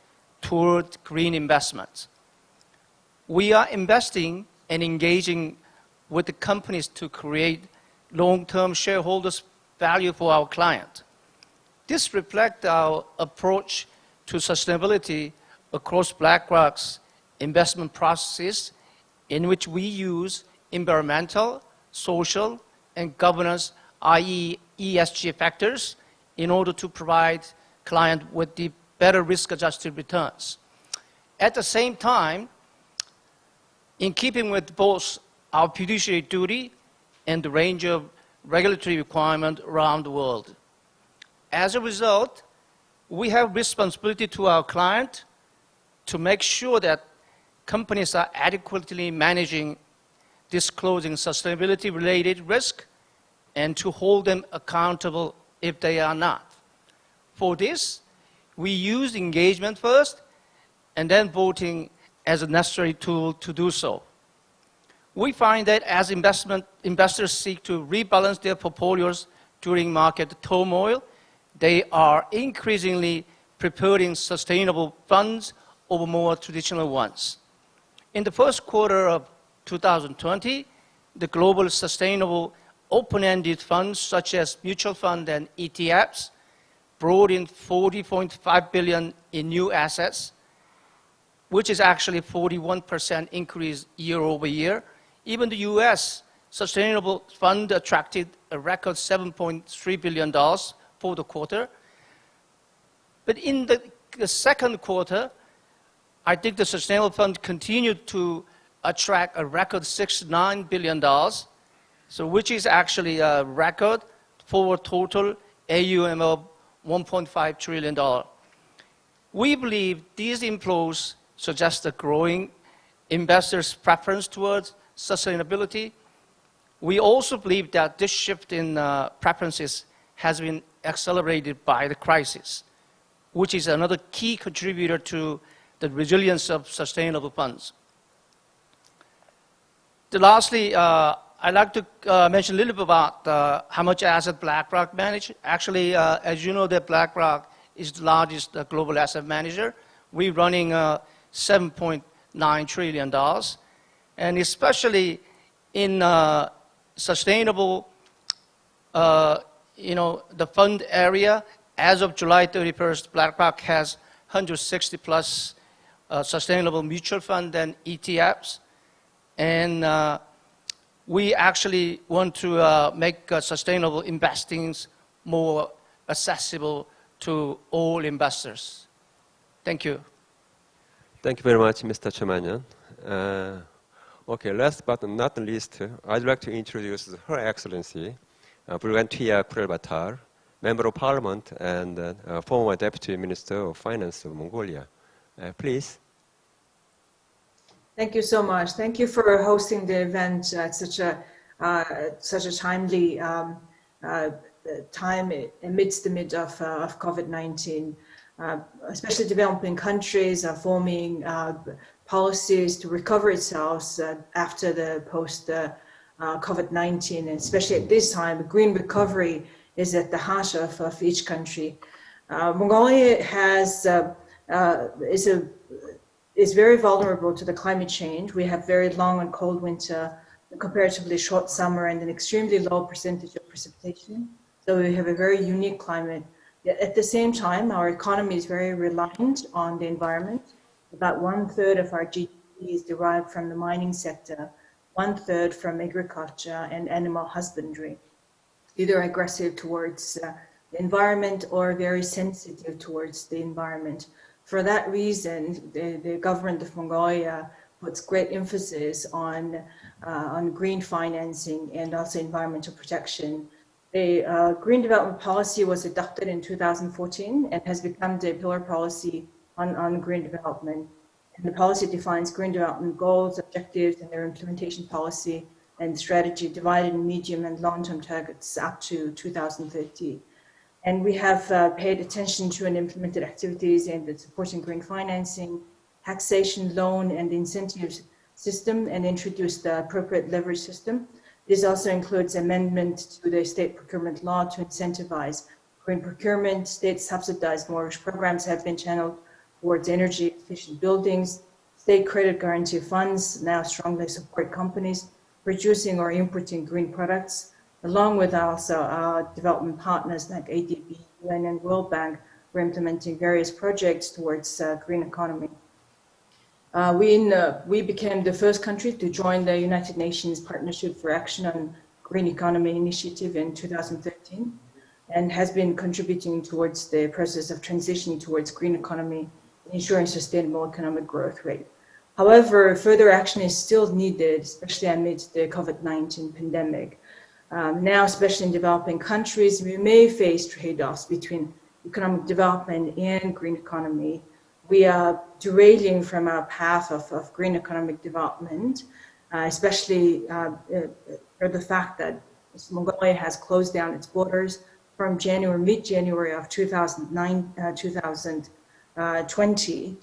[SPEAKER 20] toward green investments. We are investing and engaging with the companies to create long-term shareholders value for our client. This reflects our approach to sustainability across BlackRock's investment processes, in which we use environmental, social, and governance, i.e. ESG factors, in order to provide clients with the better risk-adjusted returns. At the same time, in keeping with both our fiduciary duty and the range of regulatory requirements around the world. As a result, we have responsibility to our client to make sure that companies are adequately managing disclosing sustainability-related risk and to hold them accountable if they are not. For this, we use engagement first and then voting as a necessary tool to do so. We find that as investors seek to rebalance their portfolios during market turmoil, they are increasingly preferring sustainable funds over more traditional ones. In the first quarter of 2020, the global sustainable open-ended funds, such as mutual funds and ETFs, brought in $40.5 billion in new assets, which is actually 41% increase year over year. Even the US Sustainable Fund attracted a record $7.3 billion for the quarter. But in the second quarter, I think the Sustainable Fund continued to attract a record $69 billion, so which is actually a record for a total AUM of $1.5 trillion. We believe these inflows suggest a growing investors' preference towards sustainability. We also believe that this shift in preferences has been accelerated by the crisis, which is another key contributor to the resilience of sustainable funds. Lastly, I'd like to mention a little bit about how much asset BlackRock manages. Actually, as you know, that BlackRock is the largest global asset manager. We're running $7.9 trillion. And especially in sustainable, the fund area, as of July 31st, BlackRock has 160 plus sustainable mutual funds and ETFs. And we actually want to make sustainable investing more accessible to all investors. Thank you.
[SPEAKER 13] Thank you very much, Mr. Chairman. Okay, last but not least, I'd like to introduce Her Excellency Bulgantia Kurelbatar, Member of Parliament and former Deputy Minister of Finance of Mongolia. Please.
[SPEAKER 21] Thank you so much. Thank you for hosting the event at such a timely time amidst the mid of COVID-19. Especially developing countries are forming policies to recover itself after the post-COVID-19, and especially at this time, green recovery is at the heart of each country. Mongolia is very vulnerable to the climate change. We have very long and cold winter, a comparatively short summer, and an extremely low percentage of precipitation. So we have a very unique climate. Yet at the same time, our economy is very reliant on the environment. About 1/3 of our GDP is derived from the mining sector, 1/3 from agriculture and animal husbandry, either aggressive towards the environment or very sensitive towards the environment. For that reason, the government of Mongolia puts great emphasis on green financing and also environmental protection. The Green Development Policy was adopted in 2014 and has become the pillar policy on green development. And the policy defines green development goals, objectives, and their implementation policy and strategy divided in medium and long-term targets up to 2030. And we have paid attention to and implemented activities aimed at supporting green financing, taxation, loan, and incentives system, and introduced the appropriate leverage system. This also includes amendment to the state procurement law to incentivize green procurement. State-subsidized mortgage programs have been channeled towards energy-efficient buildings. State credit guarantee funds now strongly support companies producing or importing green products, along with also our development partners like ADB UN and World Bank, we're implementing various projects towards green economy. We became the first country to join the United Nations Partnership for Action on Green Economy Initiative in 2013, and has been contributing towards the process of transitioning towards green economy, ensuring sustainable economic growth rate. However, further action is still needed, especially amidst the COVID-19 pandemic. Now, especially in developing countries, we may face trade-offs between economic development and green economy. We are derailing from our path of green economic development, especially for the fact that Mongolia has closed down its borders from mid-January of 2020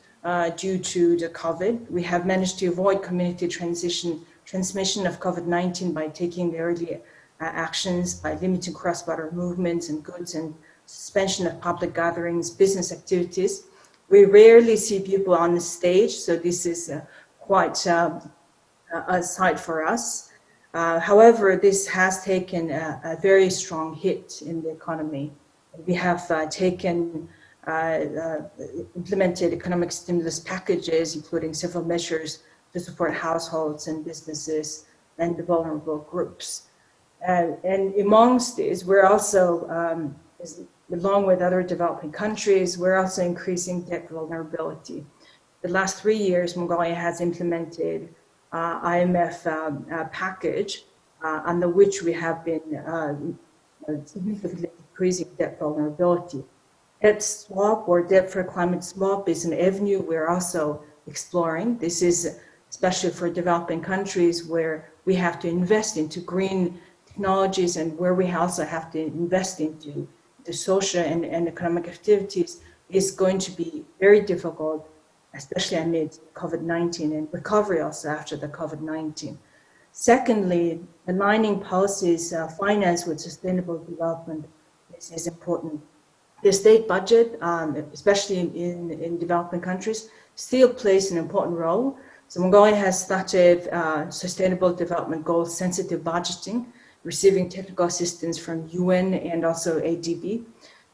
[SPEAKER 21] due to the COVID. We have managed to avoid community transmission of COVID-19 by taking the early actions, by limiting cross-border movements and goods and suspension of public gatherings, business activities. We rarely see people on the stage, so this is quite a sight for us. However, this has taken a very strong hit in the economy. We have implemented economic stimulus packages, including several measures to support households and businesses and the vulnerable groups. And amongst these, we're also, along with other developing countries, we're also increasing debt vulnerability. The last 3 years, Mongolia has implemented IMF package under which we have been significantly decreasing debt vulnerability. Debt swap or debt for climate swap is an avenue we're also exploring. This is especially for developing countries where we have to invest into green technologies and where we also have to invest into the social and economic activities is going to be very difficult, especially amid COVID-19 and recovery also after the COVID-19. Secondly, aligning policies finance with sustainable development is important. The state budget, especially in developing countries, still plays an important role. So Mongolia has started sustainable development goals sensitive budgeting, receiving technical assistance from UN and also ADB.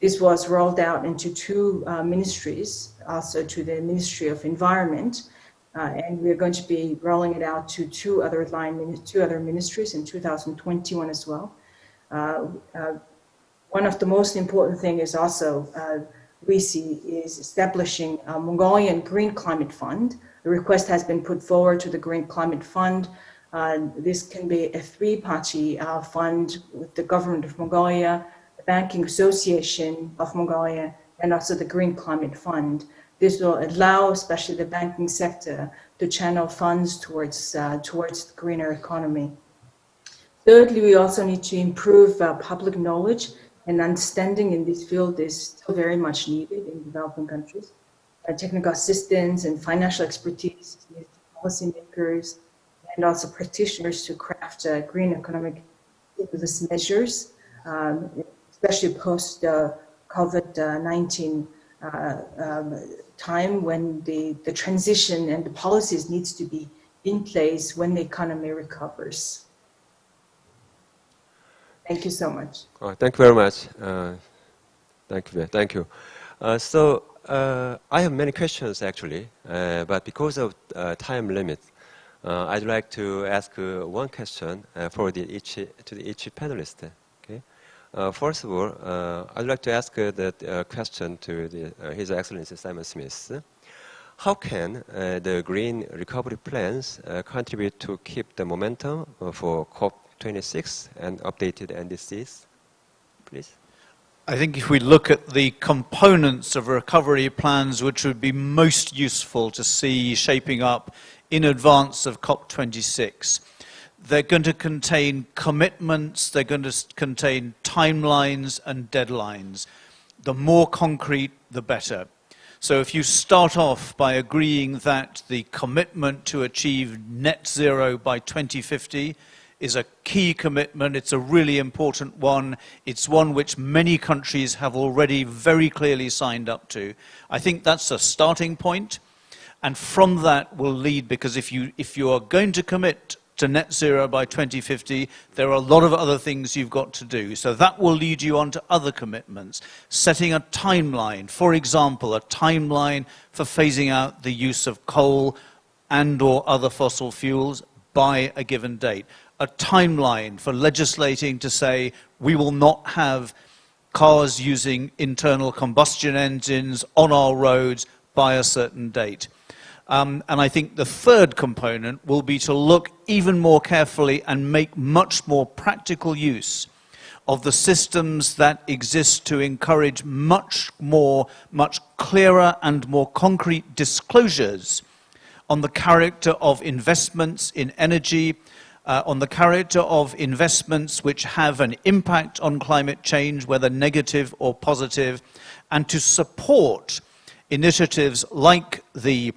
[SPEAKER 21] This was rolled out into 2 ministries, also to the Ministry of Environment, and we're going to be rolling it out to 2 other ministries in 2021 as well. One of the most important thing is also we see is establishing a Mongolian Green Climate Fund. The request has been put forward to the Green Climate Fund. This can be a 3-party fund with the government of Mongolia, the Banking Association of Mongolia, and also the Green Climate Fund. This will allow, especially the banking sector, to channel funds towards the greener economy. Thirdly, we also need to improve public knowledge and understanding in this field is still very much needed in developing countries. Technical assistance and financial expertise is needed to policymakers and also practitioners to craft green economic stimulus measures, especially post COVID-19 time when the transition and the policies needs to be in place when the economy recovers. Thank you so much.
[SPEAKER 13] Thank you very much. Thank you. I have many questions actually, but because of time limit, I'd like to ask one question for each panelist. Okay. First of all, I'd like to ask that question to His Excellency Simon Smith. How can the green recovery plans contribute to keep the momentum for COP26 and updated NDCs, please?
[SPEAKER 17] I think if we look at the components of recovery plans which would be most useful to see shaping up in advance of COP26, they're going to contain commitments, they're going to contain timelines and deadlines. The more concrete, the better. So if you start off by agreeing that the commitment to achieve net zero by 2050 is a key commitment, it's a really important one, it's one which many countries have already very clearly signed up to. I think that's a starting point, and from that will lead, because if you are going to commit to net zero by 2050. There are a lot of other things you've got to do. So that will lead you on to other commitments. Setting a timeline, for example, a timeline for phasing out the use of coal and or other fossil fuels by a given date. A timeline for legislating to say we will not have cars using internal combustion engines on our roads by a certain date. And I think the third component will be to look even more carefully and make much more practical use of the systems that exist to encourage much clearer and more concrete disclosures on the character of investments in energy, on the character of investments which have an impact on climate change, whether negative or positive, and to support initiatives like the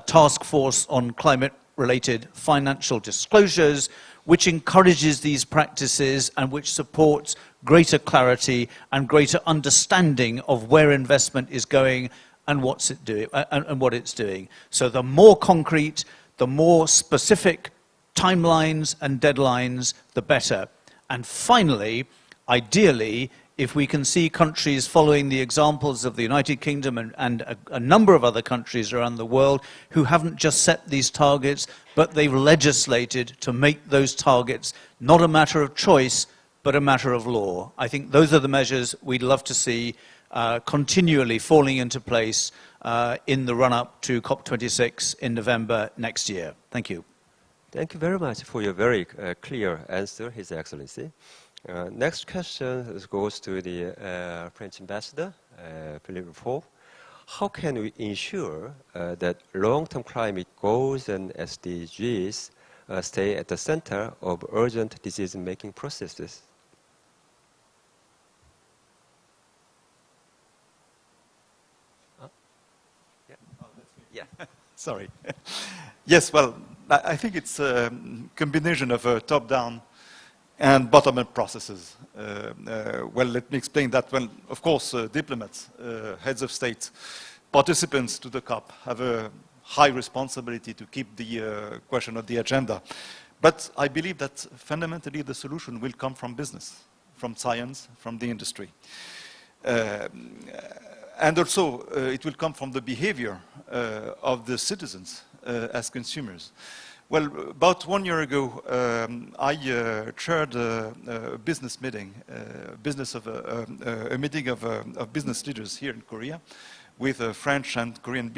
[SPEAKER 17] Task Force on Climate-Related Financial Disclosures, which encourages these practices and which supports greater clarity and greater understanding of where investment is going and what's it doing, and what it's doing. So the more concrete, the more specific timelines and deadlines, the better. And finally, ideally, if we can see countries following the examples of the United Kingdom and a number of other countries around the world who haven't just set these targets, but they've legislated to make those targets not a matter of choice, but a matter of law. I think those are the measures we'd love to see continually falling into place in the run-up to COP26 in November next year. Thank you.
[SPEAKER 13] Thank you very much for your very clear answer, His Excellency. Next question goes to the French Ambassador, Philippe Faure. How can we ensure that long-term climate goals and SDGs stay at the center of urgent decision-making processes?
[SPEAKER 18] Yeah. Sorry. Yes, well, I think it's a combination of top-down and bottom-up processes. Well, let me explain that. Well, of course, diplomats, heads of state, participants to the COP have a high responsibility to keep the question on the agenda. But I believe that fundamentally the solution will come from business, from science, from the industry. And also, it will come from the behavior of the citizens as consumers. Well, about 1 year ago, I chaired a business meeting, a meeting of business leaders here in Korea with French and Korean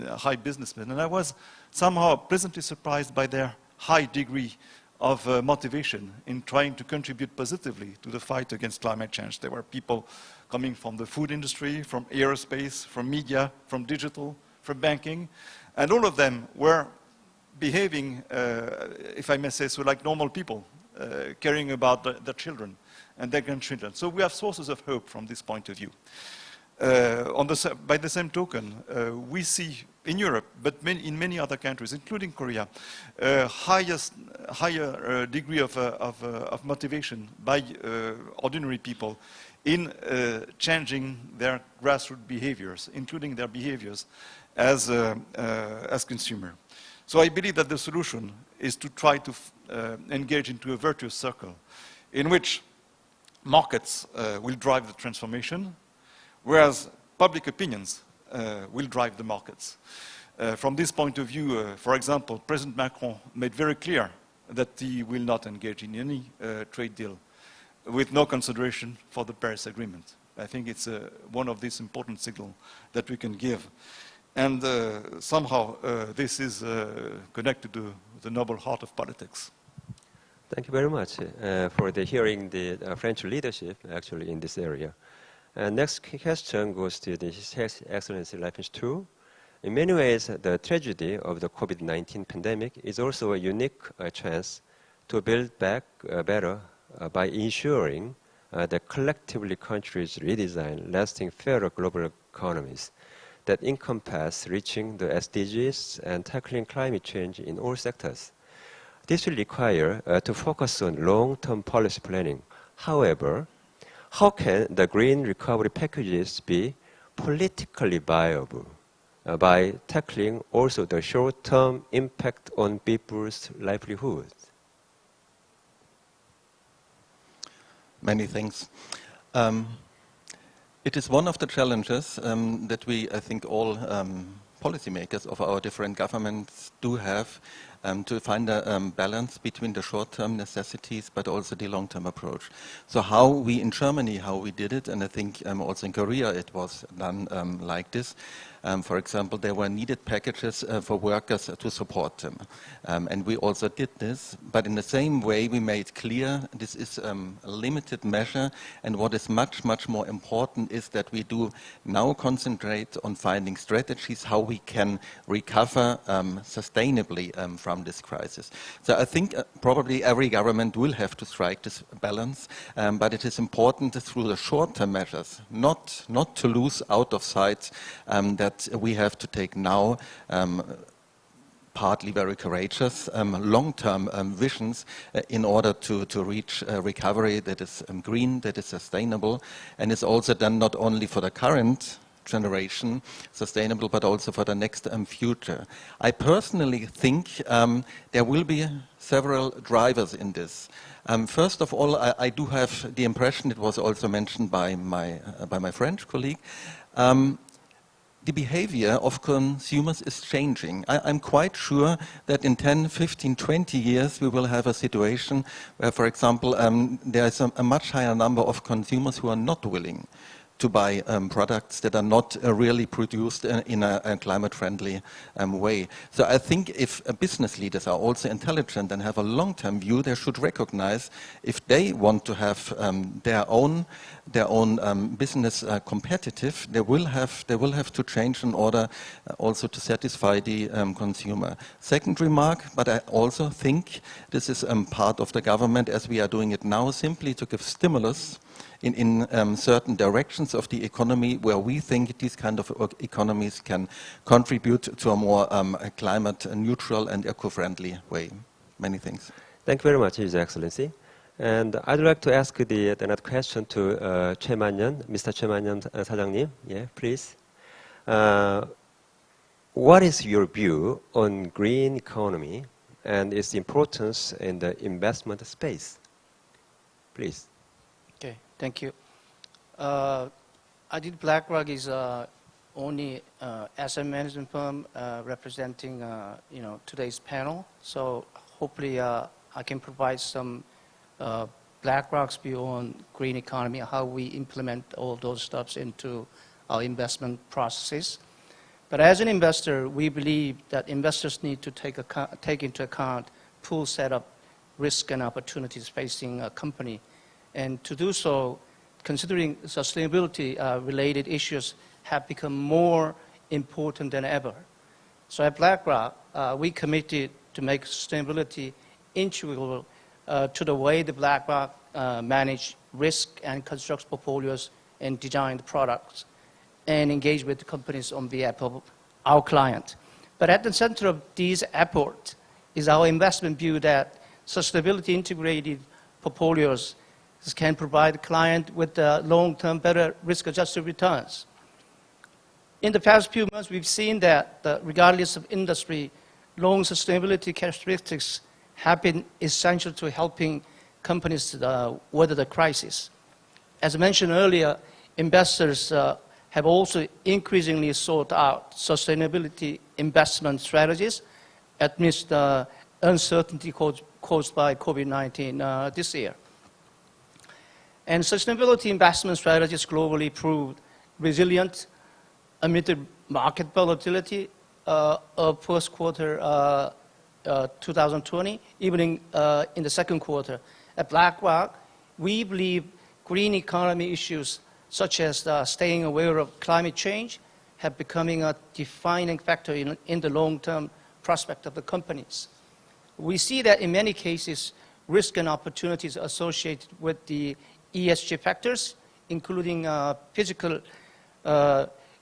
[SPEAKER 18] high businessmen. And I was somehow pleasantly surprised by their high degree of motivation in trying to contribute positively to the fight against climate change. There were people coming from the food industry, from aerospace, from media, from digital, from banking, and all of them were behaving, if I may say so, like normal people, caring about their children and their grandchildren. So we have sources of hope from this point of view. By the same token, we see in Europe, but in many other countries, including Korea, higher degree of motivation by ordinary people in changing their grassroots behaviors, including their behaviors as consumer. So I believe that the solution is to try to engage into a virtuous circle in which markets will drive the transformation, whereas public opinions will drive the markets. From this point of view, for example, President Macron made very clear that he will not engage in any trade deal with no consideration for the Paris Agreement. I think it's one of these important signals that we can give. And somehow this is connected to the noble heart of politics.
[SPEAKER 13] Thank you very much for hearing the French leadership actually in this area. Next question goes to His Excellency Leibniz II. In many ways, the tragedy of the COVID-19 pandemic is also a unique chance to build back better by ensuring that collectively countries redesign lasting fairer global economies that encompass reaching the SDGs and tackling climate change in all sectors. This will require to focus on long-term policy planning. However, how can the green recovery packages be politically viable by tackling also the short-term impact on people's livelihoods?
[SPEAKER 19] Many things. It is one of the challenges that we, I think, all policymakers of our different governments do have, to find a balance between the short-term necessities but also the long-term approach. So how we in Germany, how we did it, and I think also in Korea it was done like this. For example, there were needed packages for workers to support them. And we also did this, but in the same way we made clear this is a limited measure, and what is much, much more important is that we do now concentrate on finding strategies how we can recover sustainably from this crisis. So I think probably every government will have to strike this balance, but it is important through the short-term measures, not to lose out of sight that we have to take now partly very courageous long-term visions in order to reach a recovery that is green, that is sustainable, and is also done not only for the current generation sustainable, but also for the next future. I personally think there will be several drivers in this. First of all, I do have the impression, it was also mentioned by my French colleague, the behavior of consumers is changing. I'm quite sure that in 10, 15, 20 years we will have a situation where, for example, there is a much higher number of consumers who are not willing to buy products that are not really produced in a climate-friendly way. So I think if business leaders are also intelligent and have a long-term view, they should recognize if they want to have their own business competitive, they will have to change in order also to satisfy the consumer. Second remark, but I also think this is part of the government as we are doing it now, simply to give stimulus in certain directions of the economy where we think these kind of economies can contribute to a more climate neutral and eco-friendly way. Many thanks.
[SPEAKER 13] Thank you very much, His Excellency. And I'd like to ask the next question to Choi Man-yeon, Mr. Choi Man-yeon 사장님. Yeah, please. What is your view on green economy and its importance in the investment space? Please.
[SPEAKER 20] Okay, thank you. I think BlackRock is only asset management firm representing today's panel. So hopefully I can provide some BlackRock's view on green economy, how we implement all those steps into our investment processes. But as an investor, we believe that investors need to take into account full set of risks and opportunities facing a company. And to do so, considering sustainability-related issues have become more important than ever. So at BlackRock, we committed to make sustainability integral to the way the BlackRock manage risk and construct portfolios and design the products and engage with the companies on behalf of our client. But at the center of these efforts is our investment view that sustainability integrated portfolios can provide the client with long-term better risk-adjusted returns. In the past few months, we've seen that regardless of industry, long sustainability characteristics have been essential to helping companies weather the crisis. As I mentioned earlier, investors have also increasingly sought out sustainability investment strategies amidst the uncertainty caused by COVID-19 this year. And sustainability investment strategies globally proved resilient amid the market volatility of first quarter 2020, even in the second quarter. At BlackRock, we believe green economy issues such as staying aware of climate change have becoming a defining factor in the long-term prospect of the companies. We see that in many cases, risk and opportunities associated with the ESG factors, including physical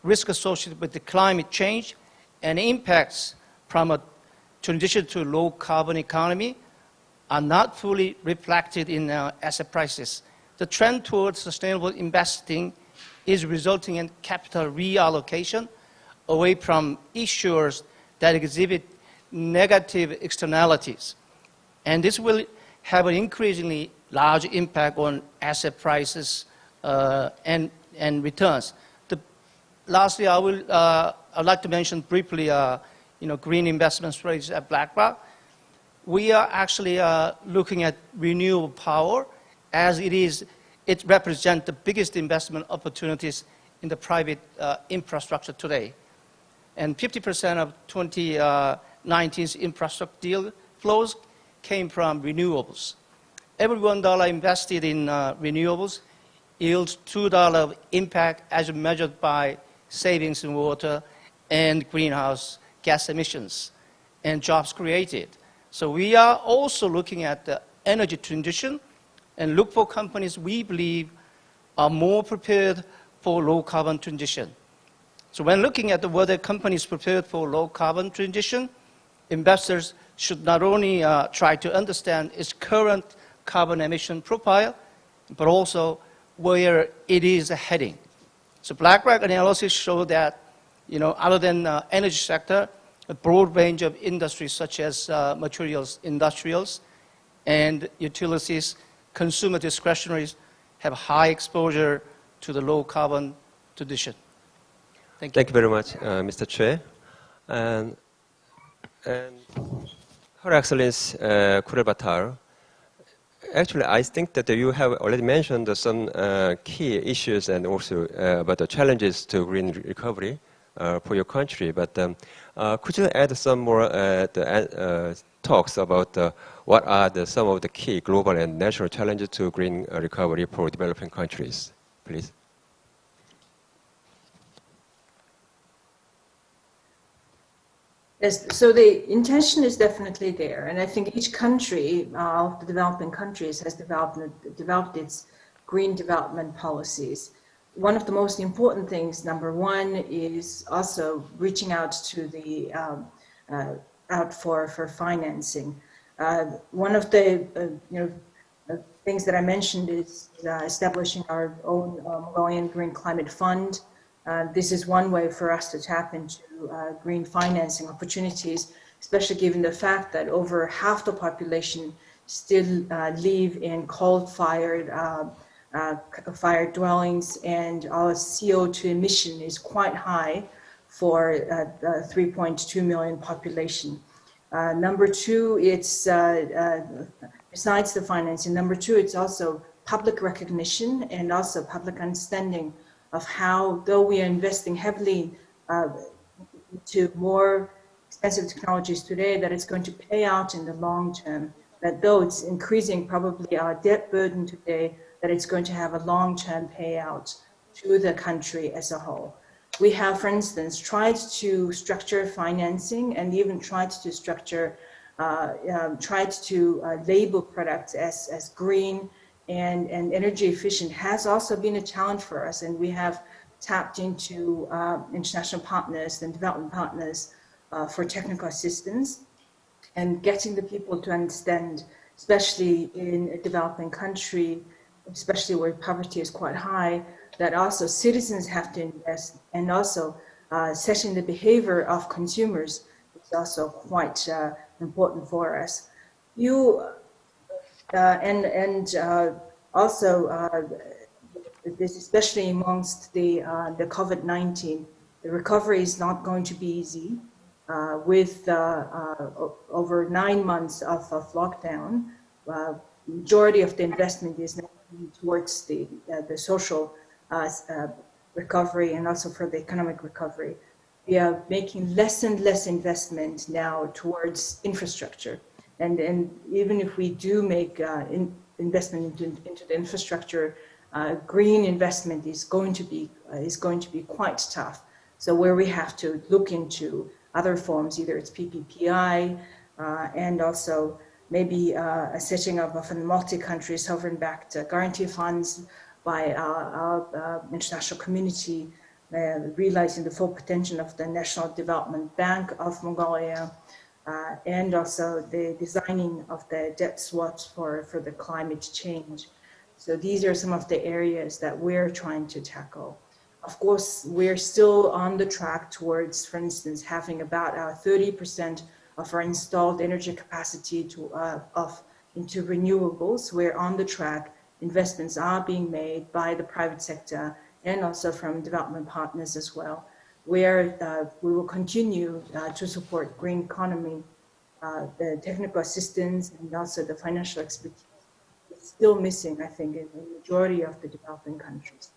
[SPEAKER 20] risk associated with the climate change and impacts from a transition to a low-carbon economy, are not fully reflected in asset prices. The trend towards sustainable investing is resulting in capital reallocation away from issuers that exhibit negative externalities. And this will have an increasingly large impact on asset prices and returns. Lastly, I'd like to mention briefly, green investment strategies at BlackRock. We are actually looking at renewable power as it represents the biggest investment opportunities in the private infrastructure today. And 50% of 2019's infrastructure deal flows came from renewables. Every $1 invested in renewables yields $2 of impact as measured by savings in water and greenhouse gas emissions and jobs created. So we are also looking at the energy transition and look for companies we believe are more prepared for low carbon transition. So when looking at whether companies prepared for low carbon transition, investors should not only try to understand its current carbon emission profile, but also where it is heading. So BlackRock analysis showed that, other than energy sector, a broad range of industries such as materials, industrials, and utilities, consumer discretionaries have high exposure to the low carbon transition. Thank you.
[SPEAKER 13] Thank you very much, Mr. Choi. And Her Excellency Khurel Batar, actually, I think that you have already mentioned some key issues and also about the challenges to green recovery for your country. But could you add some more talks about what are some of the key global and national challenges to green recovery for developing countries, please?
[SPEAKER 21] Yes, so the intention is definitely there, and I think each country of the developing countries has developed its green development policies. One of the most important things, number one, is also reaching out to the for financing. One of the things that I mentioned is establishing our own Mongolian Green Climate Fund. This is one way for us to tap into green financing opportunities, especially given the fact that over half the population still live in coal-fired dwellings, and our CO2 emission is quite high for 3.2 million population. Number two, it's besides the financing, number two, it's also public recognition and also public understanding of how, though we are investing heavily to more expensive technologies today, that it's going to pay out in the long term, that though it's increasing probably our debt burden today, that it's going to have a long-term payout to the country as a whole. We have, for instance, tried to structure financing and even tried to structure, label products as green and energy efficient has also been a challenge for us, and we have tapped into international partners and development partners for technical assistance and getting the people to understand, especially in a developing country, especially where poverty is quite high, that also citizens have to invest, and also setting the behavior of consumers is also quite important for us. Also, this, especially amongst the COVID-19, the recovery is not going to be easy. With over 9 months of lockdown, majority of the investment is now towards the social recovery and also for the economic recovery. We are making less and less investment now towards infrastructure. And even if we do make investment into the infrastructure, green investment is going to be quite tough. So where we have to look into other forms, either it's PPPI and also maybe a setting up of a multi-country sovereign-backed guarantee funds by our international community, realizing the full potential of the National Development Bank of Mongolia, and also the designing of the debt swaps for the climate change. So these are some of the areas that we're trying to tackle. Of course, we're still on the track towards, for instance, having about 30% of our installed energy capacity into renewables. We're on the track. Investments are being made by the private sector and also from development partners as well, where we will continue to support green economy. The technical assistance and also the financial expertise is still missing, I think, in the majority of the developing countries.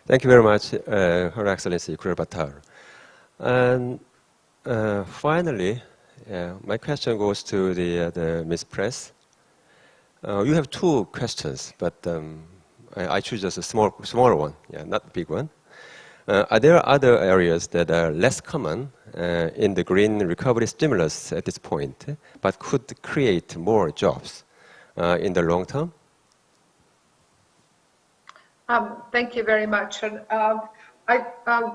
[SPEAKER 13] Thank you very much, Her Excellency Khurelbatar. And finally, my question goes to the Ms. Press. You have two questions, but I choose just a smaller one, not a big one. Are there other areas that are less common in the green recovery stimulus at this point, but could create more jobs in the long term?
[SPEAKER 16] Thank you very much. And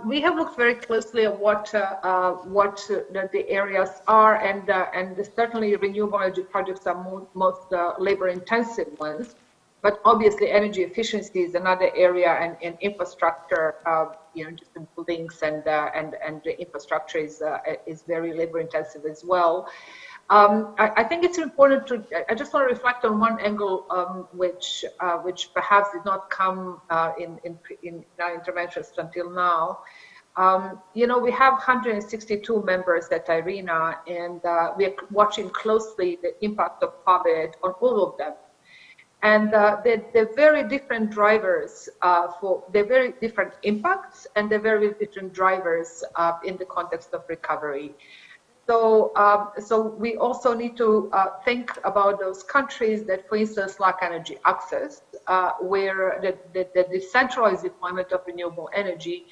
[SPEAKER 16] we have looked very closely at what the areas are, and certainly renewable energy projects are most labor-intensive ones. But obviously, energy efficiency is another area, and infrastructure, just the buildings and the infrastructure is very labor-intensive as well. I think it's important to. I just want to reflect on one angle, which perhaps did not come in our interventions until now. We have 162 members at IRENA, and we are watching closely the impact of COVID on all of them. And they're very different drivers they're very different impacts, and they're very different drivers in the context of recovery. So we also need to think about those countries that, for instance, lack energy access, where the decentralized deployment of renewable energy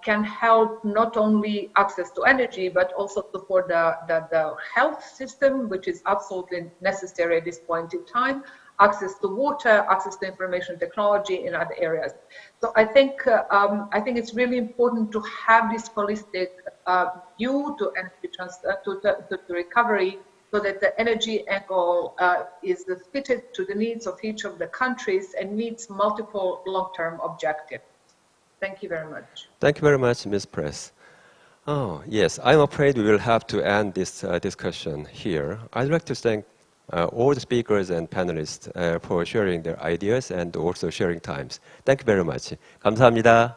[SPEAKER 16] can help not only access to energy, but also support the health system, which is absolutely necessary at this point in time, access to water, access to information technology in other areas. So I think it's really important to have this holistic view to energy to recovery, so that the energy angle is fitted to the needs of each of the countries and meets multiple long-term objectives. Thank you very much.
[SPEAKER 13] Thank you very much, Ms. Press. Oh, yes, I'm afraid we will have to end this discussion here. I'd like to thank all the speakers and panelists for sharing their ideas and also sharing times. Thank you very much. 감사합니다.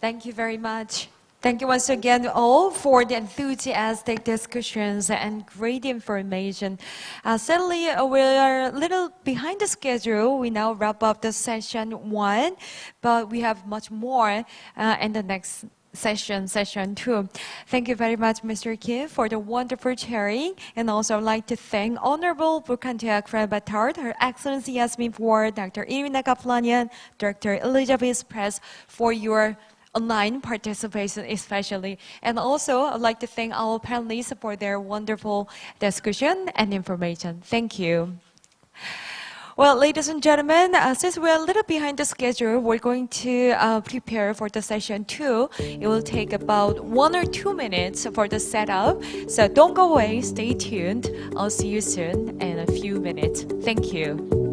[SPEAKER 3] Thank you very much. Thank you once again all for the enthusiastic discussions and great information. Sadly, we are a little behind the schedule. We now wrap up the session 1, but we have much more in the next session 2. Thank you very much, Mr. Kim, for the wonderful sharing. And also I'd like to thank Honorable Bukhantea Khurelbatar, Her Excellency Yasmin Ward, Dr. Irina Kaplanyan, Dr. Elizabeth Press for your online participation especially. And also I'd like to thank our panelists for their wonderful discussion and information. Thank you. Well, ladies and gentlemen, since we're a little behind the schedule, we're going to prepare for the session 2. It will take about 1 or 2 minutes for the setup. So don't go away, stay tuned. I'll see you soon in a few minutes. Thank you.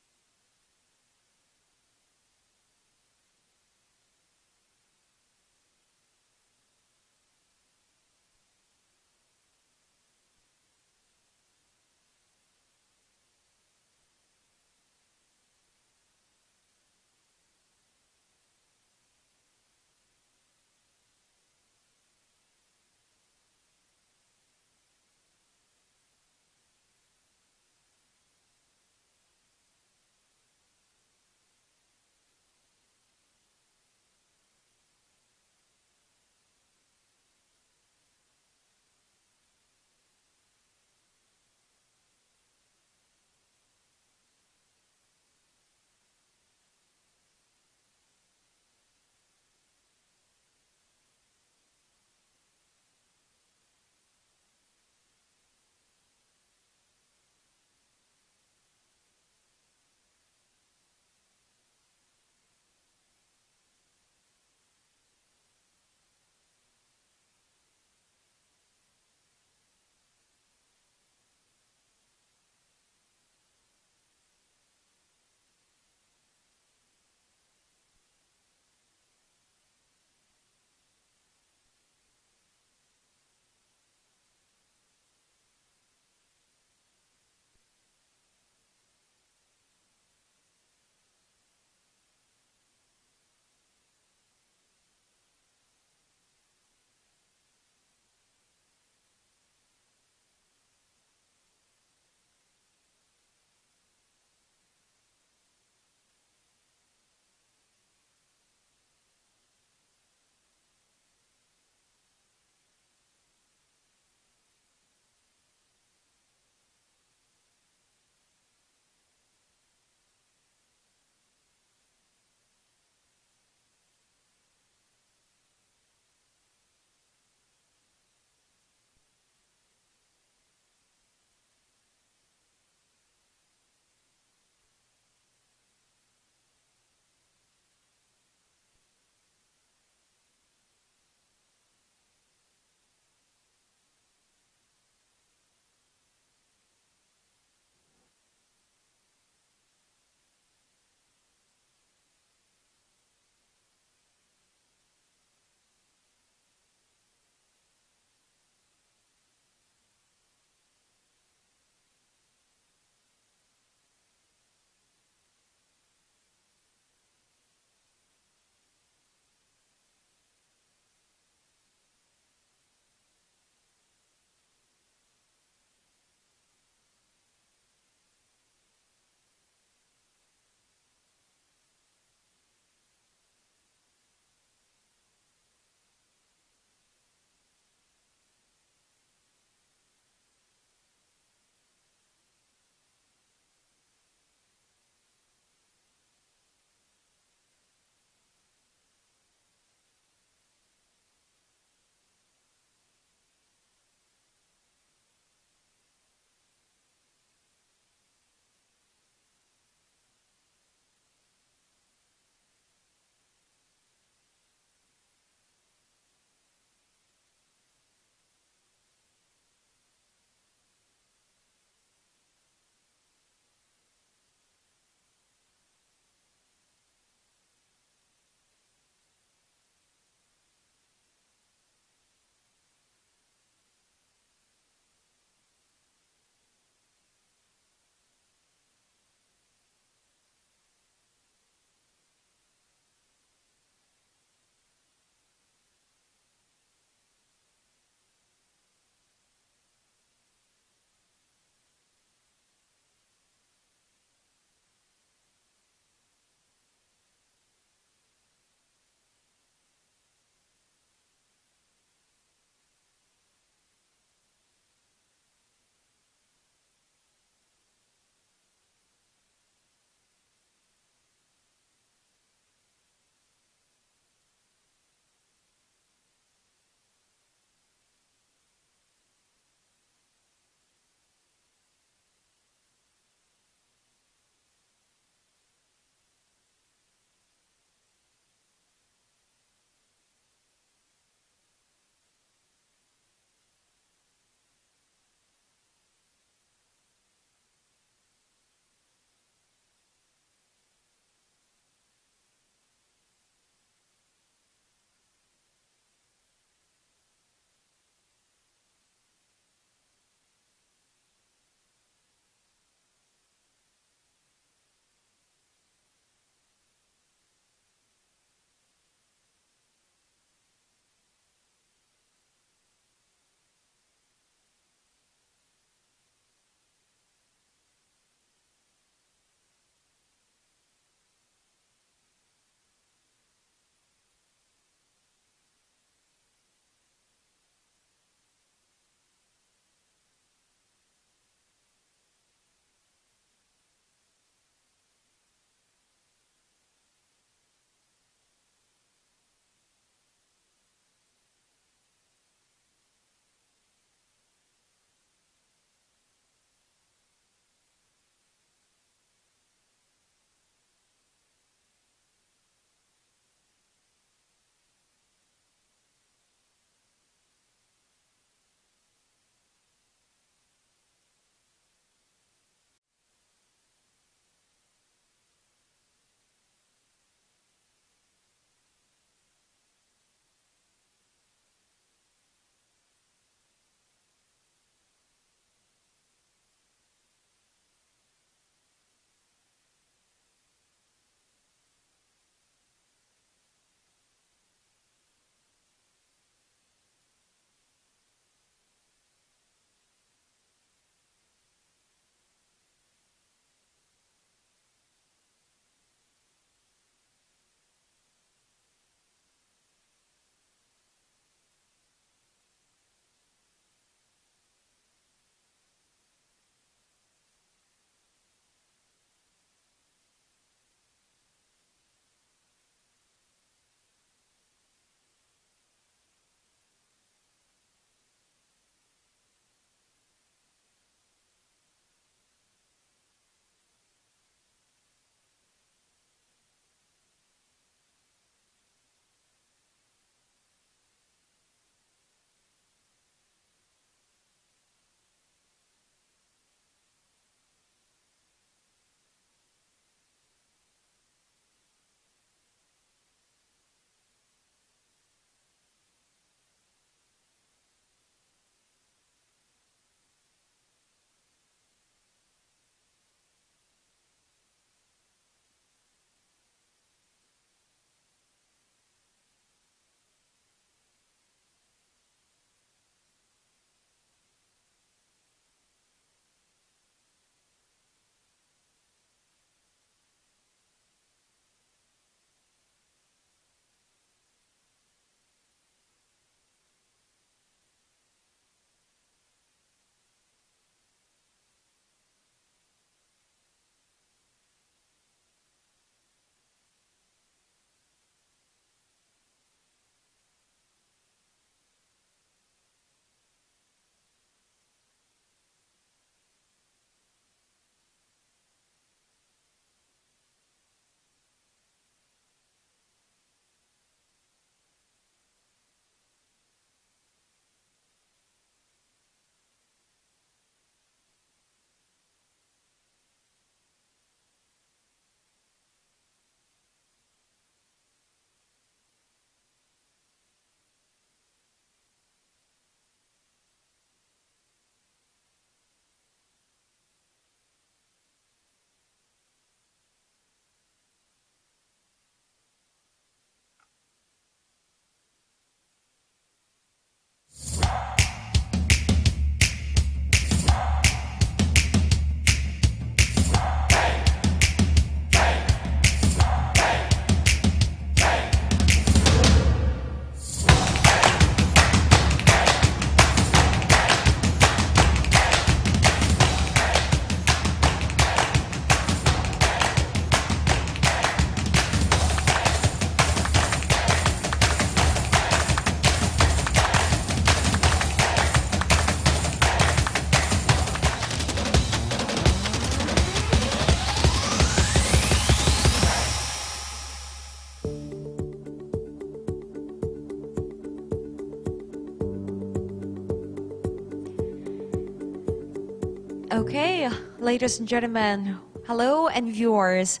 [SPEAKER 3] Okay, ladies and gentlemen, hello and viewers.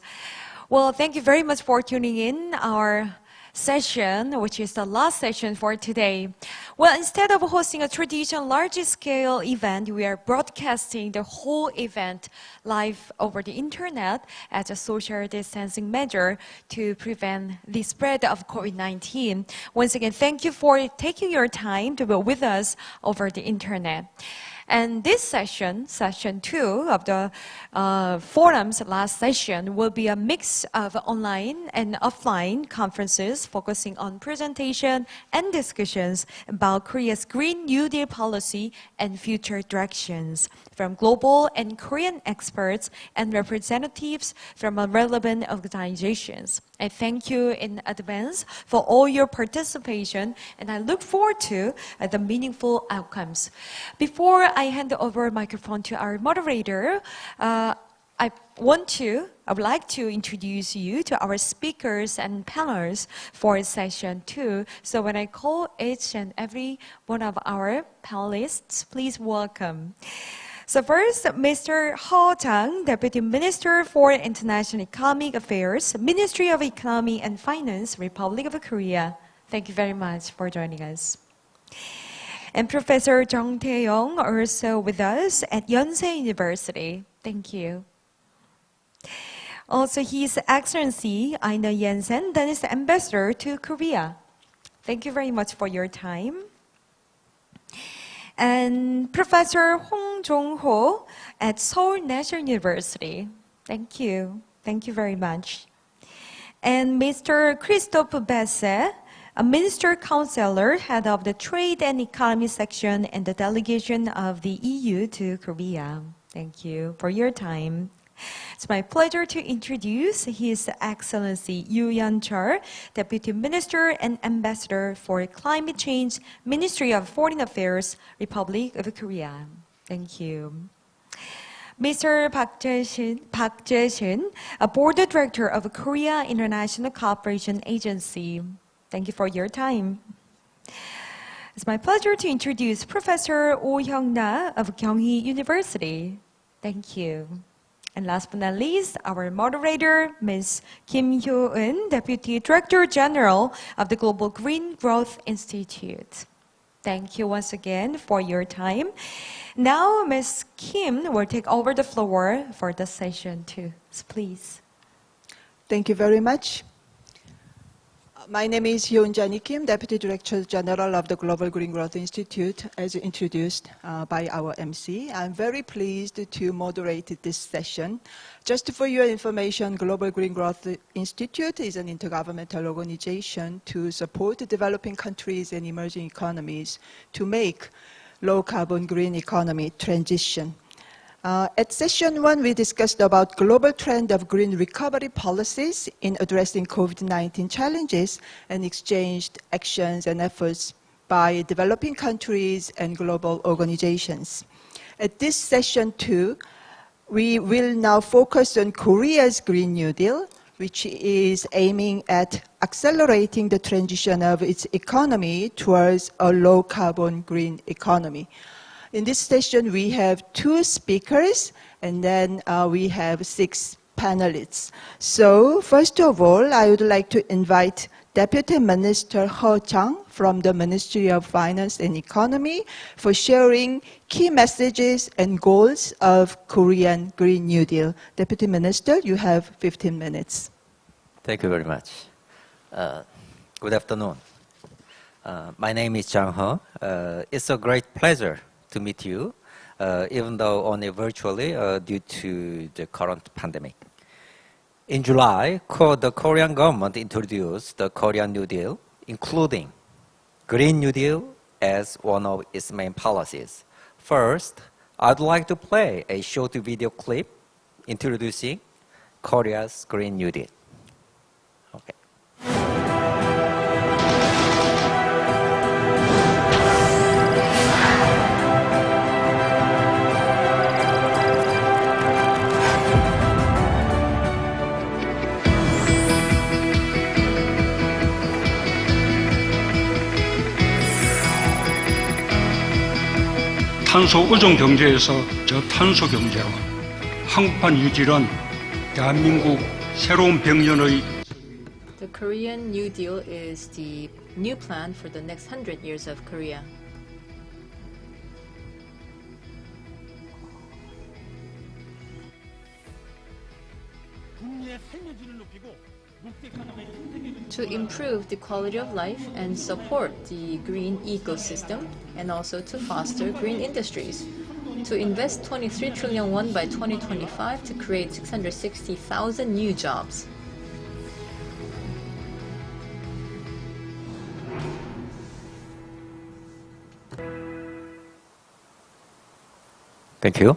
[SPEAKER 3] Well, thank you very much for tuning in our session, which is the last session for today. Well, instead of hosting a traditional large-scale event, we are broadcasting the whole event live over the internet as a social distancing measure to prevent the spread of COVID-19. Once again, thank you for taking your time to be with us over the internet. And this session, session 2 of the forum's last session, will be a mix of online and offline conferences focusing on presentation and discussions about Korea's Green New Deal policy and future directions from global and Korean experts and representatives from relevant organizations. I thank you in advance for all your participation, and I look forward to the meaningful outcomes. Before I hand over the microphone to our moderator, I would like to introduce you to our speakers and panelists for session 2. So when I call each and every one of our panelists, please welcome. So first, Mr. Ho Chang, Deputy Minister for International Economic Affairs, Ministry of Economy and Finance, Republic of Korea. Thank you very much for joining us. And Professor Jung Tae-yong, also with us at Yonsei University. Thank you. Also, His Excellency Aina Jensen, Danish Ambassador to Korea. Thank you very much for your time. And Professor Hong Jong-ho at Seoul National University. Thank you. Thank you very much. And Mr. Christophe Besset, a Minister Counselor, Head of the Trade and Economy Section and the Delegation of the EU to Korea. Thank you for your time. It's my pleasure to introduce His Excellency Yoo Yeon-chul, Deputy Minister and Ambassador for Climate Change, Ministry of Foreign Affairs, Republic of Korea. Thank you. Mr. Park Jae-shin, a Board Director of Korea International Cooperation Agency. Thank you for your time. It's my pleasure to introduce Professor Oh Hyung-na of Kyunghee University. Thank you. And last but not least, our moderator, Ms. Kim Hyo-eun, Deputy Director General of the Global Green Growth Institute. Thank you once again for your time. Now, Ms. Kim will take over the floor for the session 2. Please.
[SPEAKER 1] Thank you very much. My name is Hyun-jani Kim, Deputy Director General of the Global Green Growth Institute, as introduced by our MC. I'm very pleased to moderate this session. Just for your information, Global Green Growth Institute is an intergovernmental organization to support developing countries and emerging economies to make low-carbon green economy transition. At session 1, we discussed about global trend of green recovery policies in addressing COVID-19 challenges and exchanged actions and efforts by developing countries and global organizations. At this session 2, we will now focus on Korea's Green New Deal, which is aiming at accelerating the transition of its economy towards a low-carbon green economy. In this session, we have 2 speakers, and then we have 6 panelists. So, first of all, I would like to invite Deputy Minister Ho Chang from the Ministry of Finance and Economy for sharing key messages and goals of Korean Green New Deal. Deputy Minister, you have 15 minutes.
[SPEAKER 22] Thank you very much. Good afternoon. My name is Chang Ho. It's a great pleasure to meet you, even though only virtually due to the current pandemic. In July, the Korean government introduced the Korean New Deal, including Green New Deal as one of its main policies. First, I'd like to play a short video clip introducing Korea's Green New Deal. Okay.
[SPEAKER 4] 탄소 의존 경제에서 저탄소 경제로 한국판 유지는 대한민국 새로운 100년의
[SPEAKER 5] The Korean New Deal is the new plan for the next 100 years of Korea. To improve the quality of life and support the green ecosystem, and also to foster green industries. To invest 23 trillion won by 2025 to create 660,000 new jobs.
[SPEAKER 22] Thank you.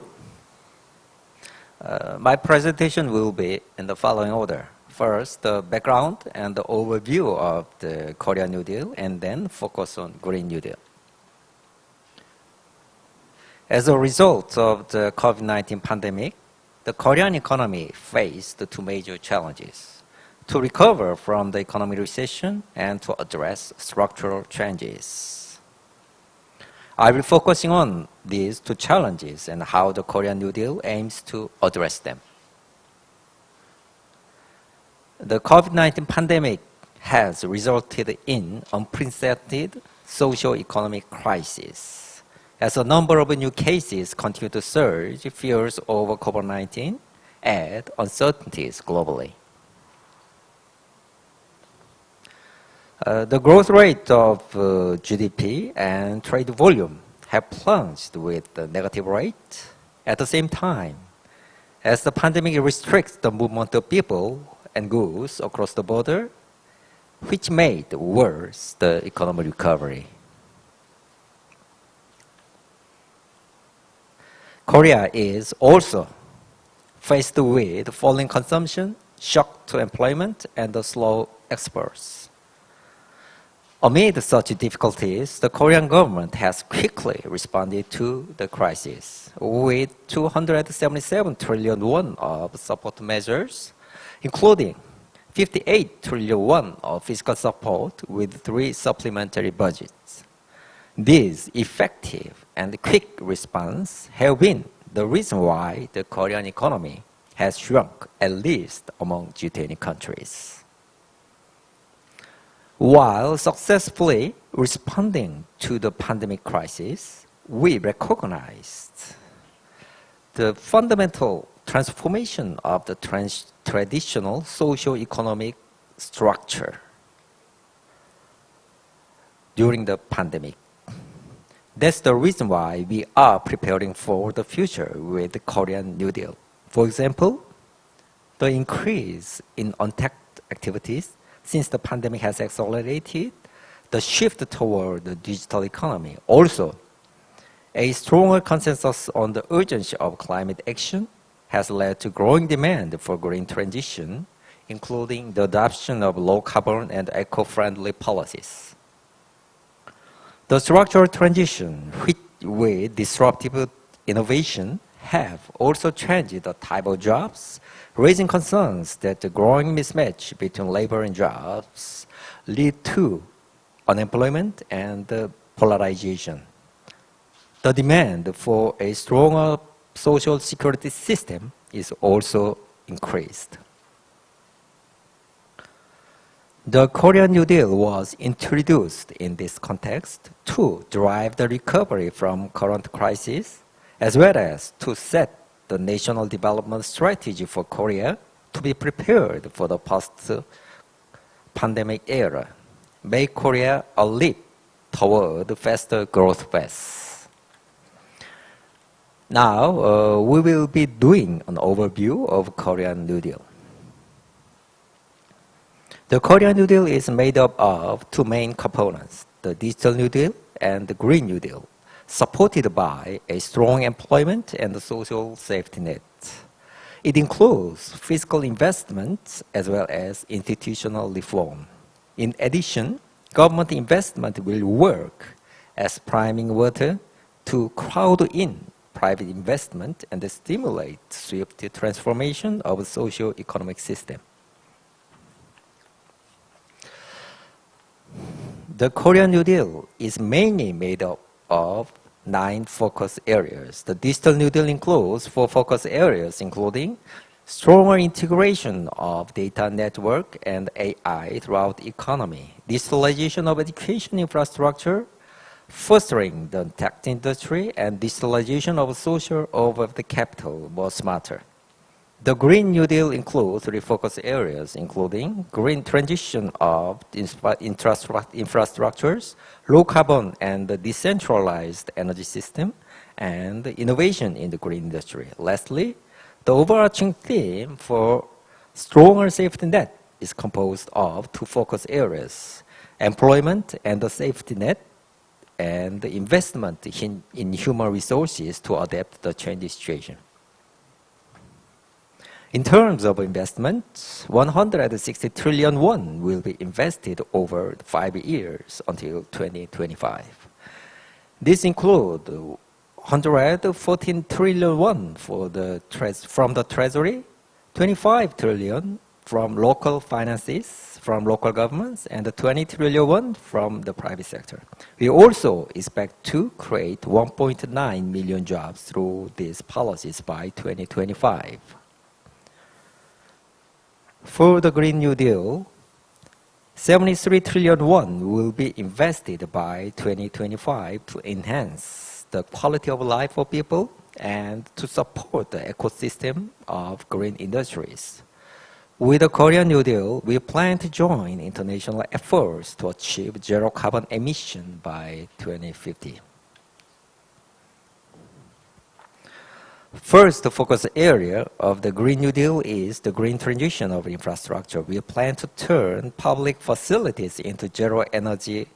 [SPEAKER 22] My presentation will be in the following order. First, the background and the overview of the Korean New Deal, and then focus on Green New Deal. As a result of the COVID-19 pandemic, the Korean economy faced two major challenges: to recover from the economic recession and to address structural changes. I will be focusing on these two challenges and how the Korean New Deal aims to address them. The COVID-19 pandemic has resulted in unprecedented socio-economic crisis. As a number of new cases continue to surge, fears over COVID-19 add uncertainties globally. The growth rate of GDP and trade volume have plunged with the negative rate. At the same time, as the pandemic restricts the movement of people and goods across the border, which made worse the economic recovery. Korea is also faced with falling consumption, shock to employment, and the slow exports. Amid such difficulties, the Korean government has quickly responded to the crisis with 277 trillion won of support measures, including 58 trillion won of fiscal support with 3 supplementary budgets. These effective and quick response have been the reason why the Korean economy has shrunk, at least among G20 countries. While successfully responding to the pandemic crisis, we recognized the fundamental transformation of the traditional socio-economic structure during the pandemic. That's the reason why we are preparing for the future with the Korean New Deal. For example, the increase in untapped activities since the pandemic has accelerated the shift toward the digital economy. Also, a stronger consensus on the urgency of climate action has led to growing demand for green transition, including the adoption of low-carbon and eco-friendly policies. The structural transition with disruptive innovation have also changed the type of jobs, raising concerns that the growing mismatch between labor and jobs lead to unemployment and polarization. The demand for a stronger social security system is also increased. The Korean New Deal was introduced in this context to drive the recovery from current crisis, as well as to set the national development strategy for Korea to be prepared for the post-pandemic era, make Korea a leap toward faster growth paths. Now, we will be doing an overview of Korean New Deal. The Korean New Deal is made up of 2 main components, the Digital New Deal and the Green New Deal, supported by a strong employment and social safety net. It includes fiscal investment as well as institutional reform. In addition, government investment will work as priming water to crowd in private investment and stimulate swift transformation of the socio-economic system. The Korean New Deal is mainly made up of 9 focus areas. The Digital New Deal includes 4 focus areas, including stronger integration of data network and AI throughout the economy, digitalization of education infrastructure, fostering the tech industry, and digitalization of social of the capital more smarter. The Green New Deal includes 3 focus areas, including green transition of infrastructures, low carbon and decentralized energy system, and innovation in the green industry. Lastly, the overarching theme for stronger safety net is composed of 2 focus areas, employment and the safety net, and investment in human resources to adapt the changing situation. In terms of investment, 160 trillion won will be invested over 5 years until 2025. This includes 114 trillion won from the Treasury, 25 trillion from local finances, from local governments, and 20 trillion won from the private sector. We also expect to create 1.9 million jobs through these policies by 2025. For the Green New Deal, 73 trillion won will be invested by 2025 to enhance the quality of life for people and to support the ecosystem of green industries. With the Korean New Deal, we plan to join international efforts to achieve zero carbon emission by 2050. First, the focus area of the Green New Deal is the green transition of infrastructure. We plan to turn public facilities into zero energy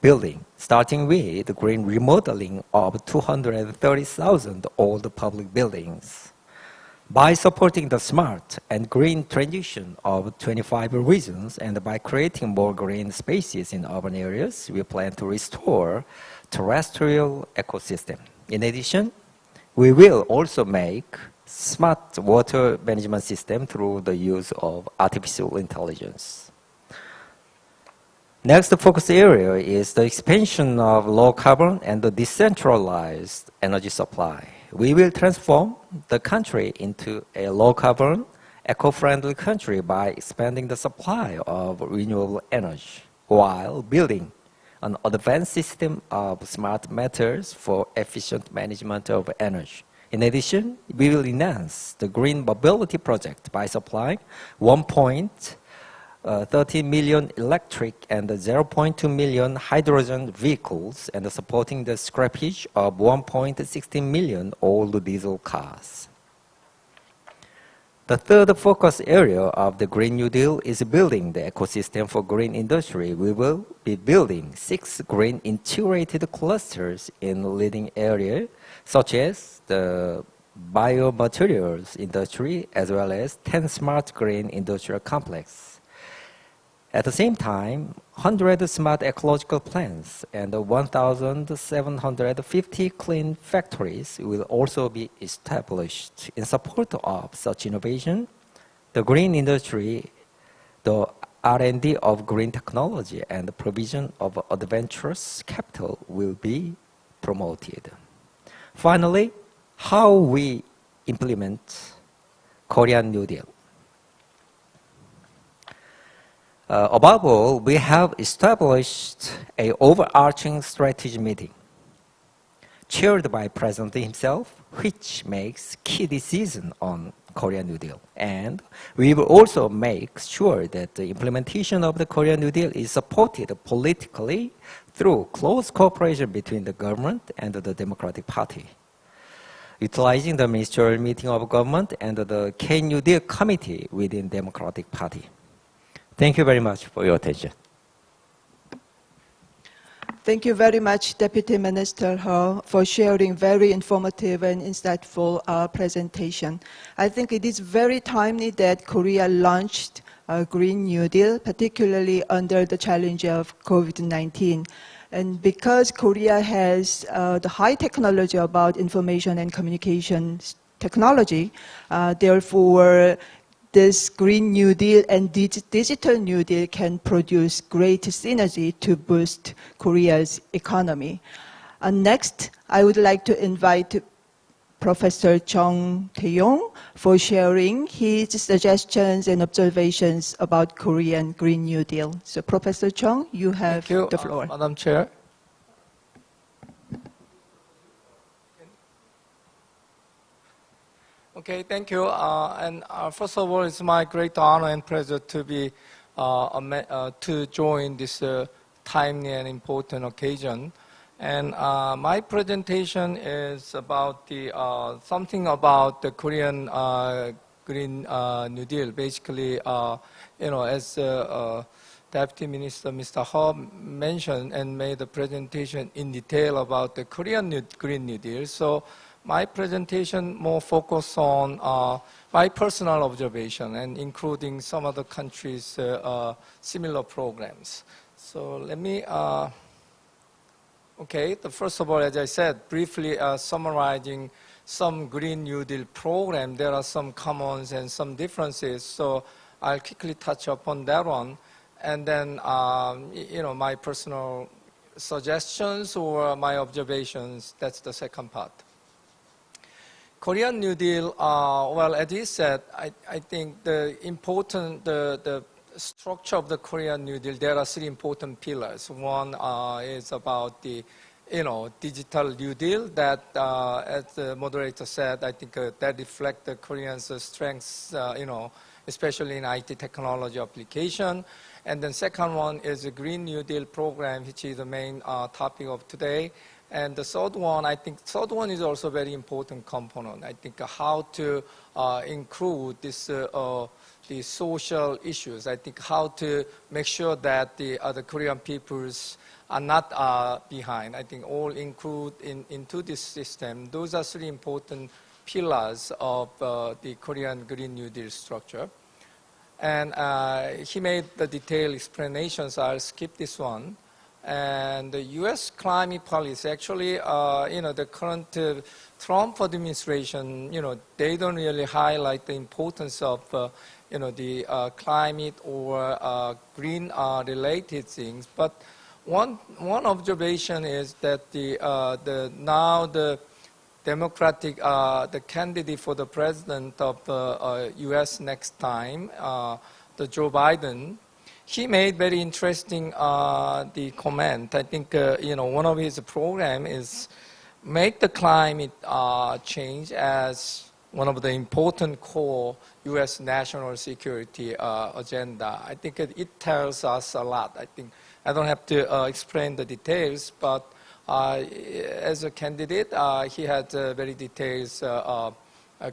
[SPEAKER 22] building, starting with the green remodeling of 230,000 old public buildings. By supporting the smart and green transition of 25 regions and by creating more green spaces in urban areas, we plan to restore terrestrial ecosystem. In addition, we will also make smart water management system through the use of artificial intelligence. Next focus area is the expansion of low carbon and the decentralized energy supply. We will transform the country into a low carbon, eco-friendly country by expanding the supply of renewable energy while building an advanced system of smart meters for efficient management of energy. In addition, we will enhance the green mobility project by supplying 1.30 million electric and 0.2 million hydrogen vehicles and supporting the scrappage of 1.16 million old diesel cars. The third focus area of the Green New Deal is building the ecosystem for green industry. We will be building 6 green integrated clusters in leading areas, such as the biomaterials industry, as well as 10 smart green industrial complexes. At the same time, 100 smart ecological plants and 1,750 clean factories will also be established. In support of such innovation, the green industry, the R&D of green technology, and the provision of adventurous capital will be promoted. Finally, how we implement Korean New Deal. Above all, we have established an overarching strategy meeting chaired by President himself, which makes key decisions on Korean New Deal. And we will also make sure that the implementation of the Korean New Deal is supported politically through close cooperation between the government and the Democratic Party, utilizing the ministerial meeting of government and the K-New Deal committee within Democratic Party. Thank you very much for your attention.
[SPEAKER 1] Thank you very much, Deputy Minister Ho, for sharing very informative and insightful presentation. I think it is very timely that Korea launched a Green New Deal, particularly under the challenge of COVID-19. And because Korea has the high technology about information and communications technology, therefore, this Green New Deal and Digital New Deal can produce great synergy to boost Korea's economy. Next, I would like to invite Professor Chung Tae-yong for sharing his suggestions and observations about Korean Green New Deal. So Professor Chung, you have the floor.
[SPEAKER 6] Madam Chair. Okay, thank you. First of all, it's my great honor and pleasure to be to join this timely and important occasion. And my presentation is about the something about the Korean Green New Deal. Basically, as Deputy Minister Mr. He mentioned and made a presentation in detail about the Korean Green New Deal. So my presentation more focused on my personal observation and including some other countries' similar programs. So let me, first of all, as I said, briefly summarizing some Green New Deal program. There are some commons and some differences, so I'll quickly touch upon that one. And then, my personal suggestions or my observations, that's the second part. Korean New Deal, well, as he said, I think the structure of the Korean New Deal, there are three important pillars. One is about the, digital New Deal that, as the moderator said, I think that reflects the Koreans' strengths, especially in IT technology application. And then second one is the Green New Deal program, which is the main topic of today. And the third one, I think third one is also a very important component. I think how to include this, the social issues. I think how to make sure that the other Korean peoples are not behind. I think all include into this system. Those are three important pillars of the Korean Green New Deal structure. And he made the detailed explanations. I'll skip this one. And the U.S. climate policy, actually, the current Trump administration, they don't really highlight the importance of, the climate or green-related things. But one observation is that now the Democratic, the candidate for the president of the U.S. next time, the Joe Biden, he made very interesting the comment. I think one of his program is make the climate change as one of the important core U.S. national security agenda. I think it tells us a lot. I think I don't have to explain the details, but as a candidate, he had very detailed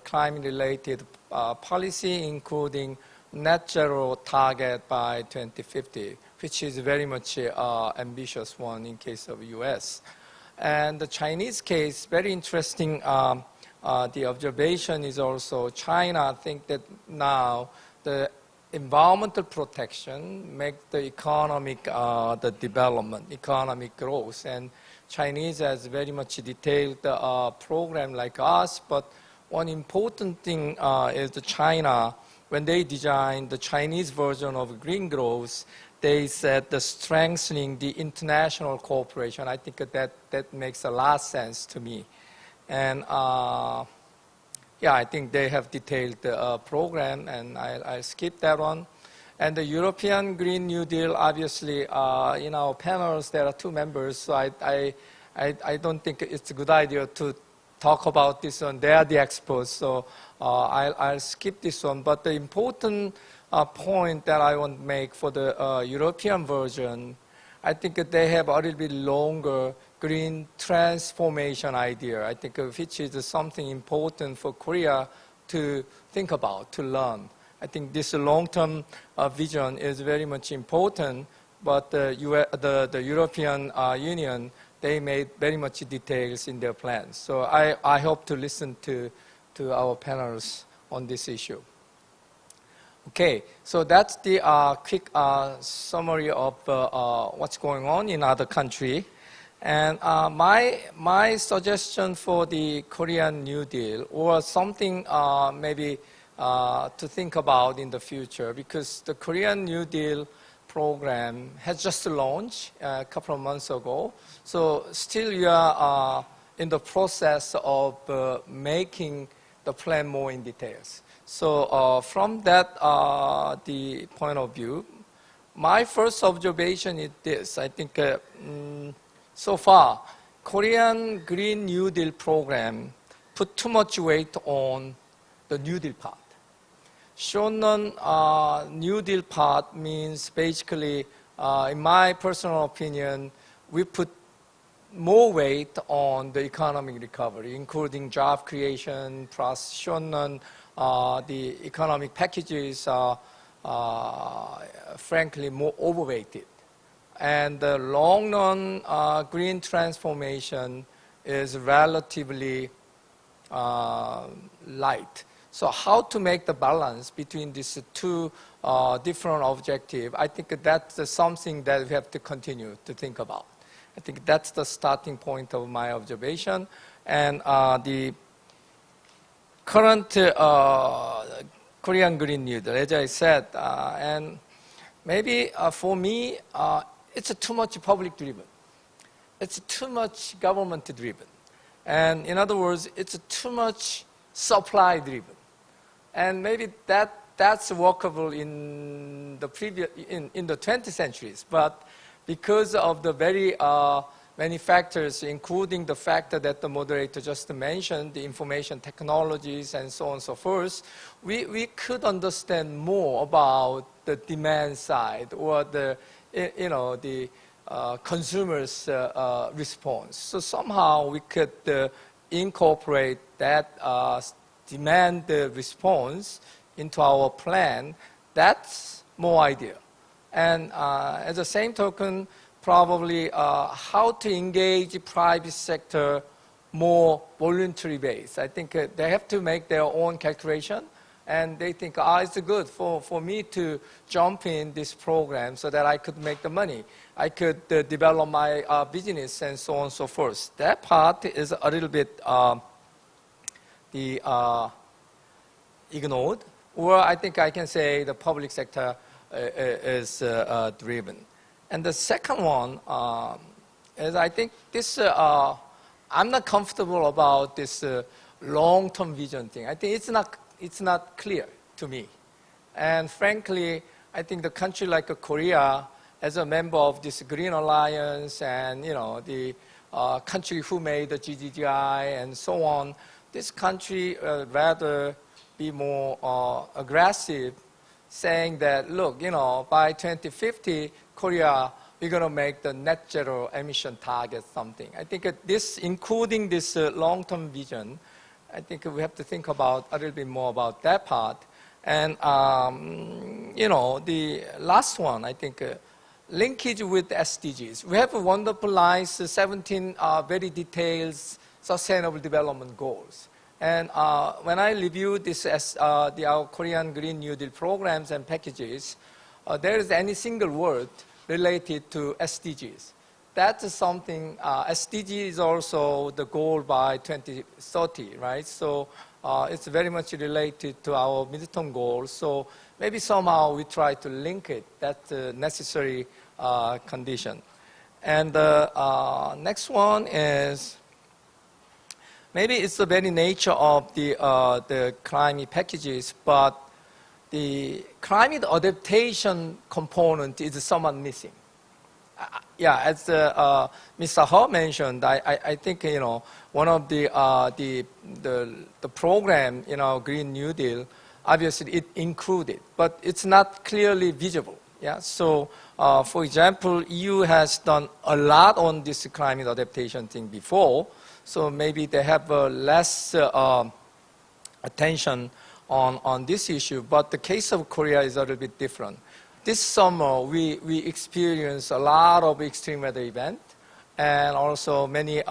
[SPEAKER 6] climate-related policy, including net zero target by 2050, which is very much ambitious one in case of U.S. And the Chinese case, very interesting. The observation is also China think that now the environmental protection make the economic the development, economic growth, and Chinese has very much detailed program like us. But one important thing is the China. When they designed the Chinese version of green growth, they said the strengthening the international cooperation. I think that makes a lot of sense to me. And I think they have detailed the program, and I'll skip that one. And the European Green New Deal, obviously, in our panels, there are two members, so I don't think it's a good idea to talk about this one. They are the experts, so I'll skip this one. But the important point that I want to make for the European version, I think that they have a little bit longer green transformation idea, I think, which is something important for Korea to think about, to learn. I think this long-term vision is very much important, but the European Union, they made very much details in their plans. So I hope to listen to our panelists on this issue. Okay, so that's the quick summary of what's going on in other countries. And my suggestion for the Korean New Deal, or something maybe to think about in the future, because the Korean New Deal program has just launched a couple of months ago. So still you are in the process of making the plan more in details. So from that the point of view, my first observation is this. I think so far, Korean Green New Deal program put too much weight on the New Deal part. Shonan New Deal part means basically, in my personal opinion, we put more weight on the economic recovery, including job creation, plus Shonan, the economic packages are frankly more overweighted. And the long run green transformation is relatively light. So how to make the balance between these two different objectives, I think that's something that we have to continue to think about. I think that's the starting point of my observation. And the current Korean Green New Deal, as I said, and maybe for me, it's too much public-driven. It's too much government-driven. And in other words, it's too much supply-driven. And maybe that's workable in the in the 20th centuries. But because of the very many factors, including the factor that the moderator just mentioned, the information technologies and so on and so forth, we could understand more about the demand side or the consumers' response. So somehow we could incorporate that demand response into our plan. That's more ideal. And as the same token, probably how to engage private sector more voluntary based. I think they have to make their own calculation, and they think, it's good for me to jump in this program so that I could make the money. I could develop my business and so on and so forth. That part is a little bit ignored, or I think I can say the public sector is driven. And the second one is I think this, I'm not comfortable about this long-term vision thing. I think it's not clear to me. And frankly, I think the country like Korea, as a member of this Green Alliance and the country who made the GGGI and so on, this country rather be more aggressive, saying that, look, by 2050, Korea, we're going to make the net zero emission target something. I think this, including this long-term vision, I think we have to think about a little bit more about that part. And, the last one, I think, linkage with SDGs. We have wonderfulized 17 very detailed sustainable development goals. And when I review this as our Korean Green New Deal programs and packages, there is any single word related to SDGs. That's something, SDG is also the goal by 2030, right? So it's very much related to our midterm goals. So maybe somehow we try to link it. That's a necessary condition. And the next one is, maybe it's the very nature of the climate packages, but the climate adaptation component is somewhat missing. As Mr. He mentioned, I think one of the program in our Green New Deal, obviously it included, but it's not clearly visible. So for example, EU has done a lot on this climate adaptation thing before. So maybe they have less attention on this issue, but the case of Korea is a little bit different. This summer, we experienced a lot of extreme weather events, and also many,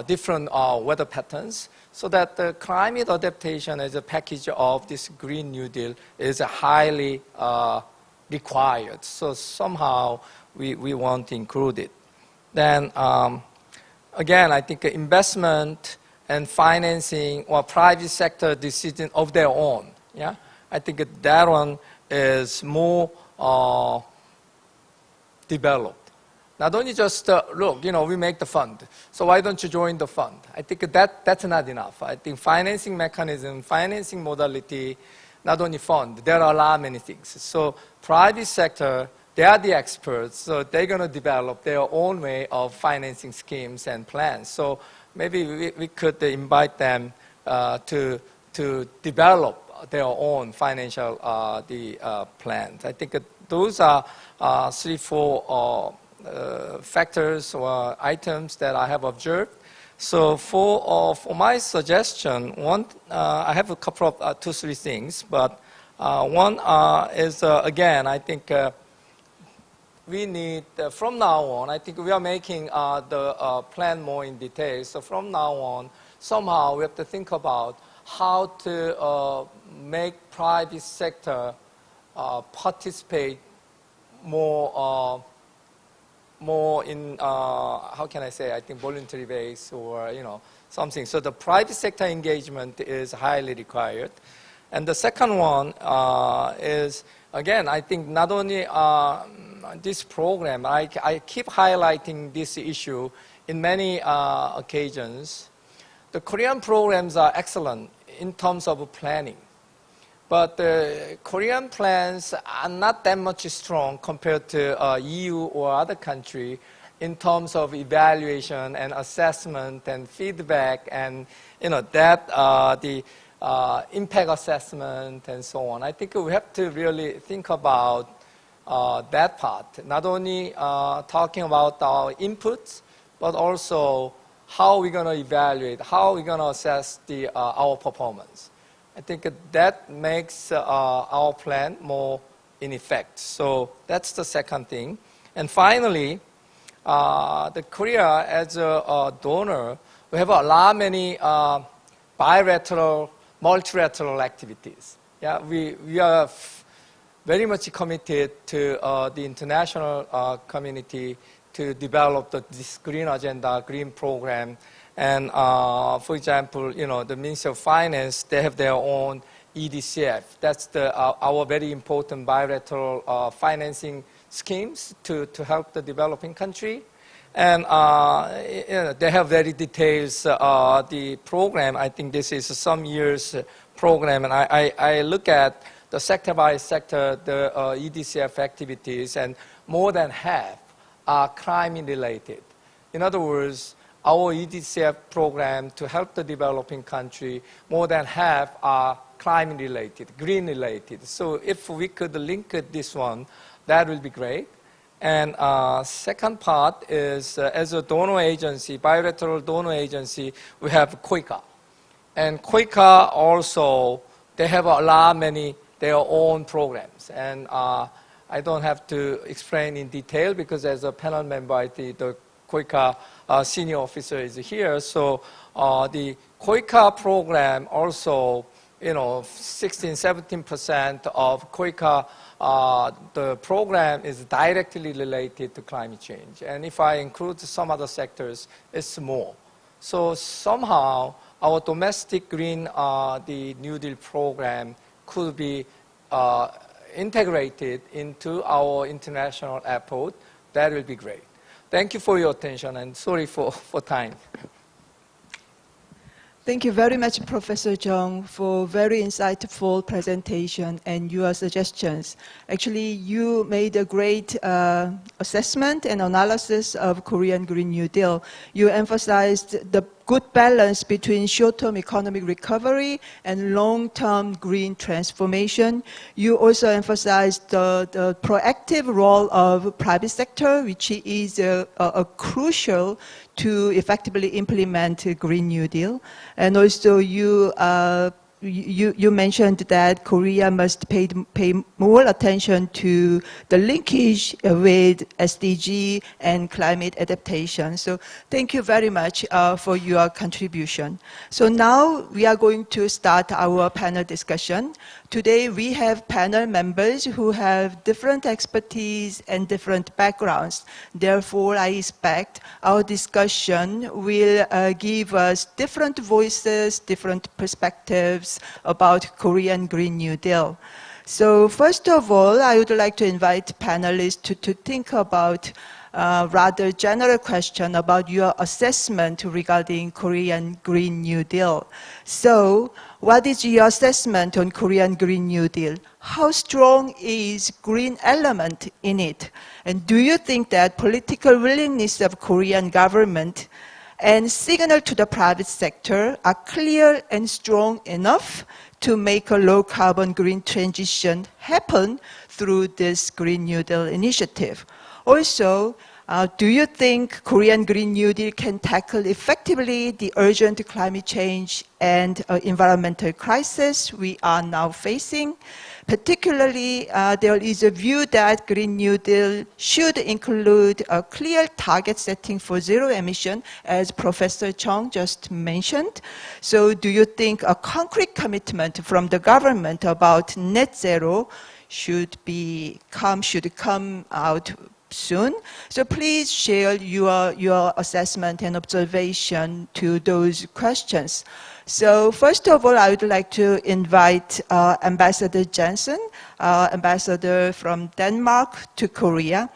[SPEAKER 6] different weather patterns, so that the climate adaptation as a package of this Green New Deal is highly required. So somehow we want to include it. Then, again, I think investment and financing or private sector decision of their own. I think that one is more developed. Not only just, look, we make the fund, so why don't you join the fund? I think that's not enough. I think financing mechanism, financing modality, not only fund, there are a lot many things. So private sector, they are the experts, so they're going to develop their own way of financing schemes and plans. So maybe we could invite them to develop their own financial plans. I think those are 3-4 factors or items that I have observed. So for my suggestion, one, I have a couple of 2-3 things, but one is, again, I think we need, from now on, I think we are making the plan more in detail. So from now on, somehow we have to think about how to make private sector participate more in, how can I say, I think voluntary base or, something. So the private sector engagement is highly required. And the second one is, again, I think not only this program, I keep highlighting this issue in many occasions. The Korean programs are excellent in terms of planning. But the Korean plans are not that much strong compared to EU or other country in terms of evaluation and assessment and feedback and the impact assessment and so on. I think we have to really think about that part. Not only talking about our inputs, but also how we're going to evaluate, how we're going to assess our performance. I think that makes our plan more in effect. So that's the second thing. And finally, the Korea as a donor, we have a lot many bilateral, multilateral activities. Yeah, we are very much committed to the international community to develop this green agenda, green program. And for example, the Ministry of Finance, they have their own EDCF. That's our very important bilateral financing schemes to help the developing country. And they have very detailed the program. I think this is some years program. And I look at the sector by sector, the EDCF activities, and more than half are climate related. In other words, our EDCF program to help the developing country, more than half are climate related, green related. So if we could link this one, that will be great. And second part is, as a donor agency, bilateral donor agency, we have KOICA. And KOICA also, they have a lot many their own programs. And I don't have to explain in detail because as a panel member, I think the KOICA senior officer is here. So the KOICA program also, 16-17% of KOICA, the program is directly related to climate change. And if I include some other sectors, it's more. So somehow our domestic green, the New Deal program could be integrated into our international effort. That will be great. Thank you for your attention, and sorry for time.
[SPEAKER 1] Thank you very much, Professor Jung, for very insightful presentation and your suggestions. Actually, you made a great assessment and analysis of Korean Green New Deal. You emphasized the good balance between short-term economic recovery and long-term green transformation. You also emphasized the proactive role of private sector, which is crucial to effectively implement a Green New Deal. And also you mentioned that Korea must pay more attention to the linkage with SDG and climate adaptation. So thank you very much for your contribution. So now we are going to start our panel discussion. Today we have panel members who have different expertise and different backgrounds. Therefore, I expect our discussion will give us different voices, different perspectives about Korean Green New Deal. So first of all, I would like to invite panelists to think about rather general question about your assessment regarding Korean Green New Deal. So what is your assessment on Korean Green New Deal? How strong is green element in it? And do you think that political willingness of Korean government and signal to the private sector are clear and strong enough to make a low carbon green transition happen through this Green New Deal initiative? Also, do you think Korean Green New Deal can tackle effectively the urgent climate change and environmental crisis we are now facing? Particularly, there is a view that Green New Deal should include a clear target setting for zero emission, as Professor Chung just mentioned. So do you think a concrete commitment from the government about net zero should come out soon? So please share your assessment and observation to those questions. So first of all, I would like to invite Ambassador Jensen, ambassador from Denmark to Korea.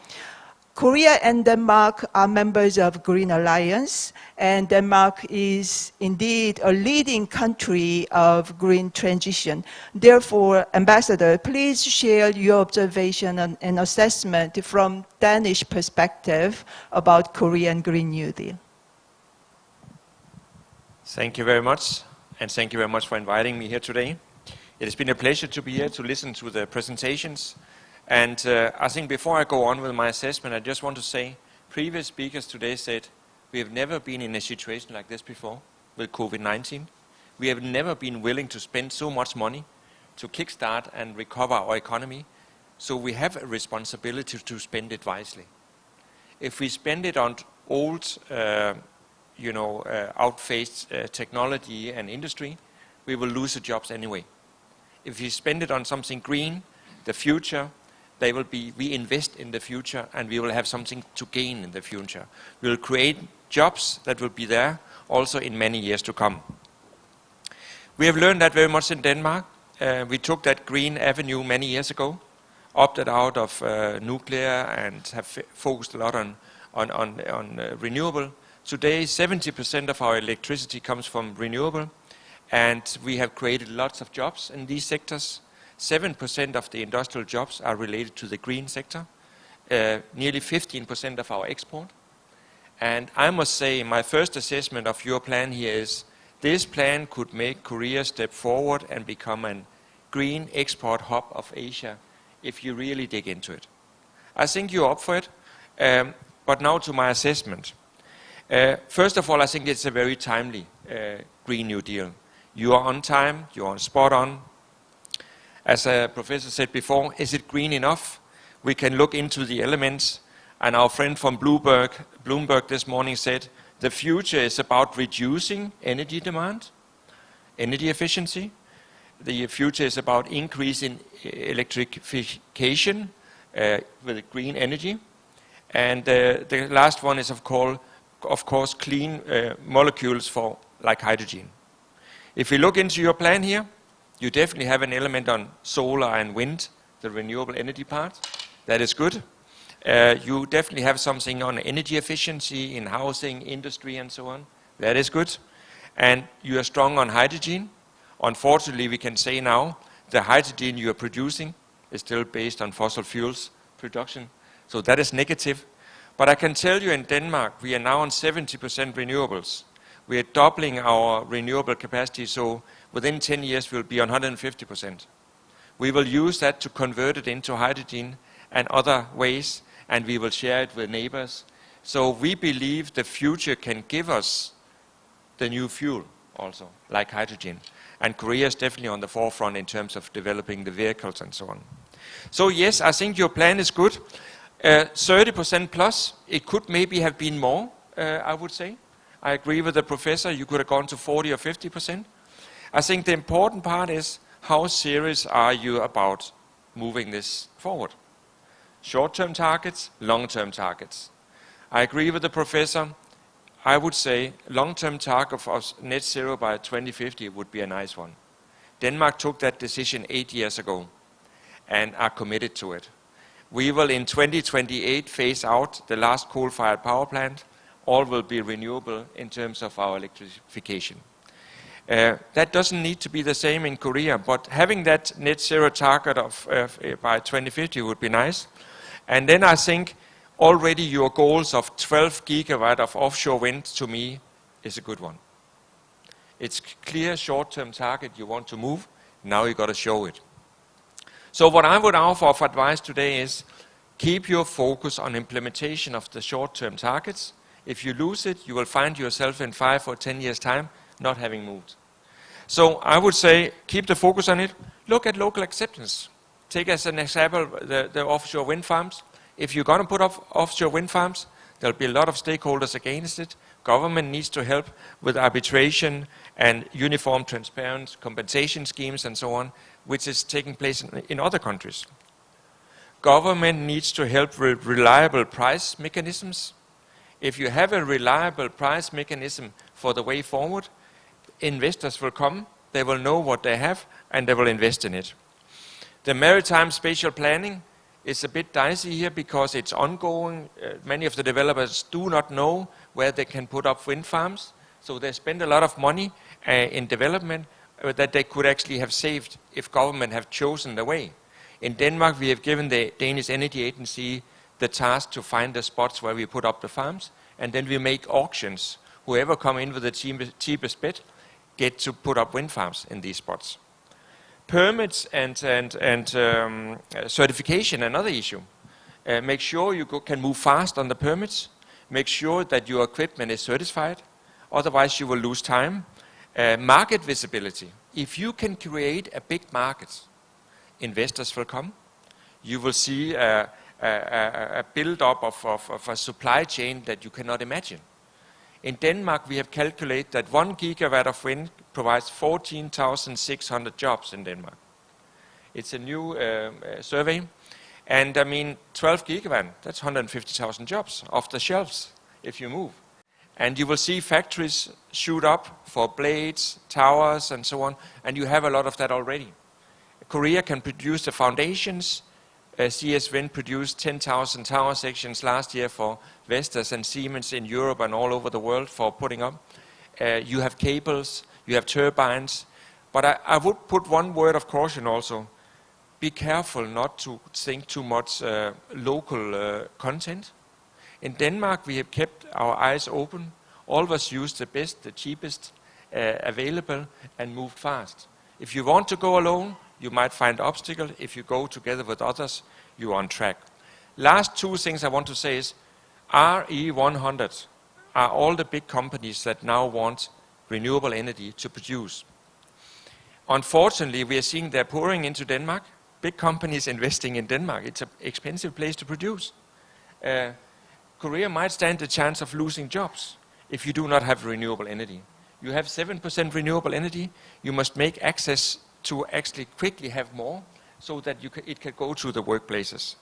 [SPEAKER 1] Korea and Denmark are members of Green Alliance, and Denmark is indeed a leading country of green transition. Therefore, Ambassador, please share your observation and assessment from Danish perspective about Korean Green New Deal.
[SPEAKER 2] Thank you very much, and thank you very much for inviting me here today. It has been a pleasure to be here to listen to the presentations. And I think before I go on with my assessment, I just want to say, previous speakers today said, we have never been in a situation like this before with COVID-19. We have never been willing to spend so much money to kickstart and recover our economy. So we have a responsibility to spend it wisely. If we spend it on old, outphased technology and industry, we will lose the jobs anyway. If we spend it on something green, the future, we invest in the future, and we will have something to gain in the future. We will create jobs that will be there also in many years to come. We have learned that very much in Denmark. We took that green avenue many years ago, opted out of nuclear and have focused a lot on renewable. Today, 70% of our electricity comes from renewable, and we have created lots of jobs in these sectors. 7% of the industrial jobs are related to the green sector, nearly 15% of our export. And I must say, my first assessment of your plan here is, this plan could make Korea step forward and become a green export hub of Asia, if you really dig into it. I think you're up for it, but now to my assessment. First of all, I think it's a very timely Green New Deal. You are on time, you are spot on. As a professor said before, is it green enough? We can look into the elements, and our friend from Bloomberg this morning said, the future is about reducing energy demand, energy efficiency. The future is about increasing electrification with green energy. And the last one is, of course, clean molecules for like hydrogen. If we look into your plan here, you definitely have an element on solar and wind, the renewable energy part. That is good. You definitely have something on energy efficiency in housing, industry, and so on. That is good. And you are strong on hydrogen. Unfortunately, we can say now, the hydrogen you are producing is still based on fossil fuels production. So that is negative. But I can tell you in Denmark, we are now on 70% renewables. We are doubling our renewable capacity, so within 10 years we'll be on 150%. We will use that to convert it into hydrogen and other ways, and we will share it with neighbors. So we believe the future can give us the new fuel also, like hydrogen. And Korea is definitely on the forefront in terms of developing the vehicles and so on. So yes, I think your plan is good. 30% plus, it could maybe have been more, I would say. I agree with the professor, you could have gone to 40 or 50%. I think the important part is, how serious are you about moving this forward? Short-term targets, long-term targets. I agree with the professor. I would say long-term target of net zero by 2050 would be a nice one. Denmark took that decision 8 years ago. and are committed to it. We will in 2028 phase out the last coal-fired power plant. All will be renewable in terms of our electrification. That doesn't need to be the same in Korea, but having that net zero target of by 2050 would be nice. And then I think already your goals of 12 gigawatt of offshore wind, to me, is a good one. It's clear short-term target you want to move. Now you got to show it. So what I would offer of advice today is keep your focus on implementation of the short-term targets. If you lose it, you will find yourself in 5 or 10 years' time not having moved. So I would say keep the focus on it. Look at local acceptance. Take as an example the offshore wind farms. If you're going to put up offshore wind farms, there'll be a lot of stakeholders against it. Government needs to help with arbitration and uniform, transparent compensation schemes and so on, which is taking place in other countries. Government needs to help with reliable price mechanisms. If you have a reliable price mechanism for the way forward, investors will come, they will know what they have, and they will invest in it. The maritime spatial planning is a bit dicey here because it's ongoing. Many of the developers do not know where they can put up wind farms, so they spend a lot of money in development that they could actually have saved if government have chosen the way. In Denmark, we have given the Danish Energy Agency the task to find the spots where we put up the farms, and then we make auctions. Whoever come in with the cheapest bid get to put up wind farms in these spots. Permits and certification, another issue. Make sure you can move fast on the permits. Make sure that your equipment is certified. Otherwise, you will lose time. Market visibility. If you can create a big market, investors will come. You will see a build-up of a supply chain that you cannot imagine. In Denmark, we have calculated that 1 gigawatt of wind provides 14,600 jobs in Denmark. It's a new survey. And I mean, 12 gigawatt, that's 150,000 jobs off the shelves if you move. And you will see factories shoot up for blades, towers, and so on. And you have a lot of that already. Korea can produce the foundations. CS Wind produced 10,000 tower sections last year for Vestas and Siemens in Europe and all over the world for putting up. You have cables, you have turbines. But I would put one word of caution also. Be careful not to think too much local content. In Denmark, we have kept our eyes open, always used the best, the cheapest available, and moved fast. If you want to go alone, you might find obstacles. If you go together with others, you're on track. Last two things I want to say is RE100 are all the big companies that now want renewable energy to produce. Unfortunately, we are seeing they're pouring into Denmark. Big companies investing in Denmark. It's an expensive place to produce. Korea might stand the chance of losing jobs if you do not have renewable energy. You have 7% renewable energy. You must make access to actually quickly have more so that it can go to the workplaces.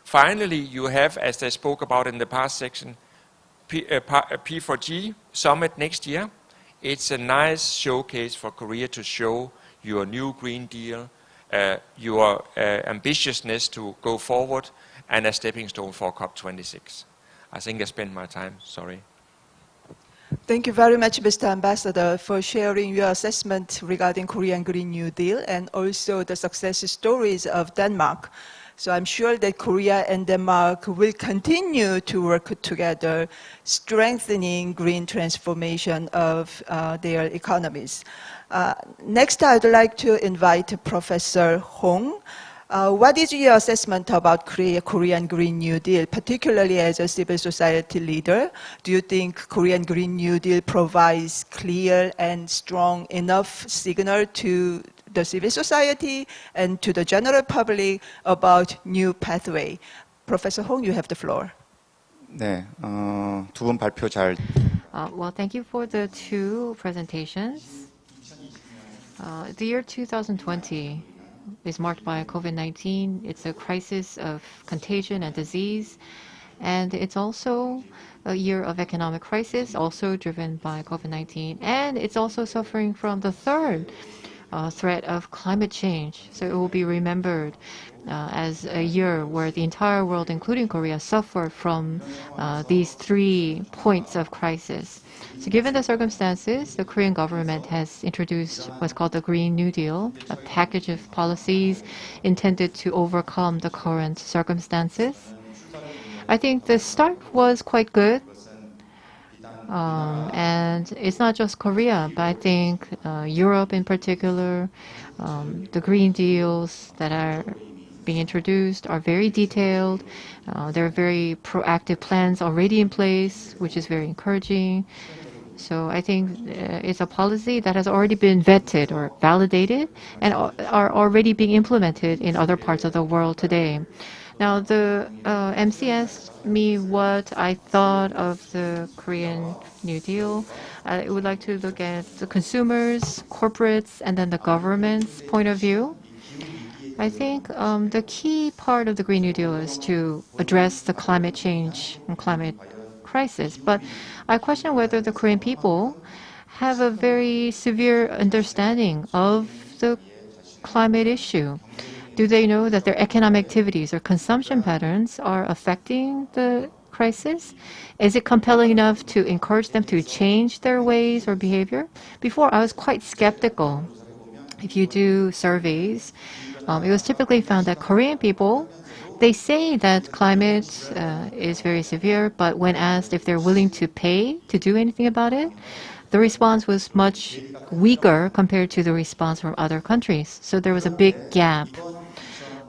[SPEAKER 2] Finally, you have, as they spoke about in the past section, P4G summit next year. It's a nice showcase for Korea to show your new Green Deal, your ambitiousness to go forward, and a stepping stone for COP26. I think I spent my time, sorry.
[SPEAKER 1] Thank you very much, Mr. Ambassador, for sharing your assessment regarding Korean Green New Deal and also the success stories of Denmark. So I'm sure that Korea and Denmark will continue to work together, strengthening green transformation of their economies. Next, I'd like to invite Professor Hong. What is your assessment about Korean Green New Deal, particularly as a civil society leader? Do you think Korean Green New Deal provides clear and strong enough signal to the civil society and to the general public about new pathway? Professor Hong, you have the floor.
[SPEAKER 7] 네, 두 분 발표 잘.
[SPEAKER 8] Well, thank you for the two presentations. The year 2020 is marked by COVID-19. It's a crisis of contagion and disease. And it's also a year of economic crisis, also driven by COVID-19. And it's also suffering from the third threat of climate change. So it will be remembered as a year where the entire world, including Korea, suffered from these 3 points of crisis. So given the circumstances, the Korean government has introduced what's called the Green New Deal, a package of policies intended to overcome the current circumstances. I think the start was quite good. And it's not just Korea, but I think Europe in particular, the green deals that are being introduced are very detailed. There are very proactive plans already in place, which is very encouraging. So I think it's a policy that has already been vetted or validated and are already being implemented in other parts of the world today. Now, the MC asked me what I thought of the Korean New Deal. I would like to look at the consumers, corporates, and then the government's point of view. I think the key part of the Green New Deal is to address the climate change and climate crisis. But I question whether the Korean people have a very severe understanding of the climate issue. Do they know that their economic activities or consumption patterns are affecting the crisis? Is it compelling enough to encourage them to change their ways or behavior? Before, I was quite skeptical. If you do surveys, it was typically found that Korean people, they say that climate is very severe, but when asked if they're willing to pay to do anything about it, the response was much weaker compared to the response from other countries. So there was a big gap.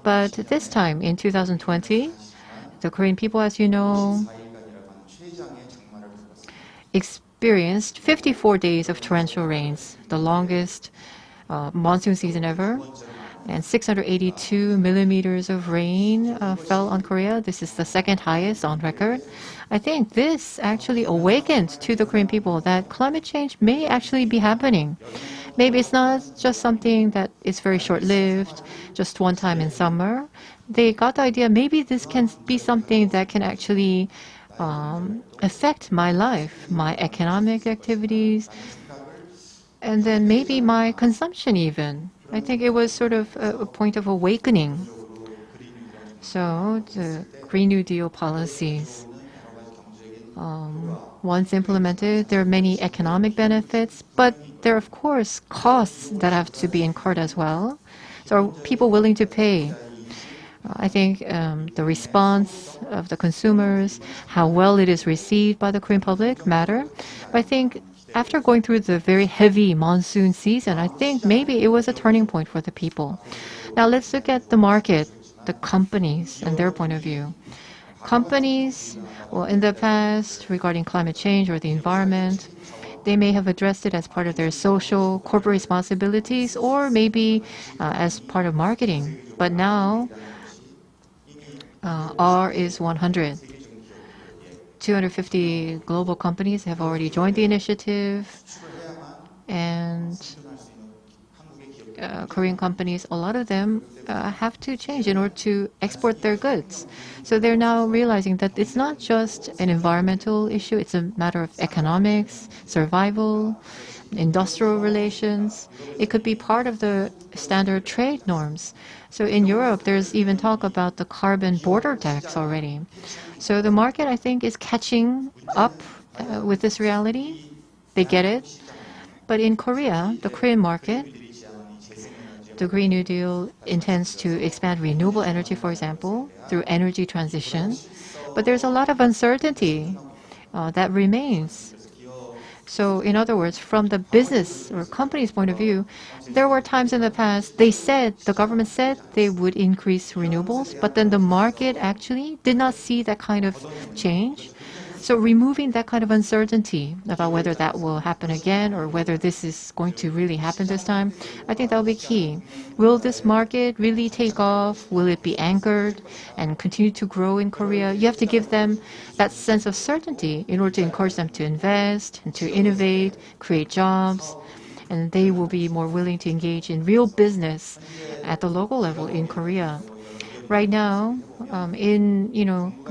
[SPEAKER 8] But this time, in 2020, the Korean people, as you know, experienced 54 days of torrential rains, the longest monsoon season ever, and 682 millimeters of rain fell on Korea. This is the second highest on record. I think this actually awakened to the Korean people that climate change may actually be happening. Maybe it's not just something that is very short-lived, just one time in summer. They got the idea maybe this can be something that can actually affect my life, my economic activities, and then maybe my consumption even. I think it was sort of a point of awakening. So the Green New Deal policies, once implemented, there are many economic benefits, but there are, of course, costs that have to be incurred as well. So are people willing to pay? I think the response of the consumers, how well it is received by the Korean public matter. But I think after going through the very heavy monsoon season, I think maybe it was a turning point for the people. Now let's look at the market, the companies, and their point of view. Companies, well, in the past, regarding climate change or the environment, they may have addressed it as part of their social, corporate responsibilities, or maybe as part of marketing. But now, R is 100. 250 global companies have already joined the initiative, and Korean companies, a lot of them have to change in order to export their goods. So they're now realizing that it's not just an environmental issue, it's a matter of economics, survival, industrial relations. It could be part of the standard trade norms. So in Europe, there's even talk about the carbon border tax already. So the market, I think, is catching up with this reality. They get it. But in Korea, the Korean market, the Green New Deal intends to expand renewable energy, for example, through energy transition. But there's a lot of uncertainty that remains. So in other words, from the business or company's point of view, there were times in the past the government said they would increase renewables, but then the market actually did not see that kind of change. So removing that kind of uncertainty about whether that will happen again or whether this is going to really happen this time, I think that will be key. Will this market really take off? Will it be anchored and continue to grow in Korea? You have to give them that sense of certainty in order to encourage them to invest and to innovate, create jobs, and they will be more willing to engage in real business at the local level in Korea. Right now, in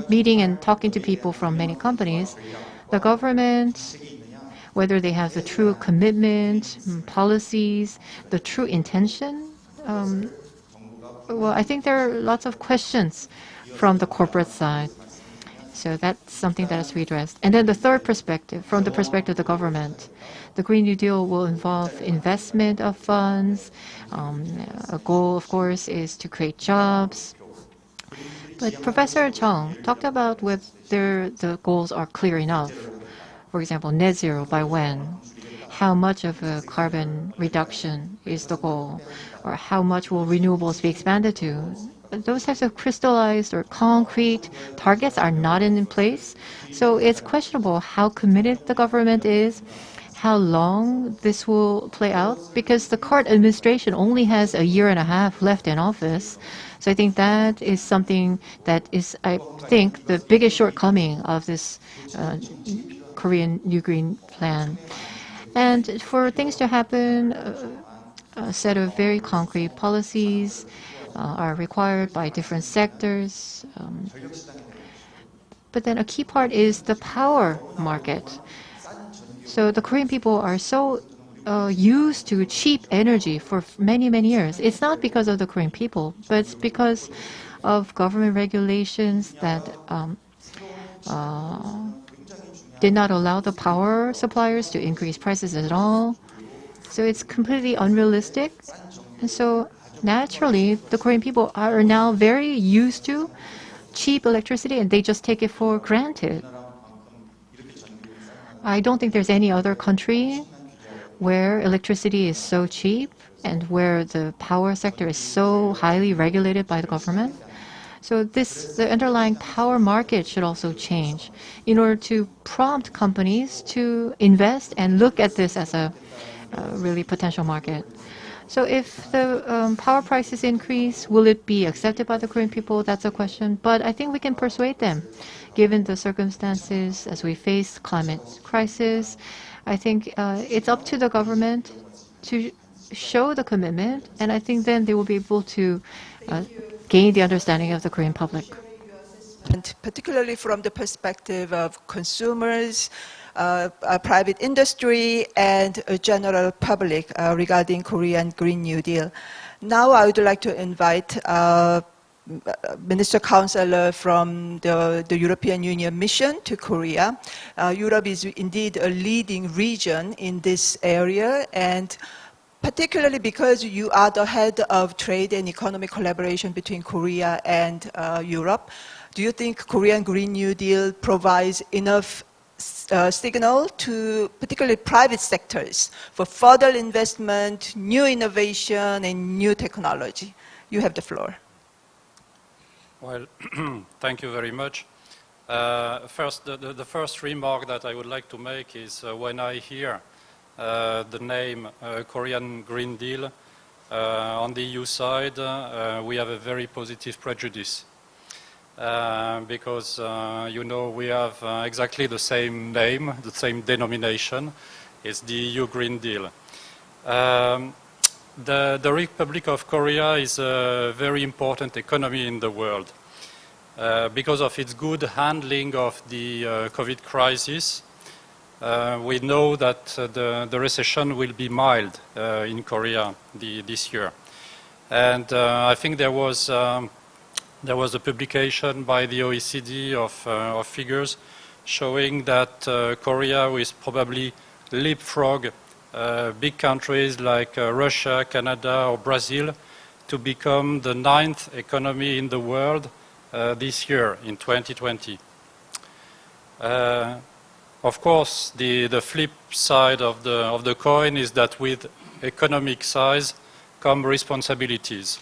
[SPEAKER 8] meeting and talking to people from many companies, the government whether they have the true commitment, policies, the true intention. Well, I think there are lots of questions from the corporate side. So that's something that has to be addressed. And then the third perspective, from the perspective of the government, the Green New Deal will involve investment of funds. A goal, of course, is to create jobs. But Professor Chung talked about whether the goals are clear enough. For example, net zero by when? How much of a carbon reduction is the goal? Or how much will renewables be expanded to? Those types of crystallized or concrete targets are not in place. So it's questionable how committed the government is, how long this will play out, because the current administration only has a year and a half left in office. So I think that is something that is, I think, the biggest shortcoming of this Korean New Green Plan. And for things to happen, a set of very concrete policies are required by different sectors. But then a key part is the power market. So the Korean people are so used to cheap energy for many, many years. It's not because of the Korean people, but it's because of government regulations that did not allow the power suppliers to increase prices at all. So it's completely unrealistic. And so naturally, the Korean people are now very used to cheap electricity and they just take it for granted. I don't think there's any other country where electricity is so cheap and where the power sector is so highly regulated by the government. So the underlying power market should also change in order to prompt companies to invest and look at this as a really potential market. So if the power prices increase, will it be accepted by the Korean people? That's a question. But I think we can persuade them, given the circumstances as we face climate crisis. I think it's up to the government to show the commitment, and I think then they will be able to gain the understanding of the Korean public.
[SPEAKER 1] And particularly from the perspective of consumers, private industry, and a general public regarding Korean Green New Deal. Now I would like to invite Minister Counselor from the European Union mission to Korea. Europe is indeed a leading region in this area, and particularly because you are the head of trade and economic collaboration between Korea and Europe. Do you think Korean Green New Deal provides enough signal to particularly private sectors for further investment, new innovation, and new technology? You have the floor.
[SPEAKER 9] Well, thank you very much. First, the first remark that I would like to make is when I hear the name Korean Green Deal on the EU side, we have a very positive prejudice. Because, you know, we have exactly the same name, the same denomination. It's the EU Green Deal. The Republic of Korea is a very important economy in the world. Because of its good handling of the COVID crisis, we know that the recession will be mild in Korea this year. And I think there was a publication by the OECD of figures showing that Korea will probably leapfrog big countries like Russia, Canada, or Brazil to become the 9th economy in the world this year, in 2020. Of course, the flip side of the coin is that with economic size come responsibilities.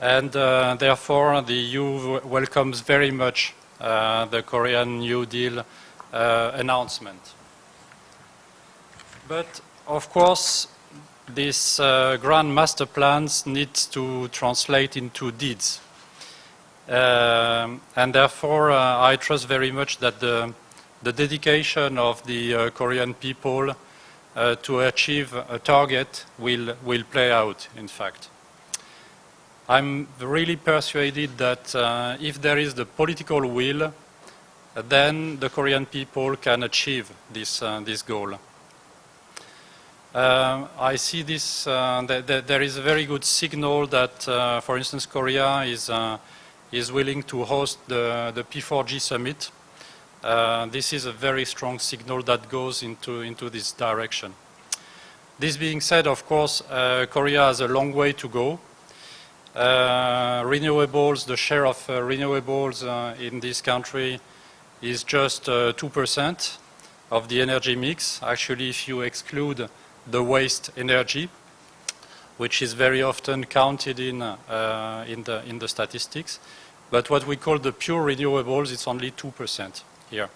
[SPEAKER 9] And therefore, the EU welcomes very much the Korean New Deal announcement. But, of course, this grand master plans needs to translate into deeds. And therefore, I trust very much that the dedication of the Korean people to achieve a target will play out, in fact. I'm really persuaded that if there is the political will, then the Korean people can achieve this goal. I see this, there is a very good signal that, for instance, Korea is willing to host the P4G summit. This is a very strong signal that goes into this direction. This being said, of course, Korea has a long way to go. Renewables, the share of renewables in this country is just 2% of the energy mix. Actually, if you exclude the waste energy, which is very often counted in the statistics. But what we call the pure renewables, it's only 2% here.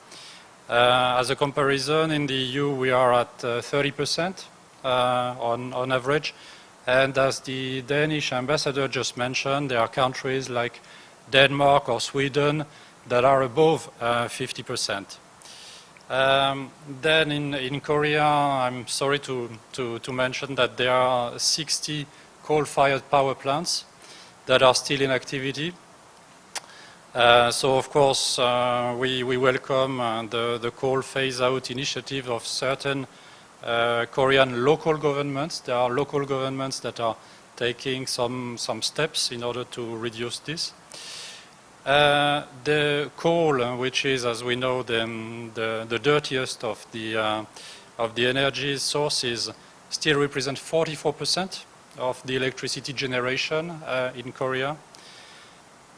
[SPEAKER 9] As a comparison, in the EU, we are at 30% on average. And as the Danish ambassador just mentioned, there are countries like Denmark or Sweden that are above 50%. Then in Korea, I'm sorry to mention that there are 60 coal-fired power plants that are still in activity. So of course, we welcome the coal phase-out initiative of certain Korean local governments. There are local governments that are taking some steps in order to reduce this. The coal, which is, as we know, the dirtiest of the energy sources, still represent 44% of the electricity generation in Korea.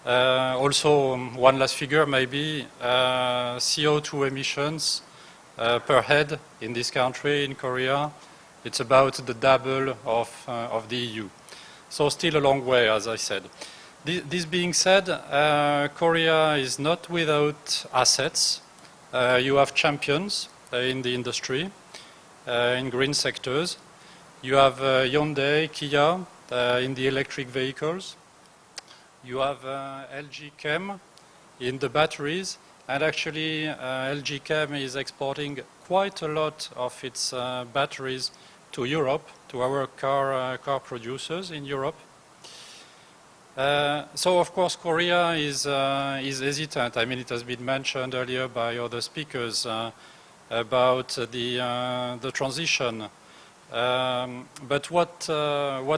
[SPEAKER 9] Also, one last figure maybe, CO2 emissions per head in this country, in Korea, it's about the double of the EU. So still a long way, as I said. This being said, Korea is not without assets. You have champions in the industry, in green sectors. You have Hyundai, Kia in the electric vehicles. You have LG Chem in the batteries. And actually, LG Chem is exporting quite a lot of its batteries to Europe, to our car producers in Europe. So of course Korea is hesitant. I mean, it has been mentioned earlier by other speakers about the transition. But what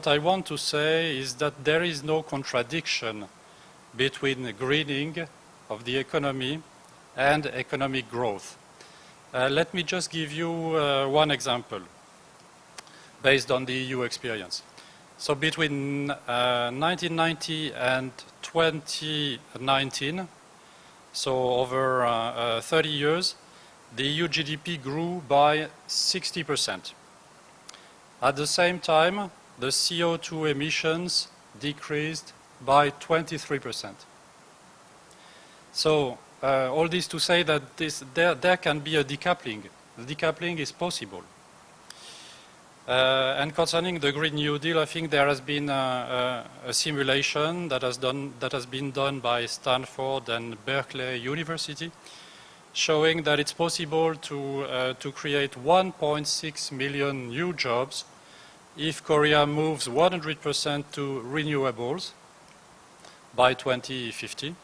[SPEAKER 9] I want to say is that there is no contradiction between the greening of the economy and economic growth. Let me just give you one example based on the EU experience. So between 1990 and 2019, so over 30 years, the EU GDP grew by 60%. At the same time, the CO2 emissions decreased by 23%. So all this to say that there can be a decoupling. The decoupling is possible. And concerning the Green New Deal, I think there has been a simulation that has been done by Stanford and Berkeley University, showing that it's possible to create 1.6 million new jobs if Korea moves 100% to renewables by 2050.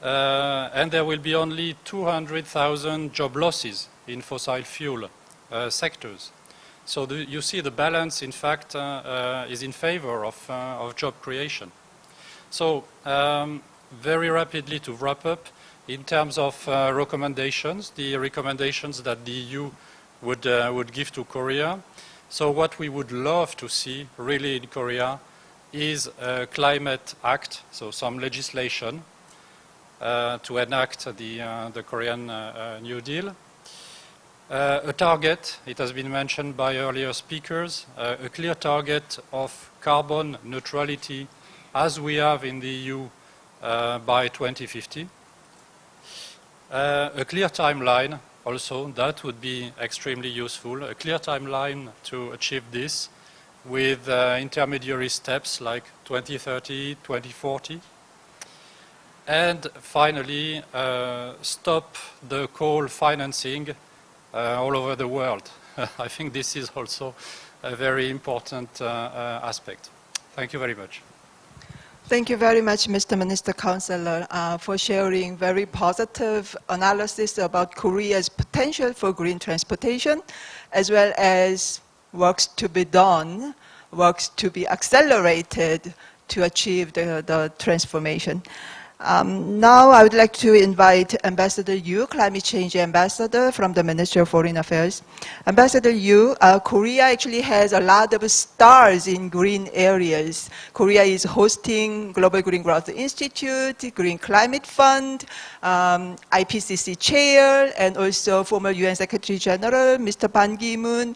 [SPEAKER 9] And there will be only 200,000 job losses in fossil fuel sectors. So you see the balance, in fact, is in favor of job creation. So very rapidly to wrap up, in terms of recommendations, the recommendations that the EU would give to Korea. So what we would love to see really in Korea is a climate act, so some legislation to enact the Korean New Deal. A target, it has been mentioned by earlier speakers, a clear target of carbon neutrality as we have in the EU by 2050. A clear timeline also, that would be extremely useful, a clear timeline to achieve this with intermediary steps like 2030, 2040. And finally, stop the coal financing all over the world. I think this is also a very important aspect. Thank you very much.
[SPEAKER 1] Thank you very much, Mr. Minister Councillor, for sharing very positive analysis about Korea's potential for green transportation, as well as works to be done, works to be accelerated to achieve the transformation. Now I would like to invite Ambassador Yu, Climate Change Ambassador from the Ministry of Foreign Affairs. Ambassador Yu, Korea actually has a lot of stars in green areas. Korea is hosting Global Green Growth Institute, Green Climate Fund, IPCC Chair, and also former UN Secretary General, Mr. Ban Ki-moon,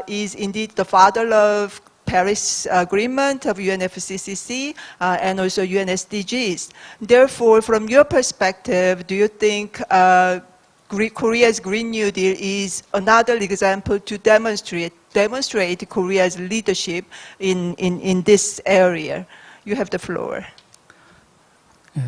[SPEAKER 1] is indeed the father of Paris Agreement of UNFCCC and also UN SDGs. Therefore, from your perspective, do you think Korea's Green New Deal is another example to demonstrate Korea's leadership in this area? You have the floor.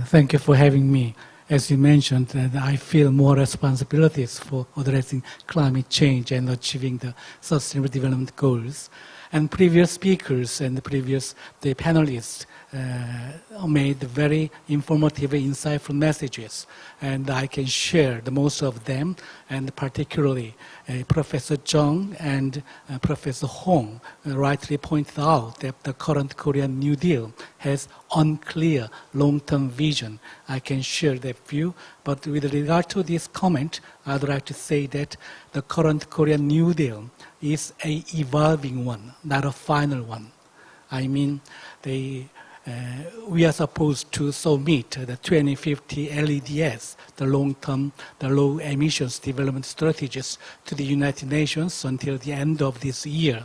[SPEAKER 10] Thank you for having me. As you mentioned, I feel more responsibilities for addressing climate change and achieving the Sustainable Development Goals. And previous speakers and the panelists made very informative, insightful messages, and I can share the most of them, and particularly Professor Chung and Professor Hong rightly pointed out that the current Korean New Deal has unclear long-term vision. I can share that view, but with regard to this comment, I'd like to say that the current Korean New Deal is an evolving one, not a final one. I mean, we are supposed to submit the 2050 LEDS, the long-term, the low emissions development strategies, to the United Nations until the end of this year.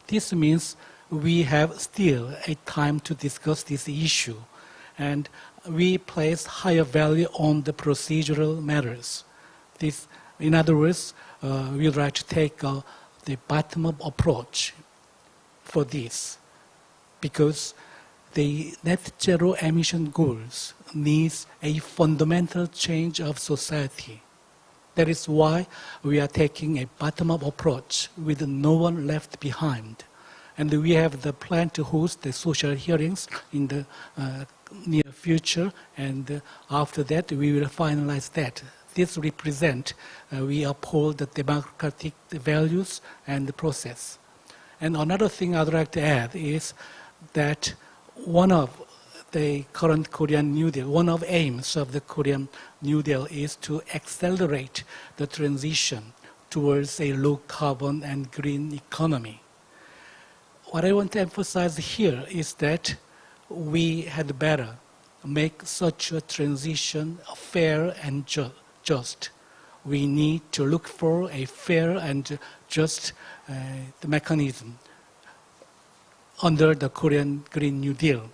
[SPEAKER 10] This means we have still a time to discuss this issue, and we place higher value on the procedural matters. This, in other words, we would like to take the bottom-up approach for this, because the net zero emission goals needs a fundamental change of society. That is why we are taking a bottom-up approach with no one left behind. And we have the plan to host the social hearings in the near future, and after that we will finalize that. This represents, we uphold the democratic values and the process. And another thing I'd like to add is that one of the current Korean New Deal, one of the aims of the Korean New Deal is to accelerate the transition towards a low carbon and green economy. What I want to emphasize here is that we had better make such a transition fair and just. We need to look for a fair and just mechanism under the Korean Green New Deal.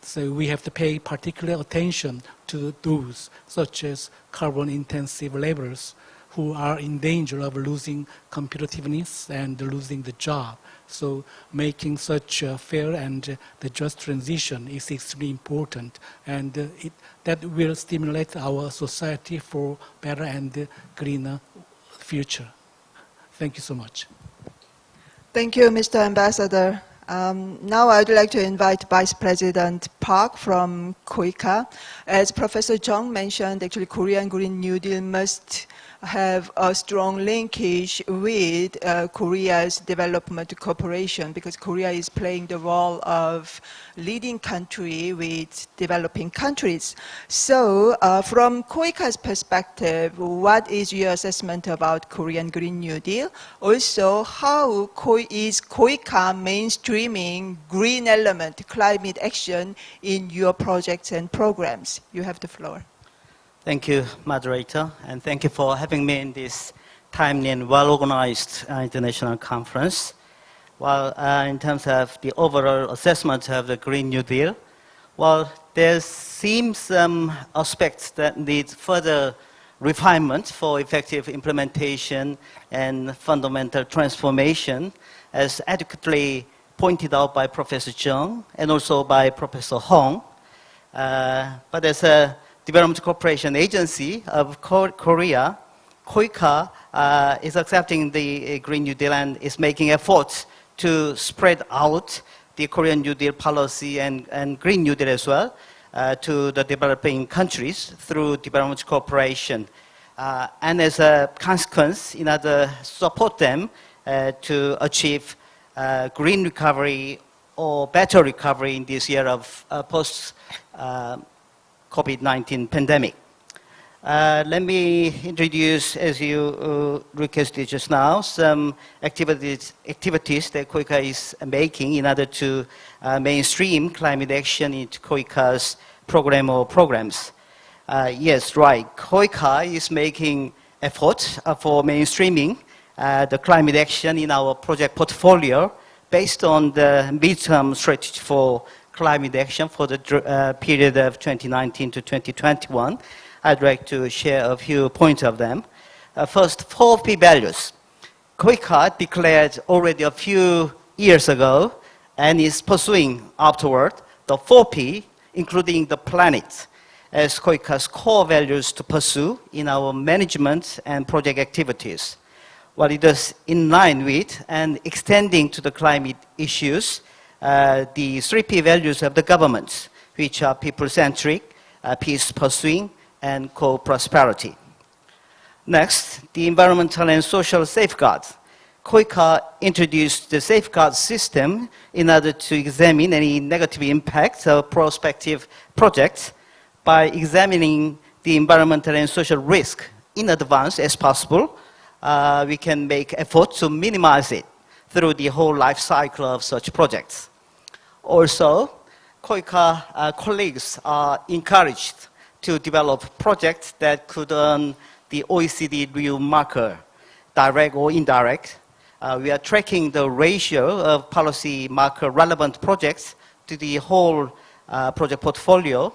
[SPEAKER 10] So we have to pay particular attention to those such as carbon-intensive laborers who are in danger of losing competitiveness and losing the job. So making such a fair and the just transition is extremely important, and that will stimulate our society for better and greener future. Thank you so much.
[SPEAKER 1] Thank you, Mr. Ambassador. Now I'd like to invite Vice President Park from KOICA. As Professor Chung mentioned, actually Korean Green New Deal must have a strong linkage with Korea's development cooperation, because Korea is playing the role of leading country with developing countries. So from KOICA's perspective, what is your assessment about Korean Green New Deal? Also, how is KOICA mainstreaming green element, climate action in your projects and programs? You have the floor.
[SPEAKER 11] Thank you, moderator, and thank you for having me in this timely and well-organized international conference. Well, in terms of the overall assessment of the Green New Deal, well, there seems some aspects that need further refinement for effective implementation and fundamental transformation, as adequately pointed out by Professor Chung and also by Professor Hong. But as a Development Cooperation Agency of Korea, KOICA is accepting the Green New Deal and is making efforts to spread out the Korean New Deal policy and Green New Deal as well to the developing countries through development cooperation. And as a consequence, in order to support them to achieve green recovery or better recovery in this year of post-COVID-19 pandemic. Let me introduce, as you requested just now, some activities that KOICA is making in order to mainstream climate action into KOICA's program or programs. Yes, right. KOICA is making efforts for mainstreaming the climate action in our project portfolio based on the midterm strategy for climate action for the period of 2019 to 2021. I'd like to share a few points of them. First, 4 P values. KOICA declared already a few years ago and is pursuing afterward the 4 P, including the planet, as KOICA's core values to pursue in our management and project activities. While it is in line with and extending to the climate issues, the 3 P values of the government, which are people-centric, peace-pursuing, and co-prosperity. Next, the environmental and social safeguards. KOICA introduced the safeguard system in order to examine any negative impacts of prospective projects by examining the environmental and social risk in advance as possible. We can make efforts to minimize it through the whole life cycle of such projects. Also, KOICA colleagues are encouraged to develop projects that could earn the OECD real marker, direct or indirect. We are tracking the ratio of policy marker relevant projects to the whole project portfolio.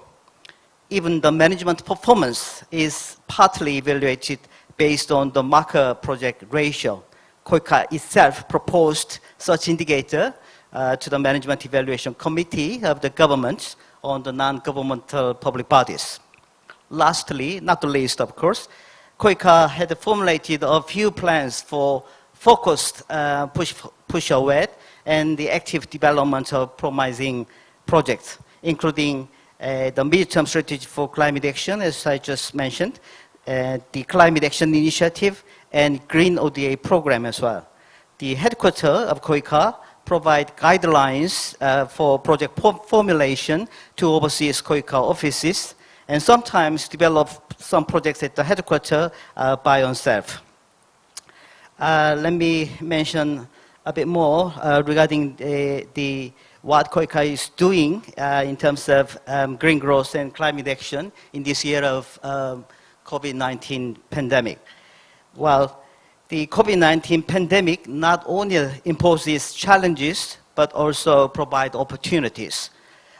[SPEAKER 11] Even the management performance is partly evaluated based on the marker project ratio. KOICA itself proposed such indicator to the Management Evaluation Committee of the government on the non-governmental public bodies. Lastly, not the least, of course, KOICA had formulated a few plans for focused push ahead and the active development of promising projects, including the midterm strategy for climate action, as I just mentioned, the Climate Action Initiative, and Green ODA program as well. The headquarters of KOICA provide guidelines for project formulation to overseas KOICA offices, and sometimes develop some projects at the headquarters by oneself. Let me mention a bit more regarding what KOICA is doing in terms of green growth and climate action in this year of COVID-19 pandemic. Well, the COVID-19 pandemic not only imposes challenges, but also provide opportunities.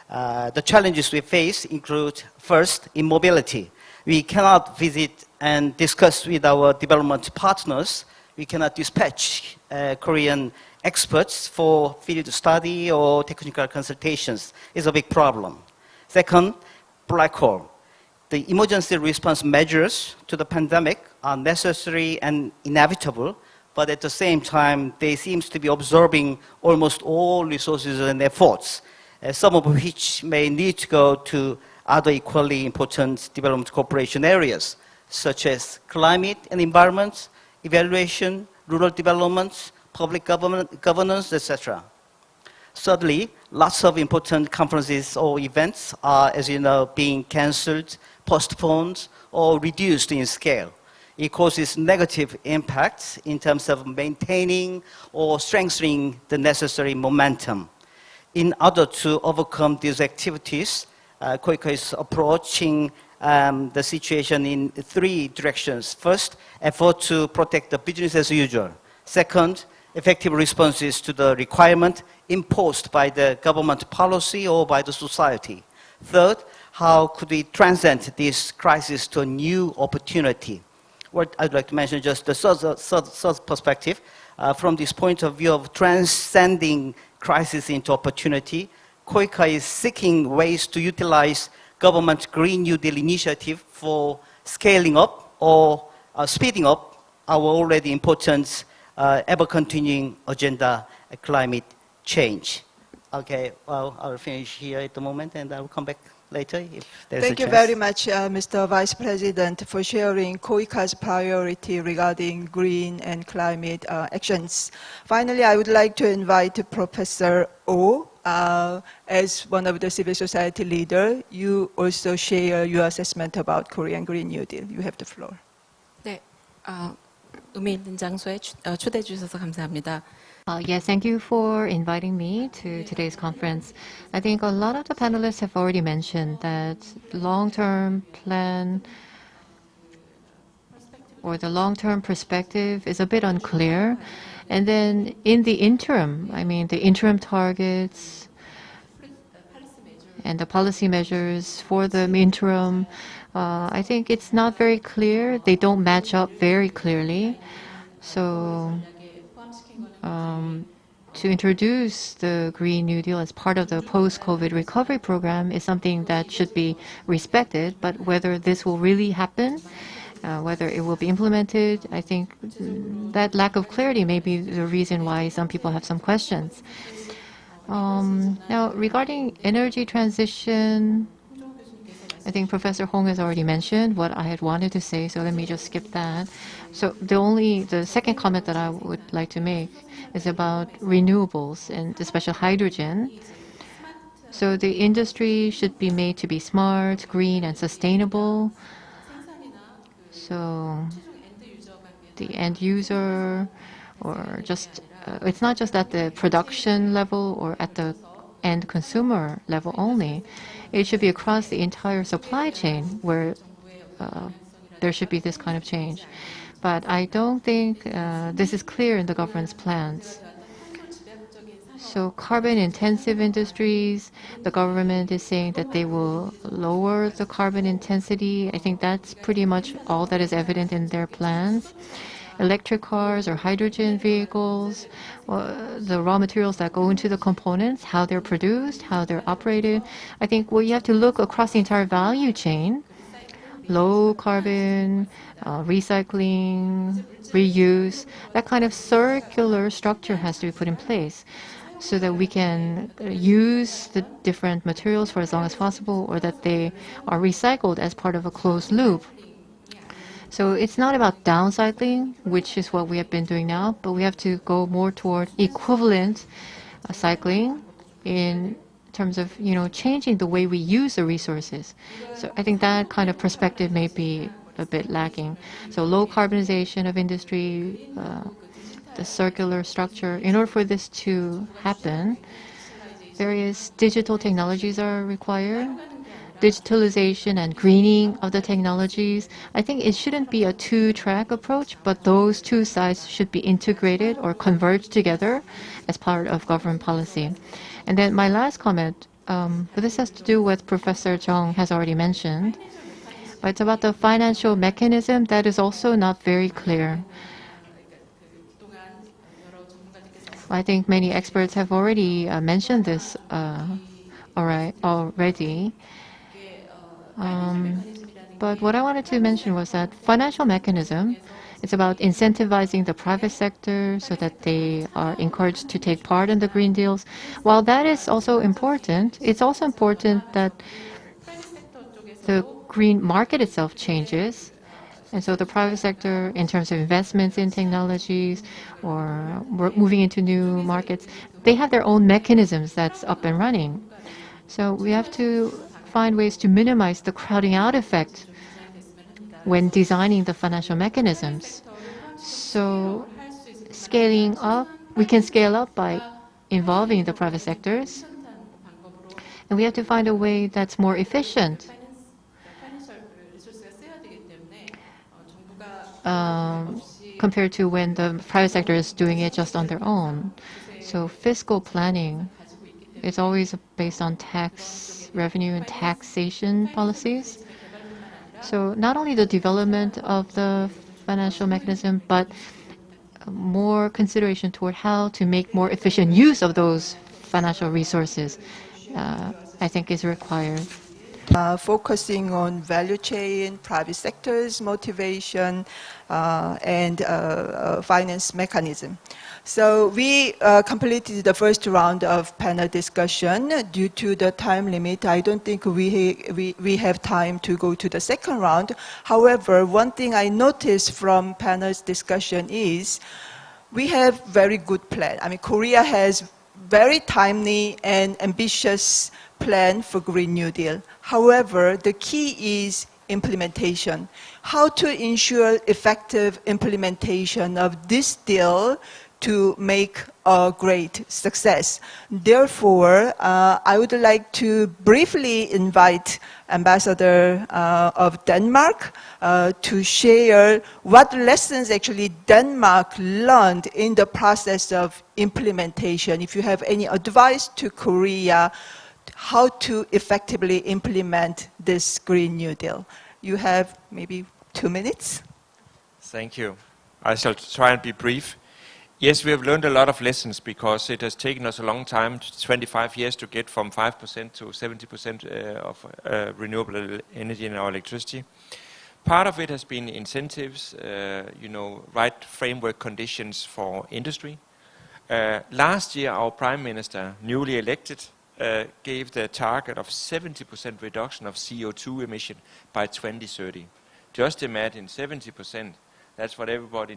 [SPEAKER 11] The challenges we face include, first, immobility. We cannot visit and discuss with our development partners. We cannot dispatch Korean experts for field study or technical consultations. It's a big problem. Second, black hole. The emergency response measures to the pandemic are necessary and inevitable, but at the same time, they seem to be absorbing almost all resources and efforts, some of which may need to go to other equally important development cooperation areas, such as climate and environment, evaluation, rural development, public governance, etc. Thirdly, lots of important conferences or events are, as you know, being cancelled, postponed, or reduced in scale. It causes negative impacts in terms of maintaining or strengthening the necessary momentum. In order to overcome these activities, KOICA is approaching the situation in 3 directions. First, effort to protect the business as usual. Second, effective responses to the requirement imposed by the government policy or by the society. Third, how could we transcend this crisis to a new opportunity? What I'd like to mention just the third perspective. From this point of view of transcending crisis into opportunity, KOICA is seeking ways to utilize government Green New Deal initiative for scaling up or speeding up our already important ever-continuing agenda, climate change. Okay, well, I'll finish here at the moment and I'll come back later if there's
[SPEAKER 1] Thank
[SPEAKER 11] a
[SPEAKER 1] you
[SPEAKER 11] chance.
[SPEAKER 1] very much, Mr. Vice President, for sharing KOICA's priority regarding green and climate actions. Finally, I would like to invite Professor Oh, as one of the civil society leader, you also share your assessment about Korean Green New Deal. You have the floor.
[SPEAKER 12] 네, 의미 있는 장소에 초대해 주셔서 감사합니다.
[SPEAKER 8] Yes, thank you for inviting me to today's conference. I think a lot of the panelists have already mentioned that long-term plan or the long-term perspective is a bit unclear. And then in the interim, I mean, the interim targets and the policy measures for the interim, I think it's not very clear. They don't match up very clearly. So to introduce the Green New Deal as part of the post-COVID recovery program is something that should be respected, but whether this will really happen, whether it will be implemented, I think that lack of clarity may be the reason why some people have some questions. Now, regarding energy transition, I think Professor Hong has already mentioned what I had wanted to say, so let me just skip that. So the second comment that I would like to make is about renewables and especially hydrogen. So the industry should be made to be smart, green, and sustainable. So the end user, or just it's not just at the production level or at the end consumer level only. It should be across the entire supply chain where there should be this kind of change. But I don't think this is clear in the government's plans. So carbon-intensive industries, the government is saying that they will lower the carbon intensity. I think that's pretty much all that is evident in their plans. Electric cars or hydrogen vehicles, the raw materials that go into the components, how they're produced, how they're operated. I think you have to look across the entire value chain. Low carbon, recycling, reuse, that kind of circular structure has to be put in place so that we can use the different materials for as long as possible, or that they are recycled as part of a closed loop. So it's not about downcycling, which is what we have been doing now, but we have to go more toward equivalent cycling in terms of, changing the way we use the resources. So I think that kind of perspective may be a bit lacking. So low carbonization of industry, the circular structure. In order for this to happen, various digital technologies are required. Digitalization and greening of the technologies. I think it shouldn't be a two-track approach, but those two sides should be integrated or converged together as part of government policy. And then my last comment, but this has to do with Professor Chung has already mentioned, but it's about the financial mechanism that is also not very clear. I think many experts have already mentioned this already. But what I wanted to mention was that financial mechanism, it's about incentivizing the private sector so that they are encouraged to take part in the green deals. While that is also important, it's also important that the green market itself changes. And so the private sector, in terms of investments in technologies or moving into new markets, they have their own mechanisms that's up and running. So we have to find ways to minimize the crowding out effect when designing the financial mechanisms. So scaling up, we can scale up by involving the private sectors. And we have to find a way that's more efficient. Compared to when the private sector is doing it just on their own. So fiscal planning is always based on tax revenue and taxation policies. So not only the development of the financial mechanism, but more consideration toward how to make more efficient use of those financial resources, I think is required.
[SPEAKER 1] focusing on value chain, private sector's motivation, and finance mechanism. So we completed the first round of panel discussion. Due to the time limit, I don't think we have time to go to the second round. However, one thing I noticed from panel's discussion is we have very good plan. I mean, Korea has very timely and ambitious plan for Green New Deal. However, the key is implementation. How to ensure effective implementation of this deal to make a great success. Therefore, I would like to briefly invite Ambassador of Denmark to share what lessons actually Denmark learned in the process of implementation. If you have any advice to Korea, how to effectively implement this Green New Deal. You have maybe 2 minutes.
[SPEAKER 2] Thank you. I shall try and be brief. Yes, we have learned a lot of lessons because it has taken us a long time, 25 years, to get from 5% to 70% of renewable energy in our electricity. Part of it has been incentives, right framework conditions for industry. Last year, our Prime Minister, newly elected, gave the target of 70% reduction of CO2 emission by 2030. Just imagine 70%. That's what everybody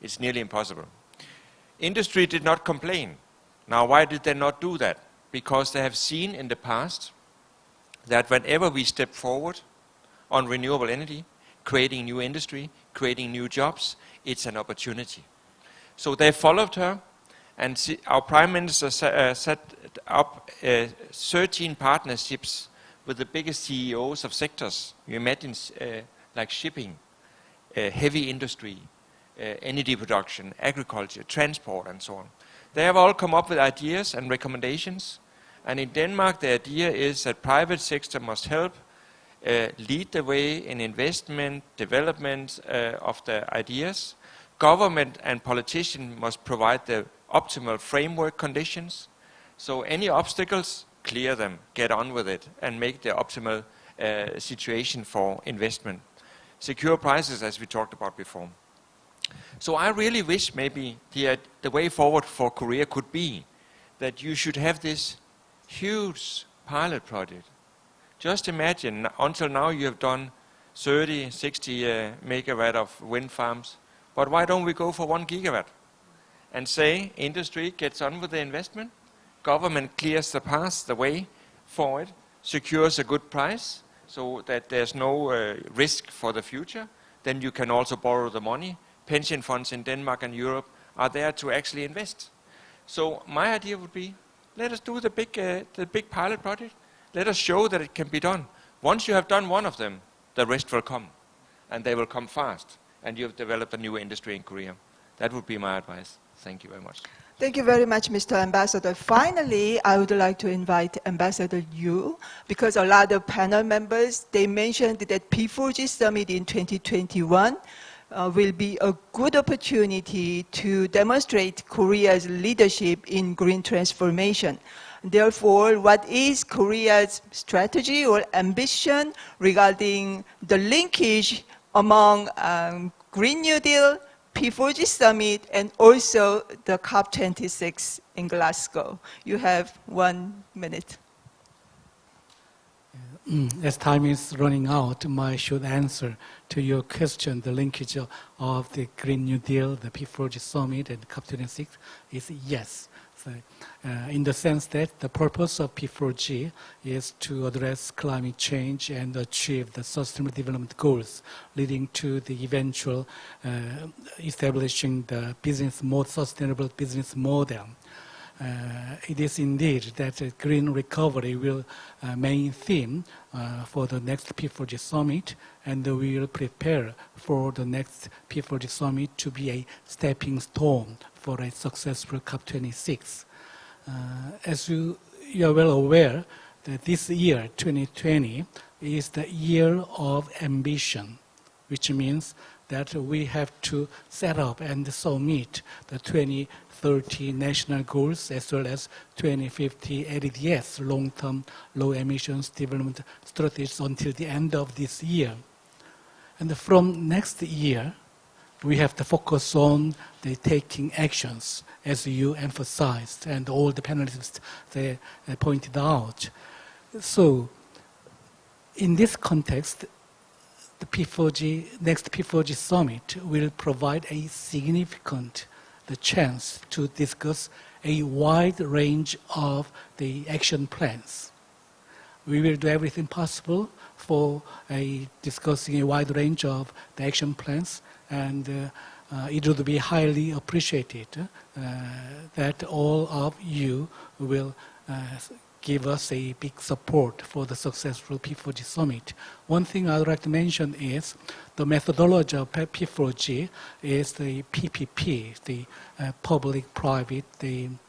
[SPEAKER 2] it's nearly impossible. Industry did not complain. Now, why did they not do that? Because they have seen in the past that whenever we step forward on renewable energy, creating new industry, creating new jobs, it's an opportunity. So they followed her, and our Prime Minister set up 13 partnerships with the biggest CEOs of sectors. You imagine like shipping, heavy industry, energy production, agriculture, transport, and so on. They have all come up with ideas and recommendations. And in Denmark, the idea is that private sector must help lead the way in investment, development of the ideas. Government and politicians must provide the optimal framework conditions. So any obstacles, clear them, get on with it, and make the optimal situation for investment. Secure prices, as we talked about before. So I really wish maybe the way forward for Korea could be that you should have this huge pilot project. Just imagine, until now you have done 30, 60 megawatt of wind farms, but why don't we go for 1 gigawatt? And say industry gets on with the investment, government clears the path, the way for it, secures a good price so that there's no risk for the future. Then you can also borrow the money. Pension funds in Denmark and Europe are there to actually invest. So my idea would be, let us do the big pilot project. Let us show that it can be done. Once you have done one of them, the rest will come. And they will come fast. And you have developed a new industry in Korea. That would be my advice. Thank you very much.
[SPEAKER 1] Thank you very much, Mr. Ambassador. Finally, I would like to invite Ambassador Yu, because a lot of panel members, they mentioned that P4G Summit in 2021 will be a good opportunity to demonstrate Korea's leadership in green transformation. Therefore, what is Korea's strategy or ambition regarding the linkage among Green New Deal, P4G Summit, and also the COP26 in Glasgow? You have 1 minute.
[SPEAKER 10] As time is running out, my short answer to your question, the linkage of the Green New Deal, the P4G Summit, and COP26 is yes. So, in the sense that the purpose of P4G is to address climate change and achieve the sustainable development goals, leading to the eventual establishing the sustainable business model. It is indeed that green recovery will main theme for the next P4G Summit, and we will prepare for the next P4G Summit to be a stepping stone for a successful COP26. As you are well aware, that this year, 2020, is the year of ambition, which means that we have to set up and submit the 2030 national goals as well as 2050 LEDS, long-term low emissions development strategies, until the end of this year. And from next year, we have to focus on the taking actions, as you emphasized, and all the panelists they pointed out. So, in this context, the next P4G summit will provide a significant chance to discuss a wide range of the action plans. We will do everything possible for discussing a wide range of the action plans, and it would be highly appreciated that all of you will give us a big support for the successful P4G summit. One thing I would like to mention is the methodology of P4G is the PPP, the public-private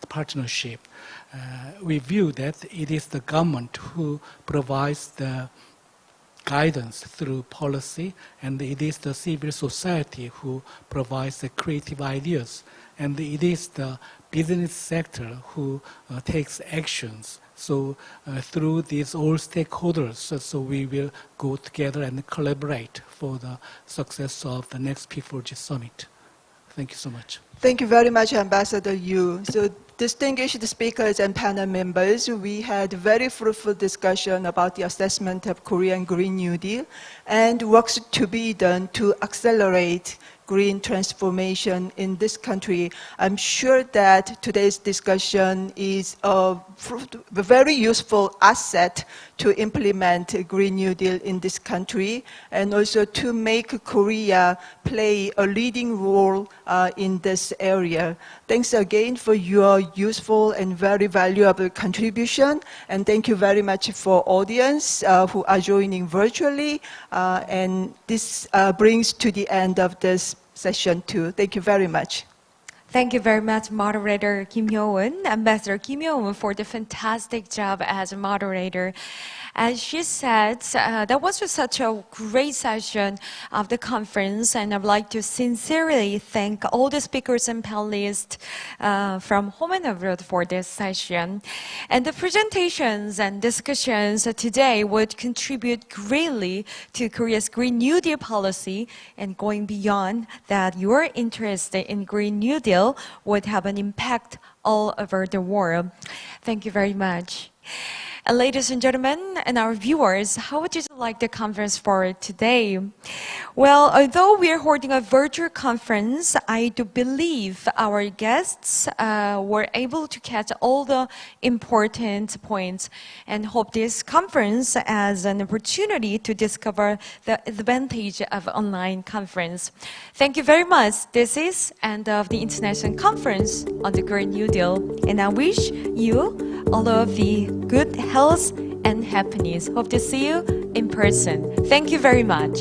[SPEAKER 10] partnership. We view that it is the government who provides the guidance through policy, and it is the civil society who provides the creative ideas, and it is the business sector who takes actions. So through these all stakeholders, so we will go together and collaborate for the success of the next P4G summit. Thank you so much.
[SPEAKER 1] Thank you very much, Ambassador Yu. So, distinguished speakers and panel members, we had a very fruitful discussion about the assessment of Korean Green New Deal and works to be done to accelerate green transformation in this country. I'm sure that today's discussion is a very useful asset to implement a Green New Deal in this country, and also to make Korea play a leading role in this area. Thanks again for your useful and very valuable contribution, and thank you very much for audience who are joining virtually, and this brings to the end of this session too. Thank you very much.
[SPEAKER 3] Thank you very much, Moderator Kim Hyo-eun, Ambassador Kim Hyo-eun, for the fantastic job as a moderator. As she said, that was such a great session of the conference, and I'd like to sincerely thank all the speakers and panelists from home and abroad for this session. And the presentations and discussions today would contribute greatly to Korea's Green New Deal policy, and going beyond that, your interest in Green New Deal would have an impact all over the world. Thank you very much. And ladies and gentlemen, and our viewers, how would you like the conference for today? Well, although we are holding a virtual conference, I do believe our guests were able to catch all the important points, and hope this conference as an opportunity to discover the advantage of online conference. Thank you very much. This is end of the International Conference on the Green New Deal, and I wish you all of the good health and happiness. Hope to see you in person. Thank you very much.